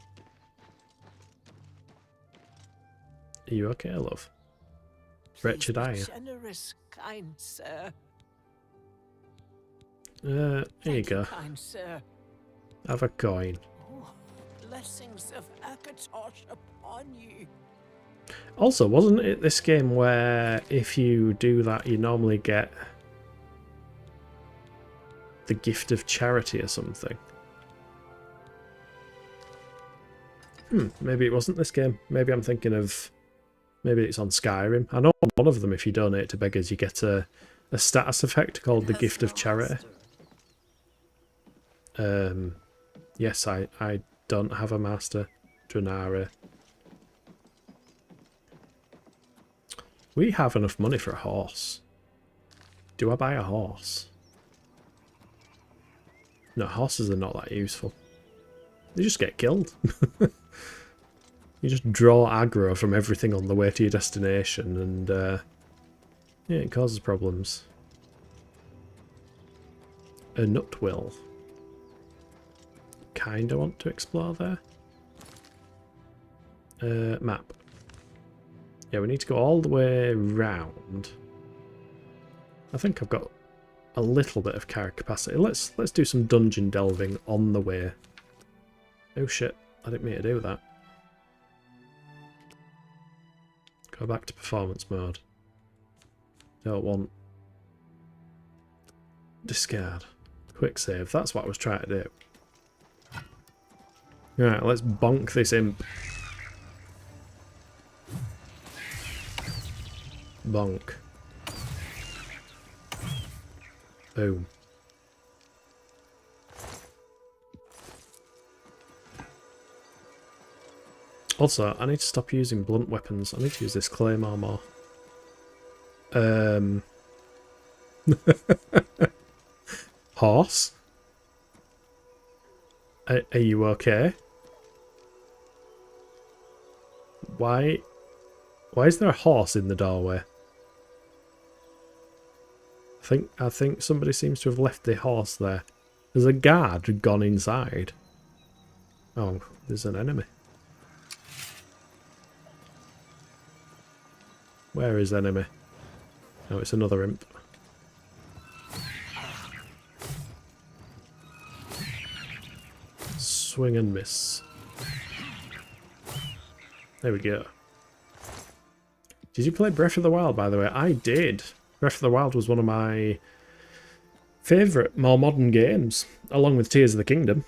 Are you okay, love? Wretched are you? Generous, kind sir. Here you go. Kind sir. Have a coin. Oh, blessings of Akatosh upon you. Also, wasn't it this game where if you do that, you normally get the gift of charity or something? Maybe it wasn't this game. Maybe I'm thinking of... Maybe it's on Skyrim. I know one of them, if you donate to beggars, you get a status effect called the Gift of Charity. Yes, I don't have a master, Drenare. We have enough money for a horse. Do I buy a horse? No, horses are not that useful. They just get killed. You just draw aggro from everything on the way to your destination and yeah, it causes problems. A nutwill. Kinda want to explore there. Map. Yeah, we need to go all the way round. I think I've got a little bit of carry capacity. Let's do some dungeon delving on the way. Oh shit, I didn't mean to do that. Go back to performance mode. Don't want... Discard. Quick save. That's what I was trying to do. Right, let's bonk this imp. Bonk. Boom. Also, I need to stop using blunt weapons. I need to use this claymore more. Horse? Are you okay? Why is there a horse in the doorway? I think somebody seems to have left the horse there. There's a guard gone inside. Oh, there's an enemy. Where is enemy? Oh, it's another imp. Swing and miss. There we go. Did you play Breath of the Wild, by the way? I did. Breath of the Wild was one of my favourite, more modern games, along with Tears of the Kingdom.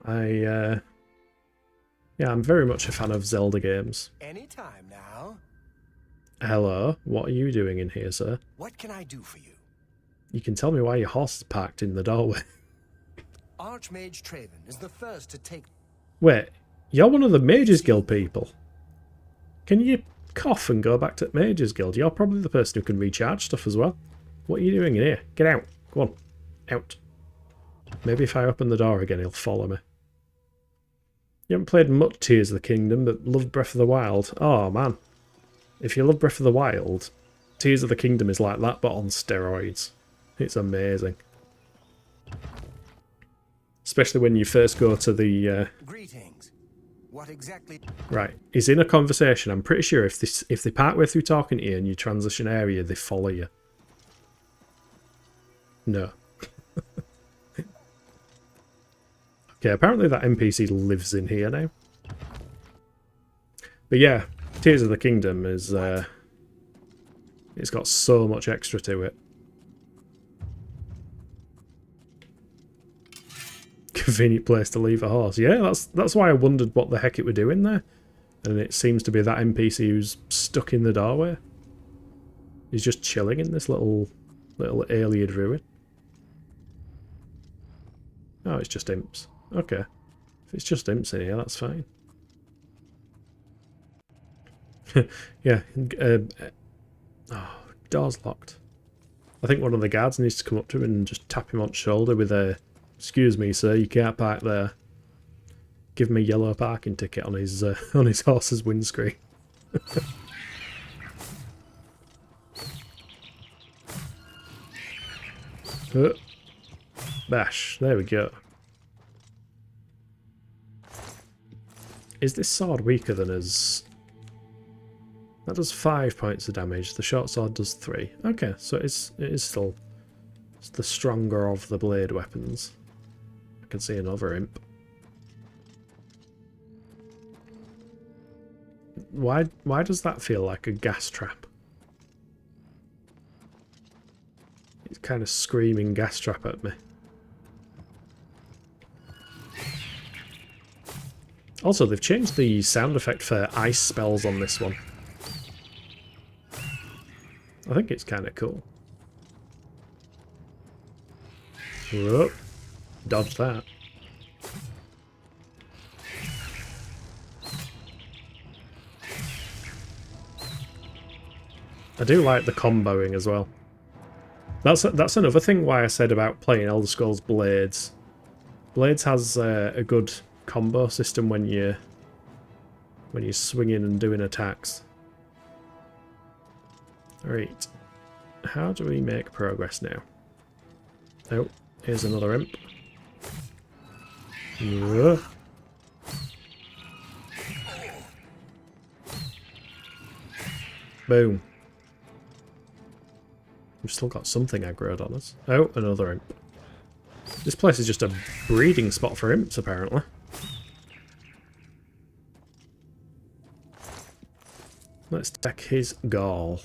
Yeah, I'm very much a fan of Zelda games. Anytime now. Hello, what are you doing in here, sir? What can I do for you? You can tell me why your horse is parked in the doorway. Archmage Traven is the first to take... Wait, you're one of the Mages Guild people. Can you cough and go back to Mages Guild? You're probably the person who can recharge stuff as well. What are you doing in here? Get out. Go on. Out. Maybe if I open the door again, he'll follow me. You haven't played much Tears of the Kingdom, but love Breath of the Wild. Oh, man. If you love Breath of the Wild, Tears of the Kingdom is like that, but on steroids. It's amazing. Especially when you first go to the... Greetings. What exactly... Right, he's in a conversation. I'm pretty sure if they partway through talking to you and you transition area, they follow you. No. Okay, apparently that NPC lives in here now. But yeah, Tears of the Kingdom is... it's got so much extra to it. Convenient place to leave a horse. Yeah, that's why I wondered what the heck it were doing there. And it seems to be that NPC who's stuck in the doorway. He's just chilling in this little alien ruin. Oh, it's just imps. Okay. If it's just imps in here, that's fine. Yeah. Oh, door's locked. I think one of the guards needs to come up to him and just tap him on the shoulder with a... Excuse me, sir, you can't park there. Give him a yellow parking ticket on his horse's windscreen. Bash. There we go. Is this sword weaker than his? That does 5 points of damage. The short sword does 3. Okay, so it is still the stronger of the blade weapons. I can see another imp. Why does that feel like a gas trap? It's kind of screaming gas trap at me. Also, they've changed the sound effect for ice spells on this one. I think it's kind of cool. Whoop. Dodge that. I do like the comboing as well. That's another thing why I said about playing Elder Scrolls Blades. Blades has a good combo system when you're swinging and doing attacks. Alright. How do we make progress now? Oh, here's another imp. Whoa. Boom. We've still got something aggroed on us. Oh, another imp. This place is just a breeding spot for imps, apparently. Let's check his gall.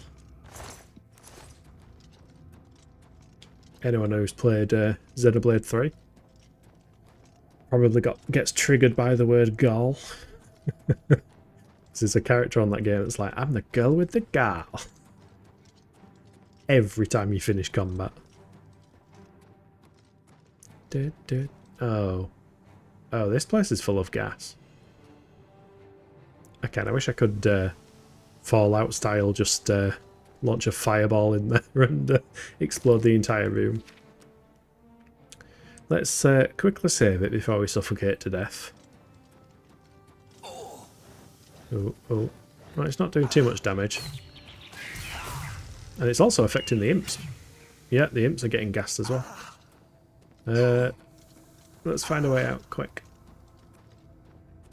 Anyone who's played Xenoblade 3 probably gets triggered by the word gall. There's a character on that game that's like, I'm the girl with the gall. Every time you finish combat. Oh. Oh, this place is full of gas. I kinda wish I could Fallout style just launch a fireball in there and explode the entire room. Let's quickly save it before we suffocate to death. Oh, oh. Well, it's not doing too much damage. And it's also affecting the imps. Yeah, the imps are getting gassed as well. Let's find a way out quick.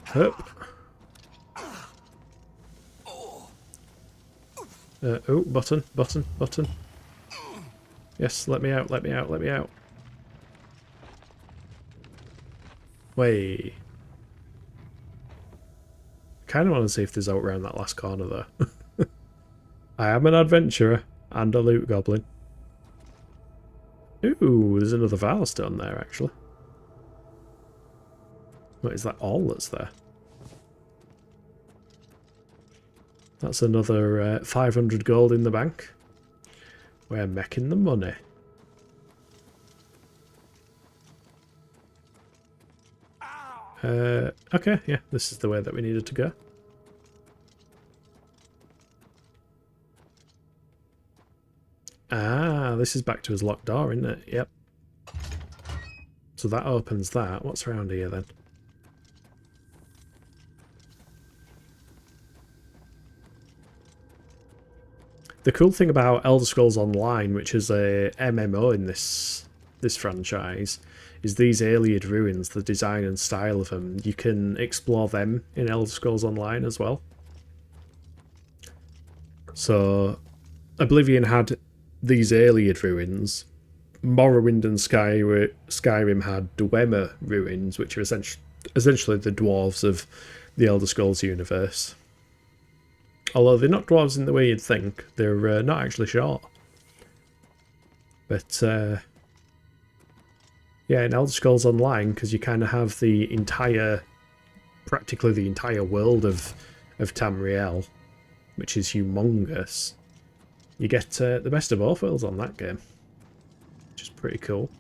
Hup. Oh, button. Yes, let me out. Wait. Kind of want to see if there's out around that last corner though. I am an adventurer and a loot goblin. Ooh, there's another Valstone there actually. What is that all that's there? That's another 500 gold in the bank. We're making the money. Okay, yeah, this is the way that we needed to go. Ah, this is back to his locked door, isn't it? Yep. So that opens that. What's around here then? The cool thing about Elder Scrolls Online, which is a MMO in this franchise, is these Ayleid ruins, the design and style of them. You can explore them in Elder Scrolls Online as well. So, Oblivion had these Ayleid ruins. Morrowind and Skyrim had Dwemer ruins, which are essentially the dwarves of the Elder Scrolls universe. Although they're not dwarves in the way you'd think, they're not actually short. But yeah, in Elder Scrolls Online, because you kind of have practically the entire world of Tamriel, which is humongous, you get the best of both worlds on that game, which is pretty cool.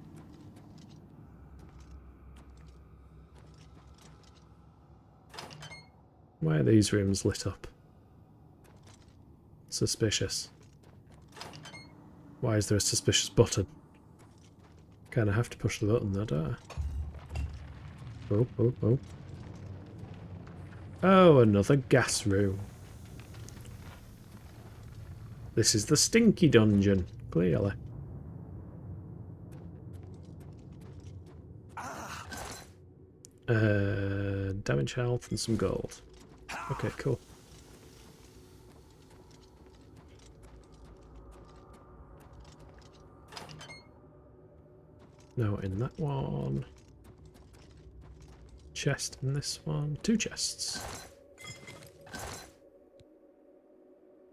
Why are these rooms lit up? Suspicious. Why is there a suspicious button? Kind of have to push the button there, don't I? Oh. Oh, another gas room. This is the stinky dungeon, clearly. Damage health and some gold. Okay, cool. No, in that one. Chest in this one. 2 chests.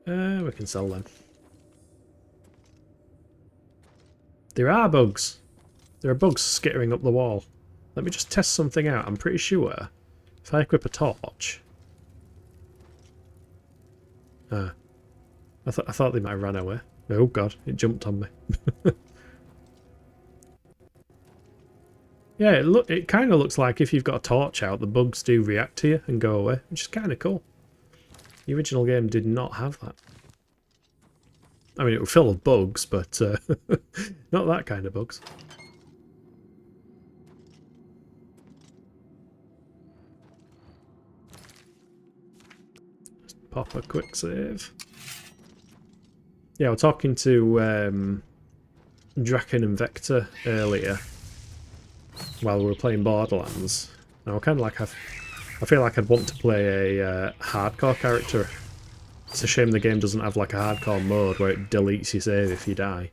We can sell them. There are bugs. There are bugs skittering up the wall. Let me just test something out. I'm pretty sure if I equip a torch... I thought they might have ran away. Oh god, it jumped on me. Yeah, it kind of looks like if you've got a torch out, the bugs do react to you and go away, which is kind of cool. The original game did not have that. I mean, it was full of bugs, but not that kind of bugs. Just pop a quick save. Yeah, we're talking to Draken and Vector earlier while we were playing Borderlands. Now, kind of like I feel like I'd want to play a hardcore character. It's a shame the game doesn't have like a hardcore mode where it deletes your save if you die.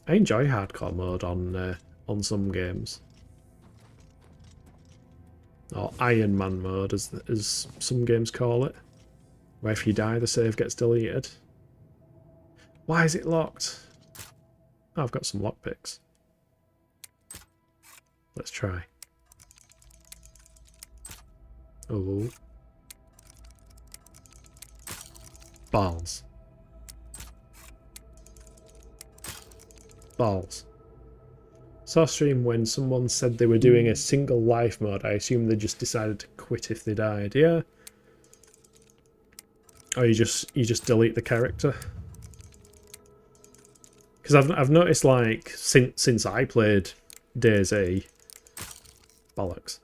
I enjoy hardcore mode on some games, or Iron Man mode as some games call it, where if you die the save gets deleted. Why is it locked? Oh, I've got some lockpicks. Let's try. Oh. Balls. Balls. Saw a stream when someone said they were doing a single life mode. I assume they just decided to quit if they died. Yeah. Or you just delete the character. Because I've noticed, like, since I played DayZ, bollocks.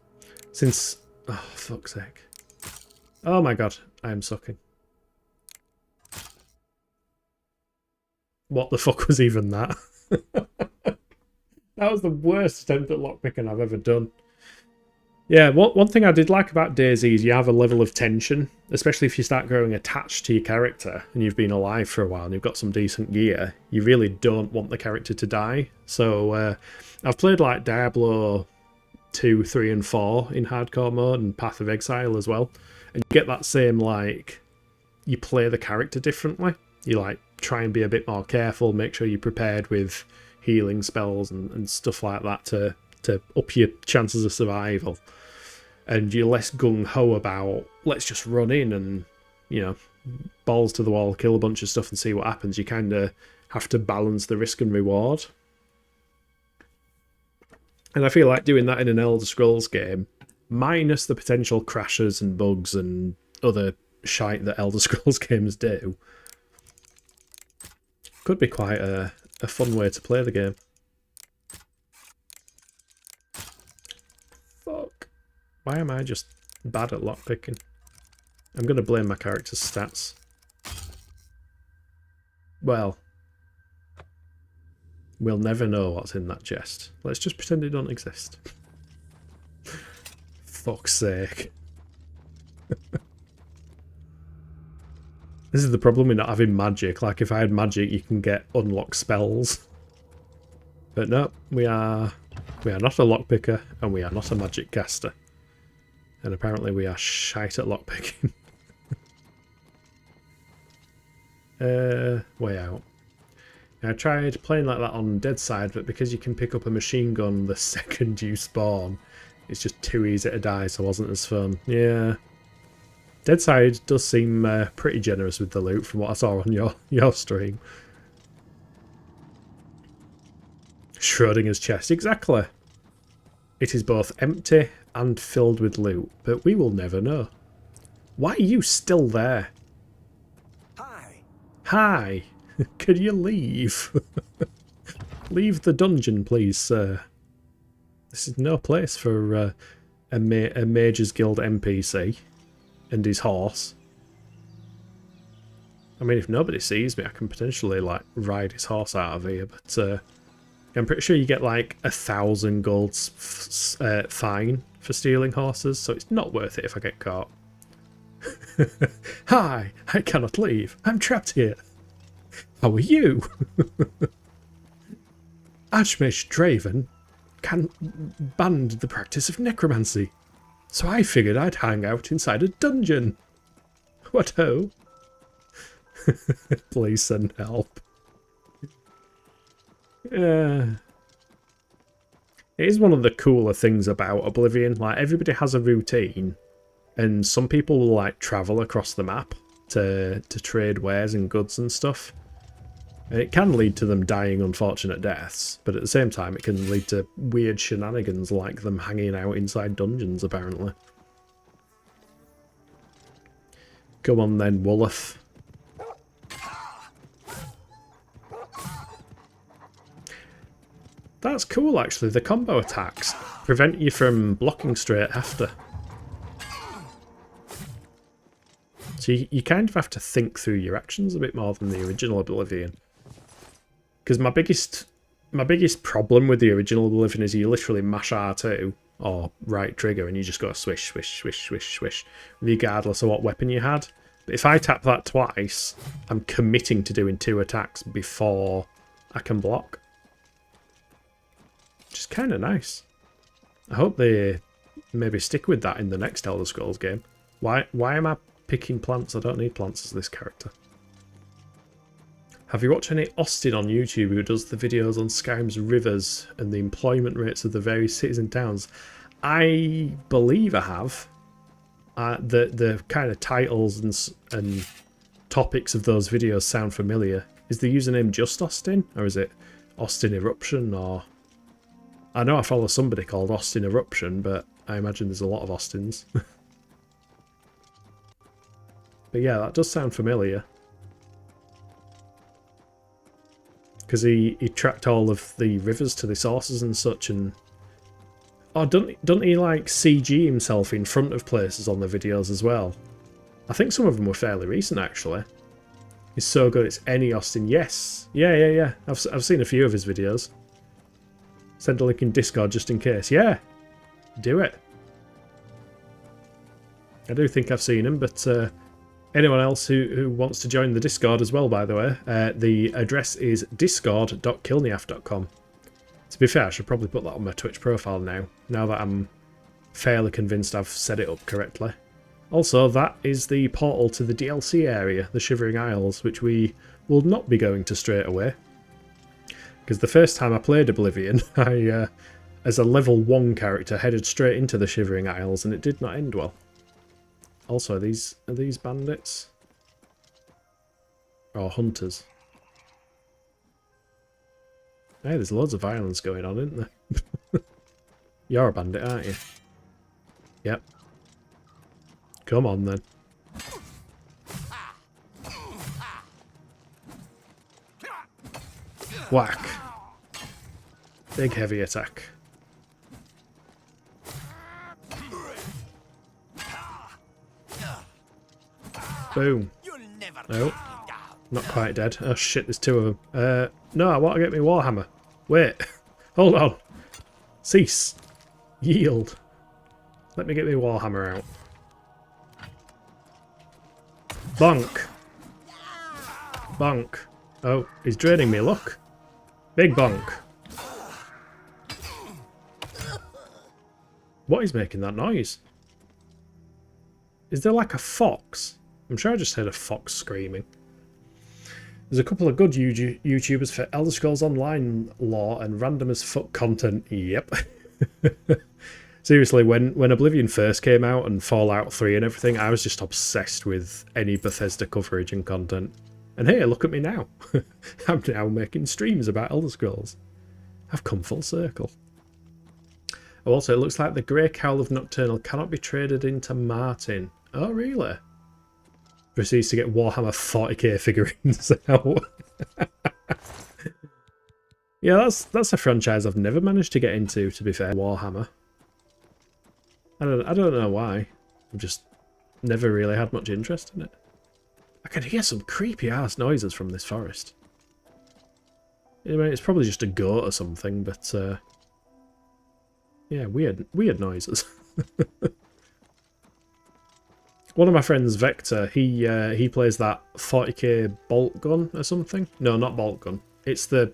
Since, oh fuck's sake. Oh my god, I am sucking. What the fuck was even that? That was the worst attempt at lockpicking I've ever done. Yeah, one thing I did like about DayZ is you have a level of tension, especially if you start growing attached to your character and you've been alive for a while and you've got some decent gear. You really don't want the character to die. So I've played like Diablo 2, 3 and 4 in hardcore mode and Path of Exile as well. And you get that same, like, you play the character differently. You like try and be a bit more careful, make sure you're prepared with healing spells and stuff like that to up your chances of survival. And you're less gung-ho about, let's just run in and, you know, balls to the wall, kill a bunch of stuff and see what happens. You kind of have to balance the risk and reward. And I feel like doing that in an Elder Scrolls game, minus the potential crashes and bugs and other shite that Elder Scrolls games do, could be quite a fun way to play the game. Fuck. Why am I just bad at lockpicking? I'm going to blame my character's stats. Well, we'll never know what's in that chest. Let's just pretend it don't exist. Fuck's sake. This is the problem with not having magic. Like, if I had magic, you can get unlocked spells. But no, we are not a lockpicker, and we are not a magic caster. And apparently we are shite at lockpicking. Way out. I tried playing like that on Dead Side, but because you can pick up a machine gun the second you spawn, it's just too easy to die, so it wasn't as fun. Yeah. Dead Side does seem pretty generous with the loot from what I saw on your stream. Schrodinger's chest, exactly. It is both empty and filled with loot, but we will never know. Why are you still there? Hi. Hi. Could you leave? Leave the dungeon, please, sir. This is no place for a Mages Guild NPC and his horse. I mean, if nobody sees me, I can potentially, like, ride his horse out of here, but I'm pretty sure you get like 1,000 gold fine for stealing horses, so it's not worth it if I get caught. Hi, I cannot leave. I'm trapped here. How are you? Archmage Draven banned the practice of necromancy, so I figured I'd hang out inside a dungeon. What ho? Please send help. It is one of the cooler things about Oblivion. Like, everybody has a routine, and some people will like travel across the map to trade wares and goods and stuff. And it can lead to them dying unfortunate deaths, but at the same time it can lead to weird shenanigans like them hanging out inside dungeons, apparently. Come on then, Wolof. That's cool, actually. The combo attacks prevent you from blocking straight after. So you kind of have to think through your actions a bit more than the original Oblivion. Because my biggest problem with the original Oblivion is you literally mash R2 or right trigger and you just go swish, swish, swish, swish, swish, regardless of what weapon you had. But if I tap that twice, I'm committing to doing 2 attacks before I can block. Which is kind of nice. I hope they maybe stick with that in the next Elder Scrolls game. Why am I picking plants? I don't need plants as this character. Have you watched any Austin on YouTube who does the videos on Skyrim's rivers and the employment rates of the various cities and towns? I believe I have. The kind of titles and topics of those videos sound familiar. Is the username just Austin? Or is it Austin Eruption? Or I know I follow somebody called Austin Eruption, but I imagine there's a lot of Austins. But yeah, that does sound familiar. Because he tracked all of the rivers to the sources and such, and oh, doesn't he like CG himself in front of places on the videos as well? I think some of them were fairly recent actually. He's so good. It's any Austin. Yes, yeah. I've seen a few of his videos. Send a link in Discord just in case. Yeah, do it. I do think I've seen him, but anyone else who wants to join the Discord as well, by the way, the address is discord.killniaf.com. To be fair, I should probably put that on my Twitch profile now that I'm fairly convinced I've set it up correctly. Also, that is the portal to the DLC area, the Shivering Isles, which we will not be going to straight away. Because the first time I played Oblivion, I, as a level 1 character, headed straight into the Shivering Isles, and it did not end well. Also, are these bandits? Or hunters? Hey, there's loads of violence going on, isn't there? You're a bandit, aren't you? Yep. Come on, then. Whack. Big heavy attack. Boom. No. Not quite dead. Oh shit, there's 2 of them. No, I want to get me Warhammer. Wait. Hold on. Cease. Yield. Let me get me Warhammer out. Bonk. Bonk. Oh, he's draining me, look. Big bonk. What is making that noise? Is there like a fox? I'm sure I just heard a fox screaming. There's a couple of good YouTubers for Elder Scrolls Online lore and random as fuck content. Yep. Seriously, when Oblivion first came out and Fallout 3 and everything, I was just obsessed with any Bethesda coverage and content. And hey, look at me now. I'm now making streams about Elder Scrolls. I've come full circle. Oh, also, it looks like the Grey Cowl of Nocturnal cannot be traded into Martin. Oh, really? Proceeds to get Warhammer 40k figurines out. Yeah, that's a franchise I've never managed to get into, to be fair, Warhammer. I don't know why. I've just never really had much interest in it. I can hear some creepy ass noises from this forest. I mean, it's probably just a goat or something, but yeah, weird noises. One of my friends, Vector, he plays that 40k bolt gun or something. No, not bolt gun. It's the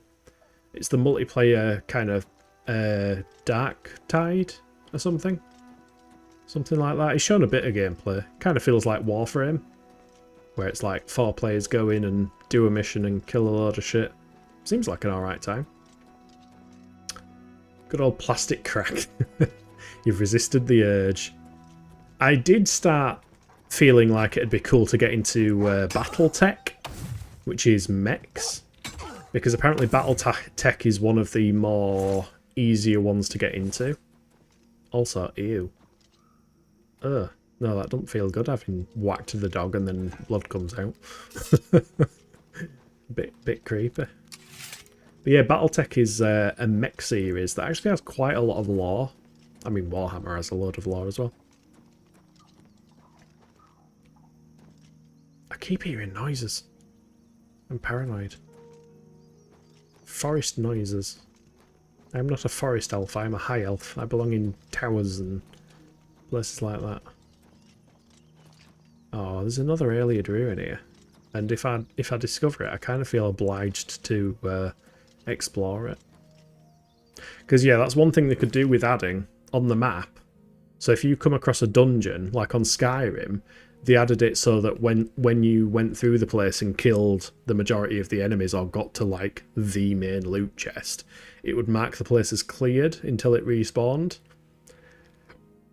multiplayer kind of Dark Tide or something. Something like that. He's shown a bit of gameplay. Kind of feels like Warframe, where it's like 4 players go in and do a mission and kill a load of shit. Seems like an alright time. Good old plastic crack. You've resisted the urge. I did start feeling like it'd be cool to get into Battletech, which is mechs, because apparently Battletech is one of the more easier ones to get into. Also, ew. Ugh. No, that doesn't feel good, having whacked the dog and then blood comes out. bit creepy. But yeah, Battletech is a mech series that actually has quite a lot of lore. I mean, Warhammer has a load of lore as well. I keep hearing noises. I'm paranoid. Forest noises. I'm not a forest elf, I'm a high elf. I belong in towers and places like that. Oh, there's another Ayleid ruin here. And if I discover it, I kind of feel obliged to explore it. Because yeah, that's one thing they could do with adding on the map. So if you come across a dungeon, like on Skyrim, they added it so that when you went through the place and killed the majority of the enemies or got to like the main loot chest, it would mark the place as cleared until it respawned.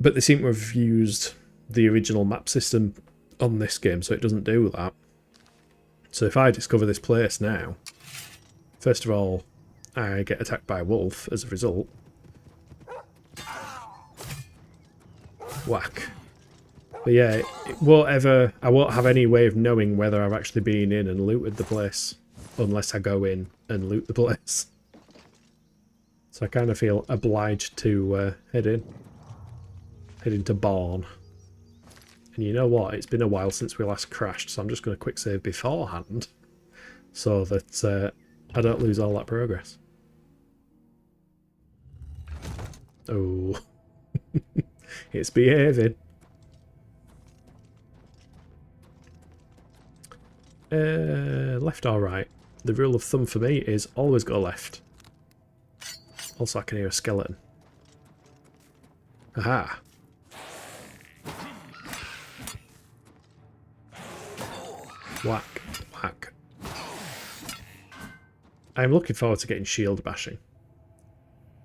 But they seem to have used the original map system on this game, so it doesn't do that. So if I discover this place now, first of all, I get attacked by a wolf as a result. Whack. But yeah, I won't have any way of knowing whether I've actually been in and looted the place, unless I go in and loot the place. So I kind of feel obliged to head into Barn. And you know what? It's been a while since we last crashed, so I'm just going to quick save beforehand, so that I don't lose all that progress. Oh, it's behaving. Left or right? The rule of thumb for me is always go left. Also, I can hear a skeleton. Aha! Whack, whack. I'm looking forward to getting shield bashing.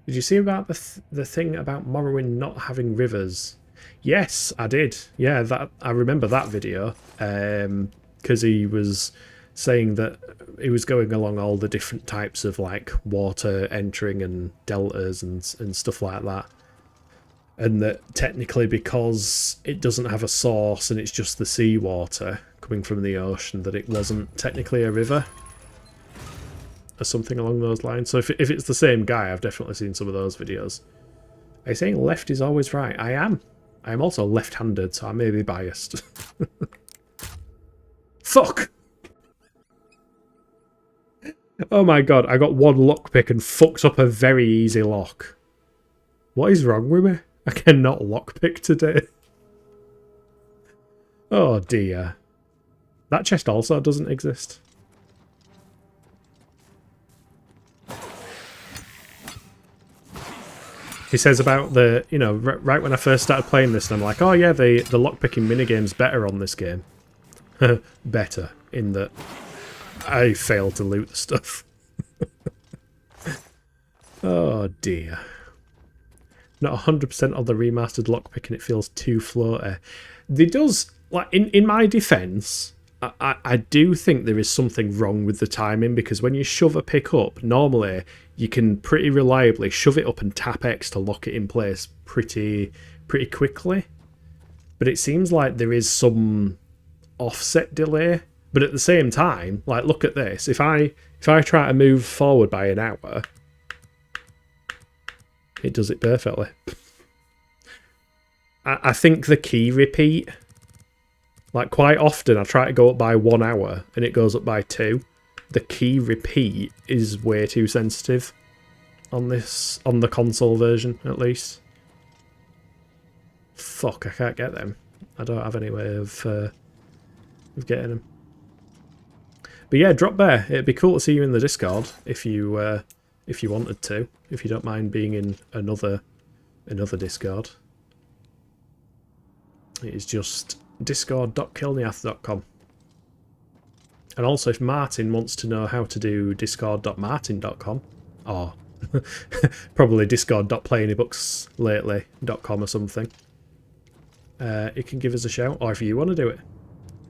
Did you see about the thing about Morrowind not having rivers? Yes, I did. Yeah, that I remember that video. Because he was saying that he was going along all the different types of like water entering and deltas and stuff like that. And that technically, because it doesn't have a source and it's just the seawater coming from the ocean, that it wasn't technically a river. Or something along those lines. So if it's the same guy, I've definitely seen some of those videos. Are you saying left is always right? I am. I am also left-handed, so I may be biased. Fuck! Oh my god, I got one lockpick and fucked up a very easy lock. What is wrong with me? I cannot lockpick today. Oh dear. That chest also doesn't exist. He says about the, you know, right when I first started playing this, and I'm like, oh yeah, the lockpicking minigame's better on this game. Better, in that I failed to loot the stuff. Oh dear. Not 100% of the remastered lockpicking, it feels too floaty. It does, like, in my defence, I do think there is something wrong with the timing, because when you shove a pick up, normally you can pretty reliably shove it up and tap X to lock it in place pretty quickly. But it seems like there is some offset delay. But at the same time, like, look at this. If I try to move forward by an hour, it does it perfectly. I think the key repeat, like, quite often I try to go up by 1 hour and it goes up by 2. the key repeat is way too sensitive on the console version, at least. Fuck, I can't get them. I don't have any way of getting them. But yeah, drop there. It'd be cool to see you in the Discord if you wanted to. If you don't mind being in another Discord. It is just discord.kilniath.com. And also, if Martin wants to know how to do discord.martin.com, or probably discord.playanybuckslately.com or something, you can give us a shout, or if you want to do it.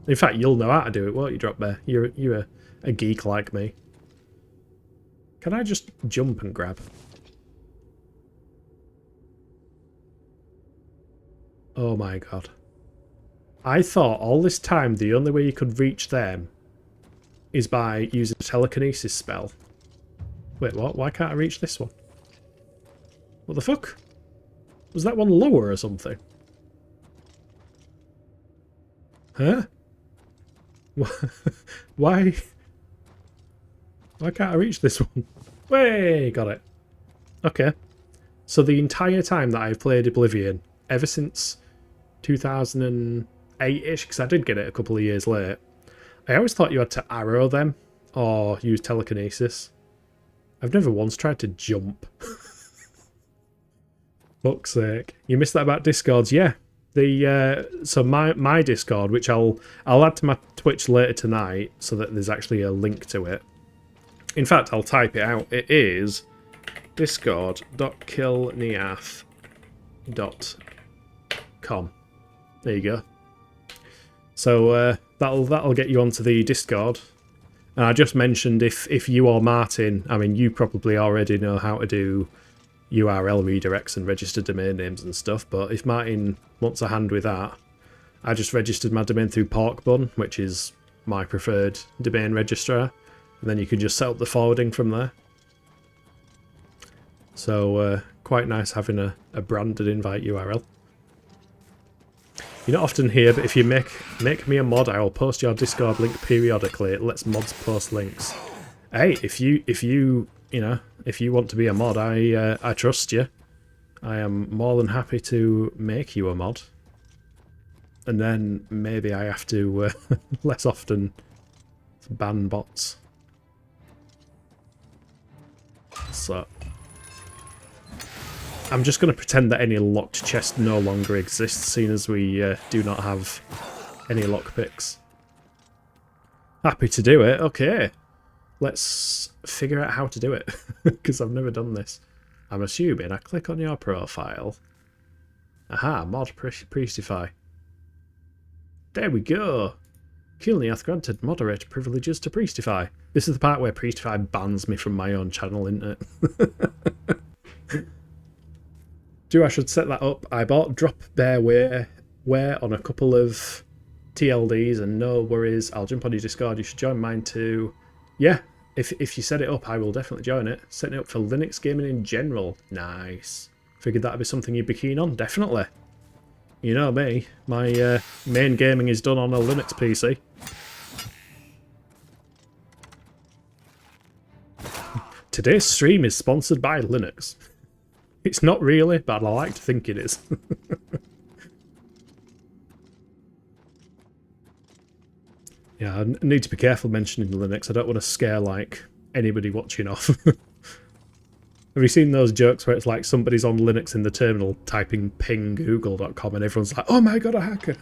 In fact, you'll know how to do it, won't you, Drop Bear? You're a geek like me. Can I just jump and grab? Oh my god. I thought all this time the only way you could reach them is by using a telekinesis spell. Wait, what? Why can't I reach this one? What the fuck? Was that one lower or something? Huh? Why? Why can't I reach this one? Way, got it. Okay. So the entire time that I've played Oblivion, ever since 2008-ish, because I did get it a couple of years late, I always thought you had to arrow them or use telekinesis. I've never once tried to jump. Fuck's sake. You missed that about Discords? Yeah. So my Discord, which I'll add to my Twitch later tonight so that there's actually a link to it. In fact, I'll type it out. It is discord.kilniath.com. There you go. So that'll get you onto the Discord. And I just mentioned if you or Martin, I mean, you probably already know how to do URL redirects and register domain names and stuff, but if Martin wants a hand with that, I just registered my domain through Porkbun, which is my preferred domain registrar, and then you can just set up the forwarding from there. So quite nice having a branded invite URL. You're not often here, but if you make me a mod, I will post your Discord link periodically. It lets mods post links. Hey, if you want to be a mod, I trust you. I am more than happy to make you a mod. And then maybe I have to less often ban bots. So I'm just going to pretend that any locked chest no longer exists, seeing as we do not have any lockpicks. Happy to do it. Okay. Let's figure out how to do it, because I've never done this. I'm assuming I click on your profile. Aha, mod Priestify. There we go. Kilniath granted moderator privileges to Priestify. This is the part where Priestify bans me from my own channel, isn't it? I should set that up. I bought Drop Bear Wear on a couple of TLDs, and no worries, I'll jump on your Discord. You should join mine too. Yeah, if you set it up, I will definitely join it. Setting it up for Linux gaming in general. Nice. Figured that'd be something you'd be keen on. Definitely. You know me. My main gaming is done on a Linux PC. Today's stream is sponsored by Linux. It's not really, but I like to think it is. Yeah, I need to be careful mentioning Linux. I don't want to scare, like, anybody watching off. Have you seen those jokes where it's like somebody's on Linux in the terminal typing pinggoogle.com and everyone's like, oh my god, a hacker.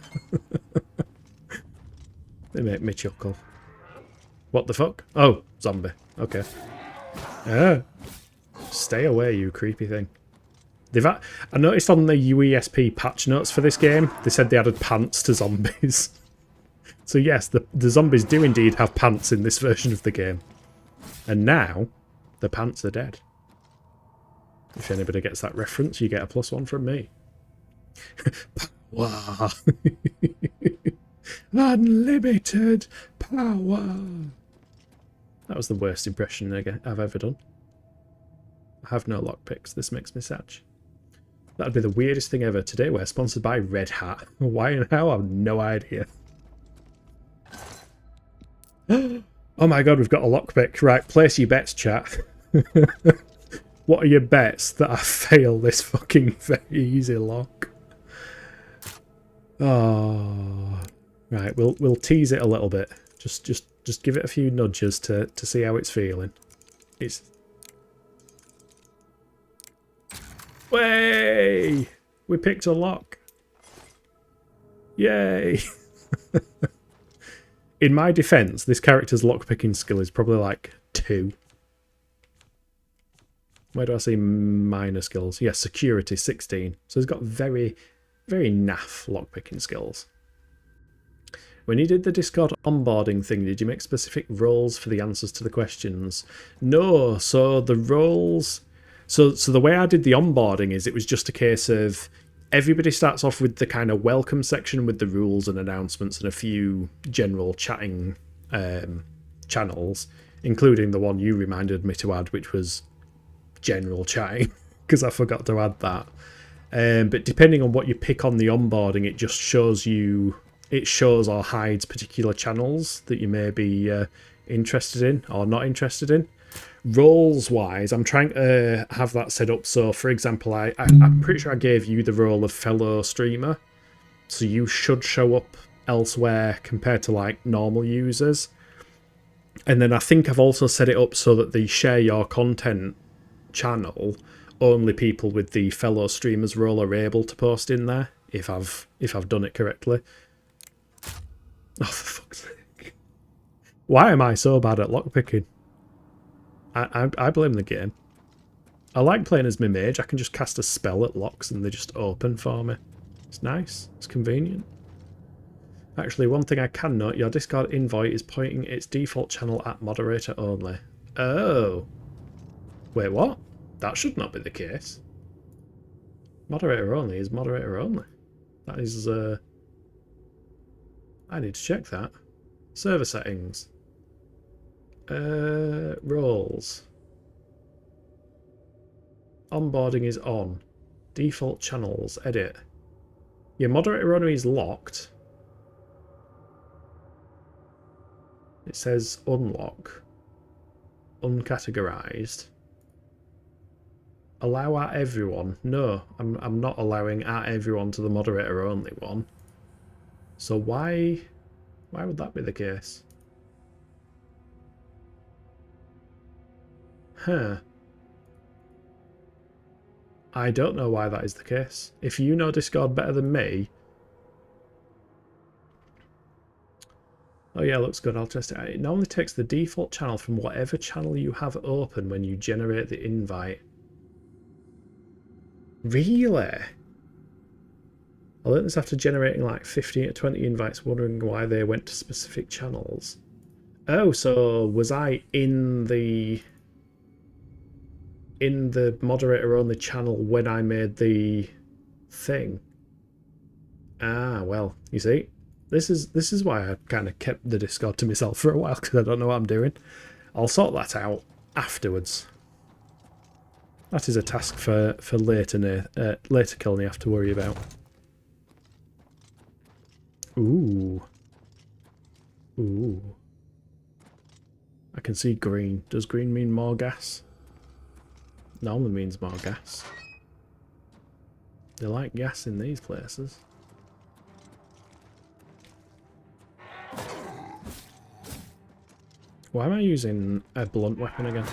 They make me chuckle. What the fuck? Oh, zombie. Okay. Stay away, you creepy thing. I noticed on the UESP patch notes for this game, they said they added pants to zombies. So yes, the zombies do indeed have pants in this version of the game. And now, the pants are dead. If anybody gets that reference, you get a +1 from me. Power! Unlimited power! That was the worst impression I've ever done. I have no lockpicks. This makes me sad. That'd be the weirdest thing ever. Today we're sponsored by Red Hat. Why and how? I have no idea. Oh my god, we've got a lockpick. Right, place your bets, chat. What are your bets that I fail this fucking very easy lock? Oh, right. We'll tease it a little bit. Just give it a few nudges to see how it's feeling. It's way we picked a lock. Yay! In my defense, this character's lockpicking skill is probably like 2. Where do I see minor skills? Yeah, security 16. So he's got very, very naff lockpicking skills. When you did the Discord onboarding thing, did you make specific roles for the answers to the questions? No, so the roles... So the way I did the onboarding is it was just a case of everybody starts off with the kind of welcome section with the rules and announcements and a few general chatting channels, including the one you reminded me to add, which was general chatting, because I forgot to add that. But depending on what you pick on the onboarding, it just shows you... It shows or hides particular channels that you may be interested in or not interested in. Roles-wise, I'm trying to have that set up. So, for example, I'm pretty sure I gave you the role of fellow streamer. So you should show up elsewhere compared to, like, normal users. And then I think I've also set it up so that the share your content channel, only people with the fellow streamers role are able to post in there, if I've done it correctly. Oh, for fuck's sake. Why am I so bad at lockpicking? I blame the game. I like playing as my mage. I can just cast a spell at locks and they just open for me. It's nice. It's convenient. Actually, one thing I can note, your Discord invite is pointing its default channel at moderator only. Oh. Wait, what? That should not be the case. Moderator only is moderator only. That is, I need to check that. Server settings. Roles. Onboarding is on. Default channels. Edit. Your moderator only is locked. It says unlock. Uncategorized. Allow at everyone. No, I'm not allowing at everyone to the moderator only one. So why would that be the case? Huh. I don't know why that is the case. If you know Discord better than me... Oh yeah, looks good. I'll test it. It normally takes the default channel from whatever channel you have open when you generate the invite. Really? I learned this after generating like 15 or 20 invites, wondering why they went to specific channels. Oh, so was I in the moderator only channel when I made the thing? Ah, well, you see, this is why I kind of kept the Discord to myself for a while, because I don't know what I'm doing. I'll sort that out afterwards. That is a task for later kill you have to worry about. Ooh. Ooh. I can see green. Does green mean more gas? Normally means more gas. They like gas in these places. Why am I using a blunt weapon again?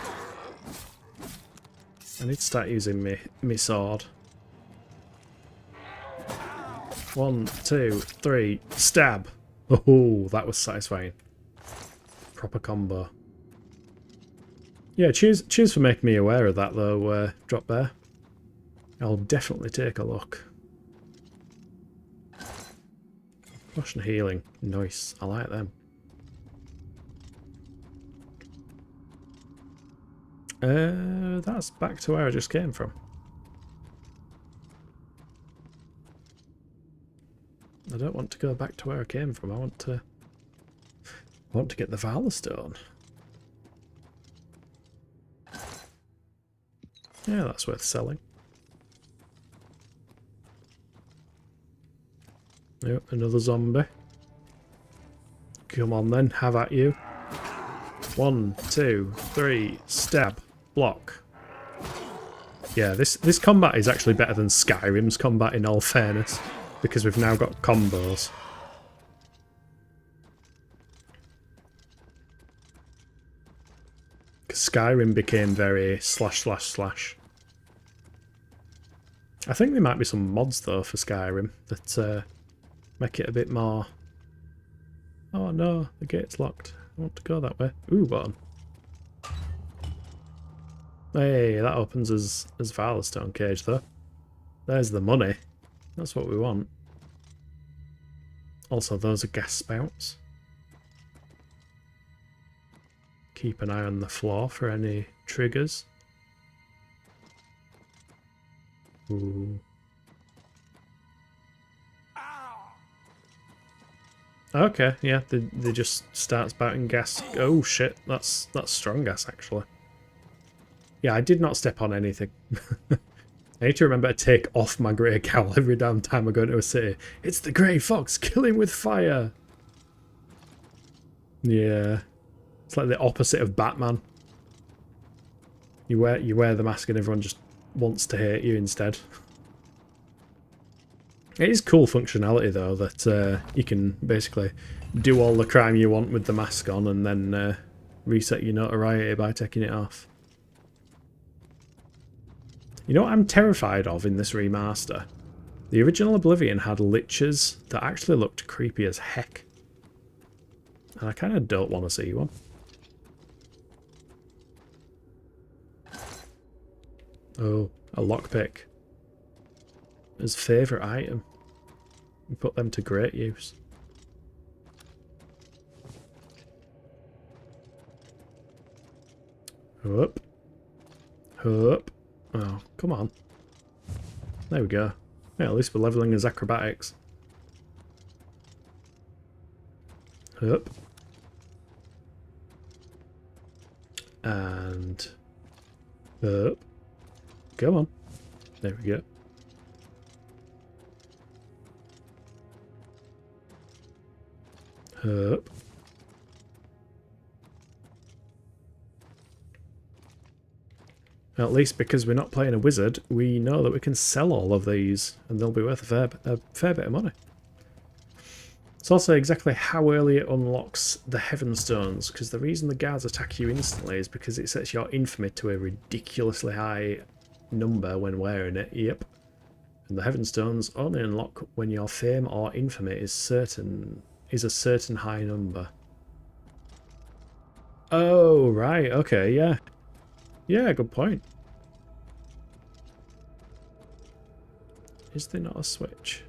I need to start using me sword. 1, 2, 3, stab! Oh, that was satisfying. Proper combo. Yeah, cheers for making me aware of that though, Drop Bear. I'll definitely take a look. Potion healing. Nice. I like them. That's back to where I just came from. I don't want to go back to where I came from. I want to get the Valor Stone. Yeah, that's worth selling. Yep, another zombie. Come on then, have at you. 1, 2, 3, stab, block. Yeah, this combat is actually better than Skyrim's combat in all fairness, because we've now got combos. Skyrim became very slash slash slash. I think there might be some mods though for Skyrim that make it a bit more... Oh no, the gate's locked. I want to go that way. Ooh, button. Hey, that opens as Firestone Cage though. There's the money. That's what we want. Also, those are gas spouts. Keep an eye on the floor for any triggers. Ooh. Okay, yeah, they just start spouting gas. Oh shit, that's strong gas actually. Yeah, I did not step on anything. I need to remember to take off my grey cowl every damn time I go into a city. It's the grey fox, kill him with fire! Yeah. It's like the opposite of Batman. You wear the mask and everyone just wants to hate you instead. It is cool functionality though, that you can basically do all the crime you want with the mask on and then reset your notoriety by taking it off. You know what I'm terrified of in this remaster? The original Oblivion had liches that actually looked creepy as heck. And I kind of don't want to see one. Oh, a lockpick. His favourite item. We put them to great use. Up. Up. Oh, come on. There we go. Yeah, at least we're levelling his acrobatics. Up. And up. Come on. There we go. Up. At least because we're not playing a wizard, we know that we can sell all of these and they'll be worth a fair bit of money. It's also exactly how early it unlocks the Heaven Stones, because the reason the guards attack you instantly is because it sets your infamy to a ridiculously high number when wearing it. Yep. And the Heaven Stones only unlock when your fame or infamy is a certain high number. Oh, right, okay, yeah. Yeah, good point. Is there not a switch?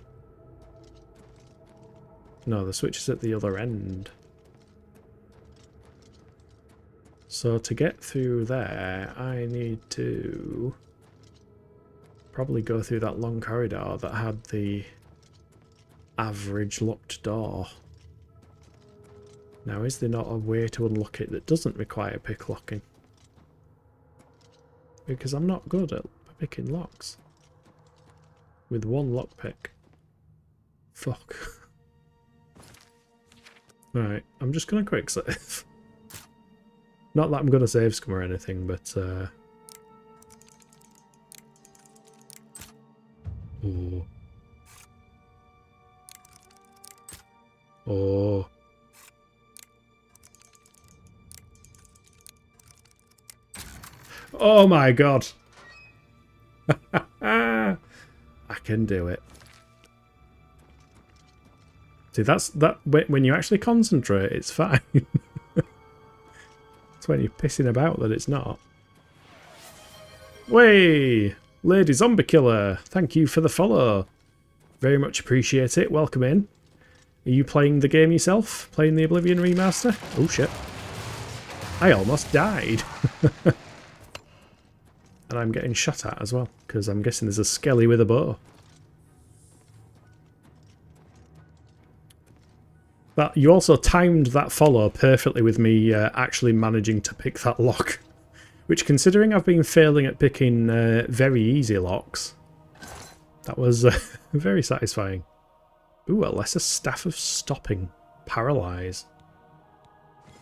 No, the switch is at the other end. So to get through there, I need to probably go through that long corridor that had the average locked door. Now, is there not a way to unlock it that doesn't require pick locking? Because I'm not good at picking locks. With one lockpick. Fuck. Right, I'm just gonna quick save. Not that I'm gonna save scum or anything, but oh. Oh. Oh my god. I can do it. See, that's when you actually concentrate, it's fine. It's when you're pissing about that it's not. Way! Lady Zombie Killer, thank you for the follow. Very much appreciate it. Welcome in. Are you playing the game yourself? Playing the Oblivion Remaster? Oh shit. I almost died. And I'm getting shot at as well, because I'm guessing there's a skelly with a bow. But you also timed that follow perfectly with me actually managing to pick that lock. Which, considering I've been failing at picking very easy locks, that was very satisfying. Ooh, a lesser staff of stopping. Paralyze.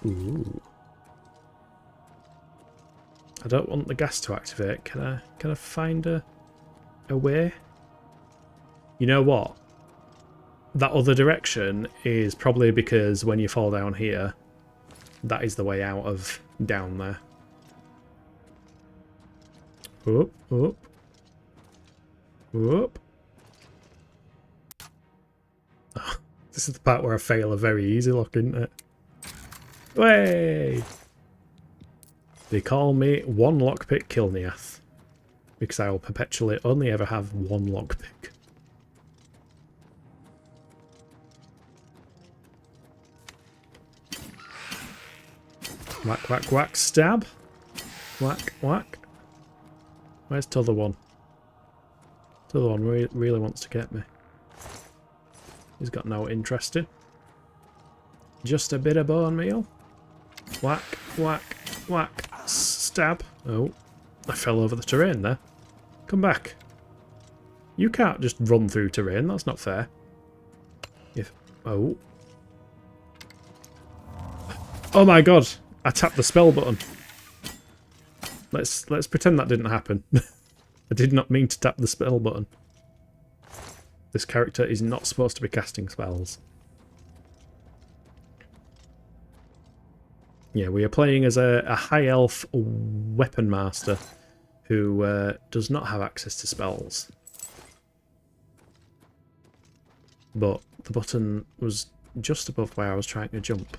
Ooh. I don't want the gas to activate. Can I find a way? You know what? That other direction is probably because when you fall down here, that is the way out of down there. Up, up. Up. Oh, this is the part where I fail a very easy lock, isn't it? Way! They call me one lockpick Kilniath, because I will perpetually only ever have one lockpick. Whack, whack, whack, stab. Whack, whack. Where's the other one? The other one really wants to get me. He's got no interest in. Just a bit of bone meal. Whack, whack, whack. Stab. Oh, I fell over the terrain there. Come back. You can't just run through terrain. That's not fair. Oh. Oh my god. I tapped the spell button. Let's pretend that didn't happen. I did not mean to tap the spell button. This character is not supposed to be casting spells. Yeah, we are playing as a high elf Weaponmaster who does not have access to spells. But the button was just above where I was trying to jump.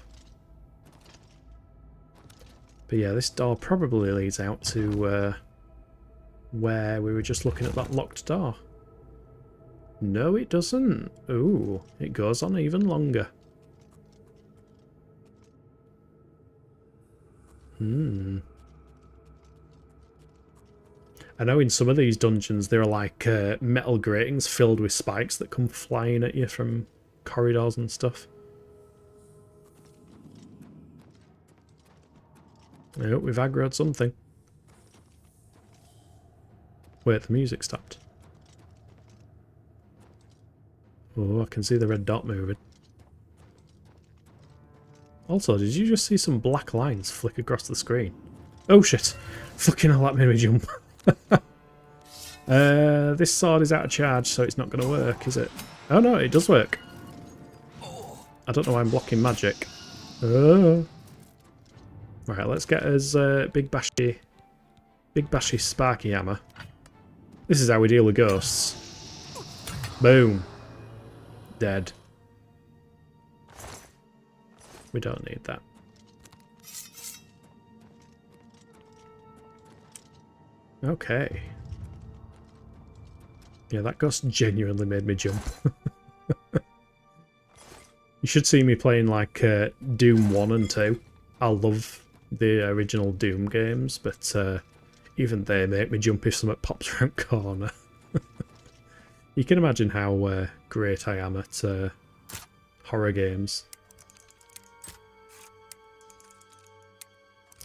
But yeah, this door probably leads out to where we were just looking at that locked door. No, it doesn't. Ooh, it goes on even longer. I know in some of these dungeons there are like metal gratings filled with spikes that come flying at you from corridors and stuff. Oh, we've aggroed something. Wait, the music stopped. Oh, I can see the red dot moving. Also, did you just see some black lines flick across the screen? Oh shit! Fucking hell, that made me jump. This sword is out of charge, so it's not going to work, is it? Oh no, it does work. I don't know why I'm blocking magic. Right, let's get us big bashy sparky hammer. This is how we deal with ghosts. Boom. Dead. We don't need that. Okay. Yeah, that ghost genuinely made me jump. You should see me playing like Doom 1 and 2. I love the original Doom games, but even they make me jump if something pops around the corner. You can imagine how great I am at horror games.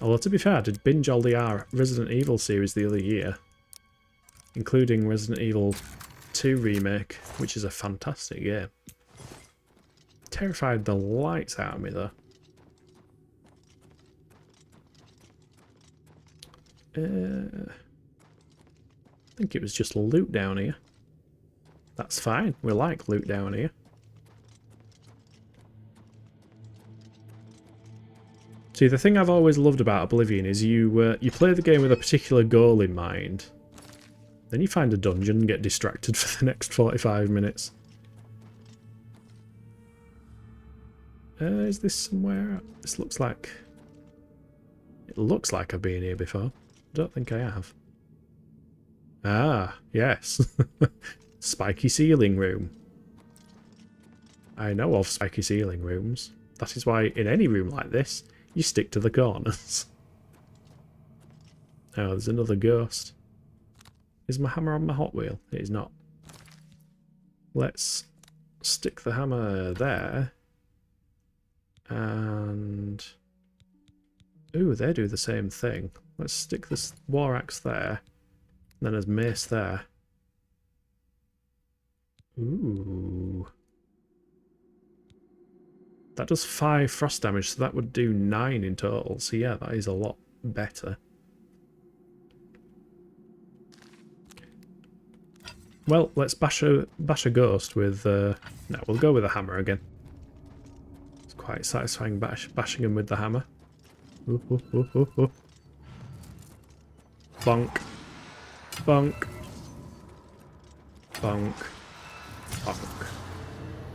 Although, to be fair, I did binge all the Resident Evil series the other year, including Resident Evil 2 Remake, which is a fantastic game. Terrified the lights out of me, though. I think it was just loot down here. That's fine. We like loot down here. See, the thing I've always loved about Oblivion is you play the game with a particular goal in mind. Then you find a dungeon and get distracted for the next 45 minutes. Is this somewhere? This looks like... It looks like I've been here before. I don't think I have. Ah, yes. Spiky ceiling room. I know of spiky ceiling rooms. That is why in any room like this, you stick to the corners. Oh, there's another ghost. Is my hammer on my Hot Wheel? It is not. Let's stick the hammer there. And... ooh, they do the same thing. Let's stick this war axe there. And then there's mace there. Ooh. That does 5 frost damage, so that would do 9 in total. So yeah, that is a lot better. Well, let's bash a ghost with... no, we'll go with a hammer again. It's quite satisfying bashing him with the hammer. Ooh, ooh, ooh, ooh, ooh. Bonk. Bonk. Bonk. Bonk.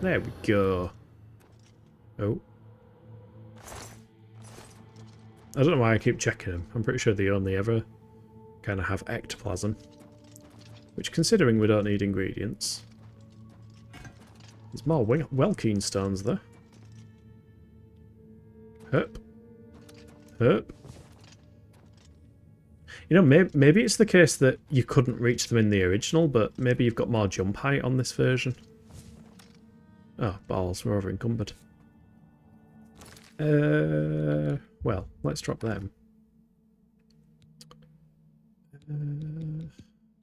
There we go. Oh. I don't know why I keep checking them. I'm pretty sure they only ever kind of have ectoplasm. Which, considering we don't need ingredients... There's more Welkeen stones there. Hup. Hup. You know, maybe it's the case that you couldn't reach them in the original, but maybe you've got more jump height on this version. Oh, balls, we're over encumbered. Well, let's drop them.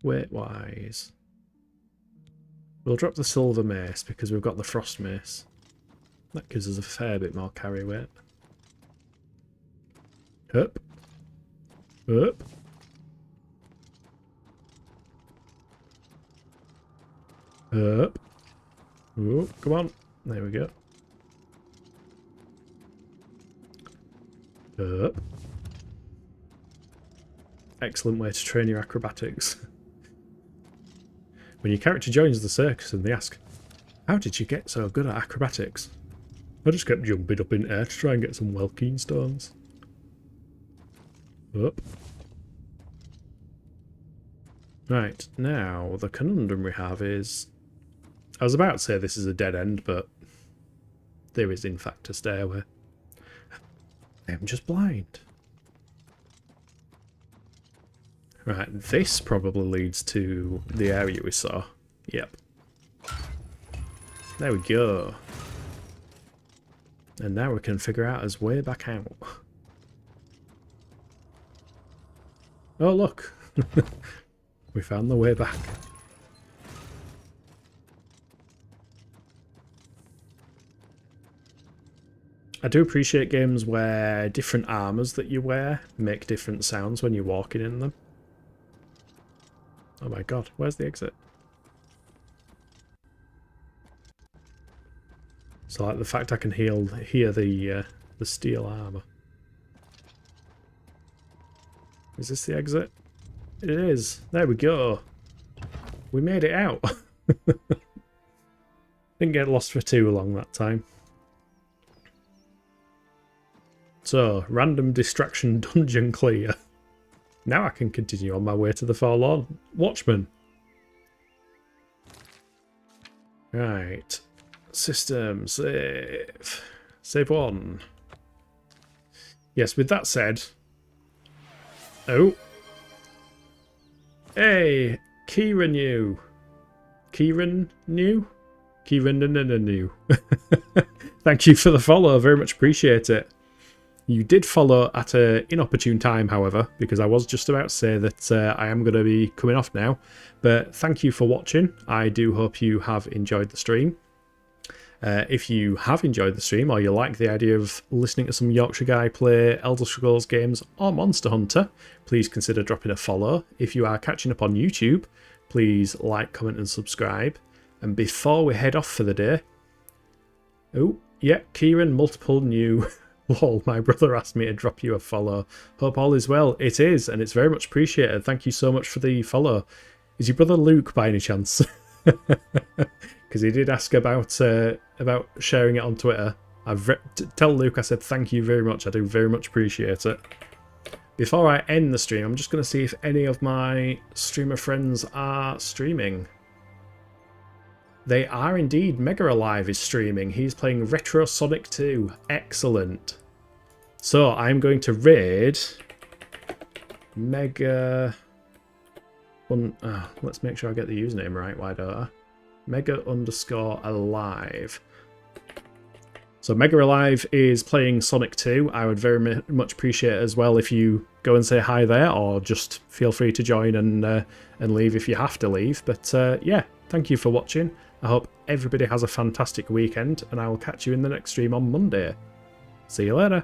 Weight-wise, we'll drop the silver mace because we've got the frost mace. That gives us a fair bit more carry weight. Up. Up. Up. Oh, come on. There we go. Up. Excellent way to train your acrobatics. When your character joins the circus and they ask, how did you get so good at acrobatics? I just kept jumping up in air to try and get some Welkeen stones. Up. Right, now the conundrum we have is... I was about to say this is a dead end, but there is in fact a stairway. I'm just blind. Right, this probably leads to the area we saw. Yep. There we go. And now we can figure out his way back out. Oh, look. We found the way back. I do appreciate games where different armours that you wear make different sounds when you're walking in them. Oh my god, where's the exit? So like the fact I can hear the steel armour. Is this the exit? It is. There we go. We made it out. Didn't get lost for too long that time. So, random distraction dungeon clear. Now I can continue on my way to the Forlorn Watchman. Right. System, save. Save one. Yes, with that said... Oh. Hey! Kieran new. Kieran new? Kieran new. Thank you for the follow, very much appreciate it. You did follow at an inopportune time, however, because I was just about to say that I am going to be coming off now. But thank you for watching. I do hope you have enjoyed the stream. If you have enjoyed the stream, or you like the idea of listening to some Yorkshire guy play Elder Scrolls games or Monster Hunter, please consider dropping a follow. If you are catching up on YouTube, please like, comment and subscribe. And before we head off for the day... Oh, yeah, Kieran, multiple new... Lol, my brother asked me to drop you a follow. Hope all is well. It is, and it's very much appreciated. Thank you so much for the follow. Is your brother Luke by any chance? Because he did ask about sharing it on Twitter. Tell Luke I said thank you very much. I do very much appreciate it. Before I end the stream, I'm just going to see if any of my streamer friends are streaming. They are indeed. Mega Alive is streaming. He's playing Retro Sonic 2. Excellent. So I'm going to raid Mega... let's make sure I get the username right, why don't I? Mega_alive. So Mega Alive is playing Sonic 2. I would very much appreciate it as well if you go and say hi there, or just feel free to join and leave if you have to leave. But yeah, thank you for watching. I hope everybody has a fantastic weekend, and I will catch you in the next stream on Monday. See you later.